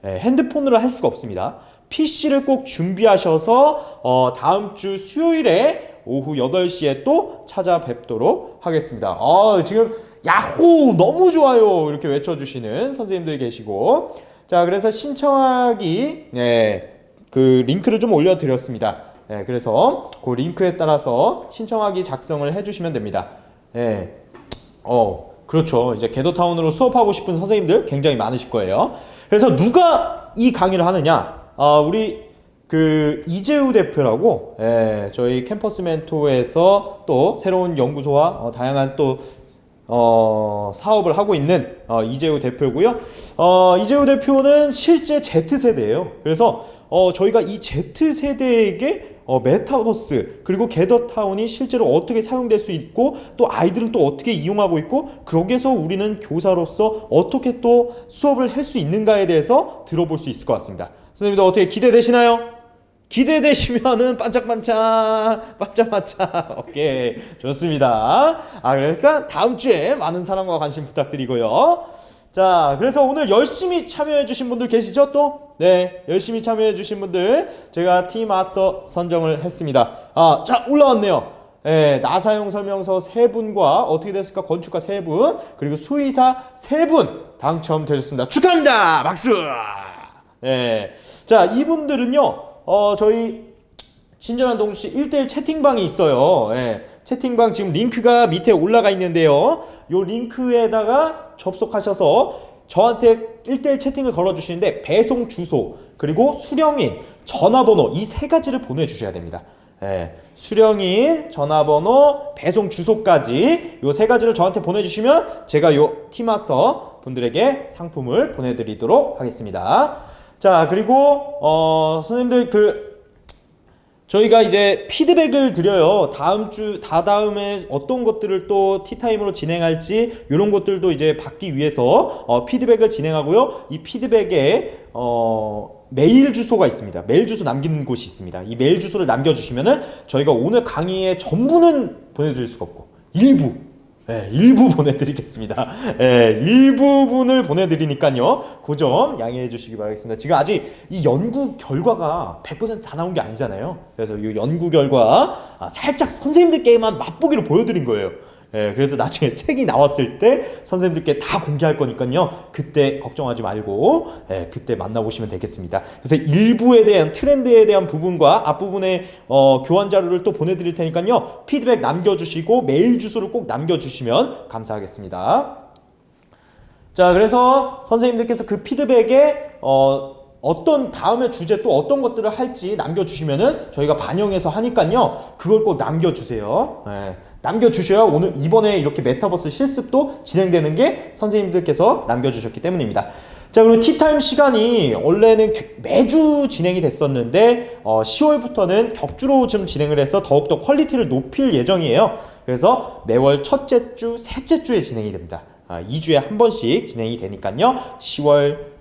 핸드폰으로 할 수가 없습니다. PC를 꼭 준비하셔서 다음 주 수요일에 오후 8시에 또 찾아뵙도록 하겠습니다. 지금 야호 너무 좋아요 이렇게 외쳐주시는 선생님들 계시고, 자, 그래서 신청하기 그 링크를 좀 올려드렸습니다. 그래서 그 링크에 따라서 신청하기 작성을 해주시면 됩니다. 그렇죠. 이제 겟더타운으로 수업하고 싶은 선생님들 굉장히 많으실 거예요. 그래서 누가 이 강의를 하느냐? 우리 그 이재우 대표라고 저희 캠퍼스 멘토에서 또 새로운 연구소와 다양한 또 사업을 하고 있는 이재우 대표고요. 이재우 대표는 실제 Z세대예요. 그래서 저희가 이 Z세대에게 메타버스 그리고 겟더타운이 실제로 어떻게 사용될 수 있고 또 아이들은 또 어떻게 이용하고 있고 거기에서 우리는 교사로서 어떻게 또 수업을 할 수 있는가에 대해서 들어볼 수 있을 것 같습니다. 선생님들 어떻게 기대되시나요? 기대되시면은 반짝반짝 오케이, 좋습니다. 그러니까 다음 주에 많은 사랑과 관심 부탁드리고요. 자, 그래서 오늘 열심히 참여해 주신 분들 계시죠? 또? 네, 열심히 참여해 주신 분들 제가 티마스터 선정을 했습니다. 자, 올라왔네요. 나사용 설명서 3분과 어떻게 됐을까? 건축가 3분 그리고 수의사 3분 당첨되셨습니다. 축하합니다. 박수. 자, 이분들은요 저희 친절한 동주씨 1대1 채팅방이 있어요. 채팅방 지금 링크가 밑에 올라가 있는데요, 요 링크에다가 접속하셔서 저한테 1대1 채팅을 걸어주시는데 배송 주소 그리고 수령인, 전화번호 이 3가지를 보내주셔야 됩니다. 수령인, 전화번호, 배송 주소까지 요 3가지를 저한테 보내주시면 제가 요 티마스터 분들에게 상품을 보내드리도록 하겠습니다. 자, 그리고 선생님들 저희가 이제 피드백을 드려요. 다다음에 어떤 것들을 또 티타임으로 진행할지 이런 것들도 이제 받기 위해서 피드백을 진행하고요. 이 피드백에 메일 주소가 있습니다. 메일 주소 남기는 곳이 있습니다. 이 메일 주소를 남겨주시면은 저희가 오늘 강의의 전부는 보내드릴 수가 없고 일부 보내드리겠습니다. 일부분을 보내드리니까요. 그 점 양해해 주시기 바라겠습니다. 지금 아직 이 연구 결과가 100% 다 나온 게 아니잖아요. 그래서 이 연구 결과 살짝 선생님들께만 맛보기로 보여드린 거예요. 그래서 나중에 책이 나왔을 때 선생님들께 다 공개할 거니까요. 그때 걱정하지 말고 그때 만나보시면 되겠습니다. 그래서 일부에 대한 트렌드에 대한 부분과 앞부분에 교환 자료를 또 보내드릴 테니까요. 피드백 남겨주시고 메일 주소를 꼭 남겨주시면 감사하겠습니다. 자, 그래서 선생님들께서 그 피드백에 어떤 다음에 주제 또 어떤 것들을 할지 남겨주시면은 저희가 반영해서 하니까요. 그걸 꼭 남겨주세요. 남겨주셔야 오늘 이번에 이렇게 메타버스 실습도 진행되는 게 선생님들께서 남겨주셨기 때문입니다. 자, 그리고 티타임 시간이 원래는 매주 진행이 됐었는데 10월부터는 격주로 좀 진행을 해서 더욱더 퀄리티를 높일 예정이에요. 그래서 매월 첫째 주, 셋째 주에 진행이 됩니다. 2주에 한 번씩 진행이 되니까요. 10월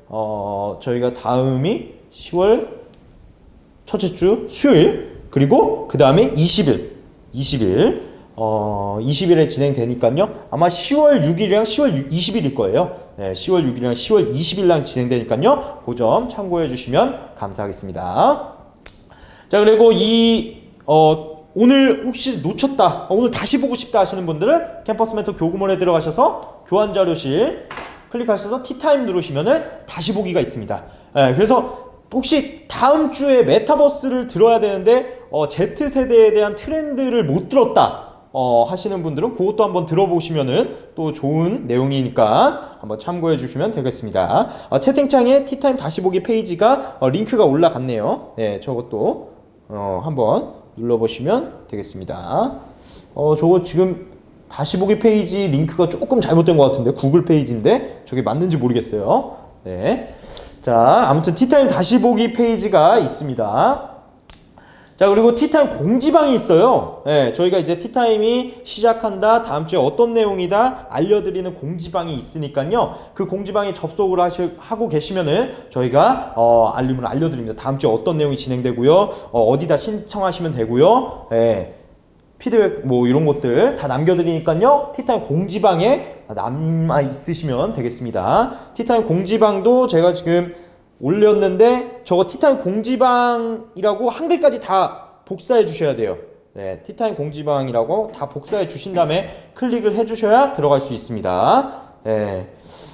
저희가 다음이 10월 첫째 주 수요일, 그리고 그 다음에 20일에 진행되니까요. 아마 10월 6일이랑 10월 20일일 거예요. 10월 6일이랑 10월 20일랑 진행되니까요. 그 점 참고해 주시면 감사하겠습니다. 자, 그리고 오늘 혹시 놓쳤다, 오늘 다시 보고 싶다 하시는 분들은 캠퍼스 멘토 교구몰에 들어가셔서 교환자료실 클릭하셔서 티타임 누르시면은 다시 보기가 있습니다. 그래서 혹시 다음 주에 메타버스를 들어야 되는데 Z세대에 대한 트렌드를 못 들었다 하시는 분들은 그것도 한번 들어보시면은 또 좋은 내용이니까 한번 참고해 주시면 되겠습니다. 채팅창에 티타임 다시 보기 페이지가 링크가 올라갔네요. 저것도 한번 눌러보시면 되겠습니다. 저거 지금 다시 보기 페이지 링크가 조금 잘못된 것 같은데, 구글 페이지인데 저게 맞는지 모르겠어요. 자, 아무튼 티타임 다시 보기 페이지가 있습니다. 자, 그리고 티타임 공지방이 있어요. 저희가 이제 티타임이 시작한다, 다음 주에 어떤 내용이다 알려드리는 공지방이 있으니까요. 그 공지방에 접속을 하고 계시면은 저희가 알림을 알려드립니다. 다음 주에 어떤 내용이 진행되고요, 어디다 신청하시면 되고요, 피드백 뭐 이런 것들 다 남겨드리니까요. 티타임 공지방에 남아 있으시면 되겠습니다. 티타임 공지방도 제가 지금 올렸는데 저거 티타임 공지방이라고 한글까지 다 복사해 주셔야 돼요. 티타임 공지방이라고 다 복사해 주신 다음에 클릭을 해 주셔야 들어갈 수 있습니다.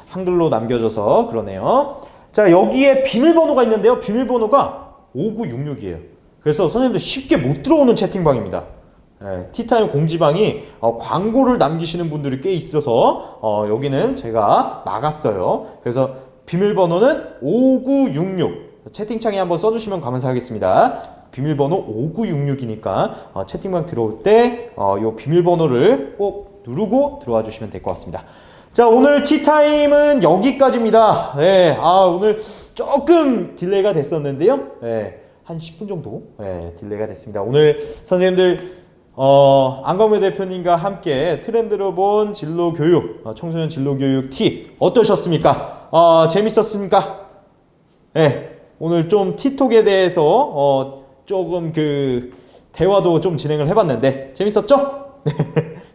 한글로 남겨져서 그러네요. 자, 여기에 비밀번호가 있는데요. 비밀번호가 5966이에요. 그래서 선생님들 쉽게 못 들어오는 채팅방입니다. 티타임 공지방이 광고를 남기시는 분들이 꽤 있어서 여기는 제가 막았어요. 그래서 비밀번호는 5966, 채팅창에 한번 써주시면 감사하겠습니다. 비밀번호 5966이니까 채팅방 들어올 때 이 비밀번호를 꼭 누르고 들어와 주시면 될 것 같습니다. 자, 오늘 티타임은 여기까지입니다. 오늘 조금 딜레이가 됐었는데요. 한 10분 정도 딜레이가 됐습니다. 오늘 선생님들 안광배 대표님과 함께 트렌드로 본 진로교육, 청소년 진로교육 T 어떠셨습니까? 재밌었습니까? 오늘 좀 티톡에 대해서 조금 대화도 좀 진행을 해봤는데 재밌었죠?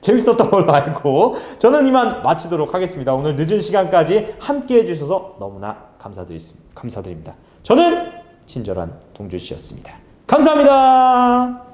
재밌었던 걸로 알고 저는 이만 마치도록 하겠습니다. 오늘 늦은 시간까지 함께 해주셔서 너무나 감사드립니다. 저는 친절한 동준 씨였습니다. 감사합니다.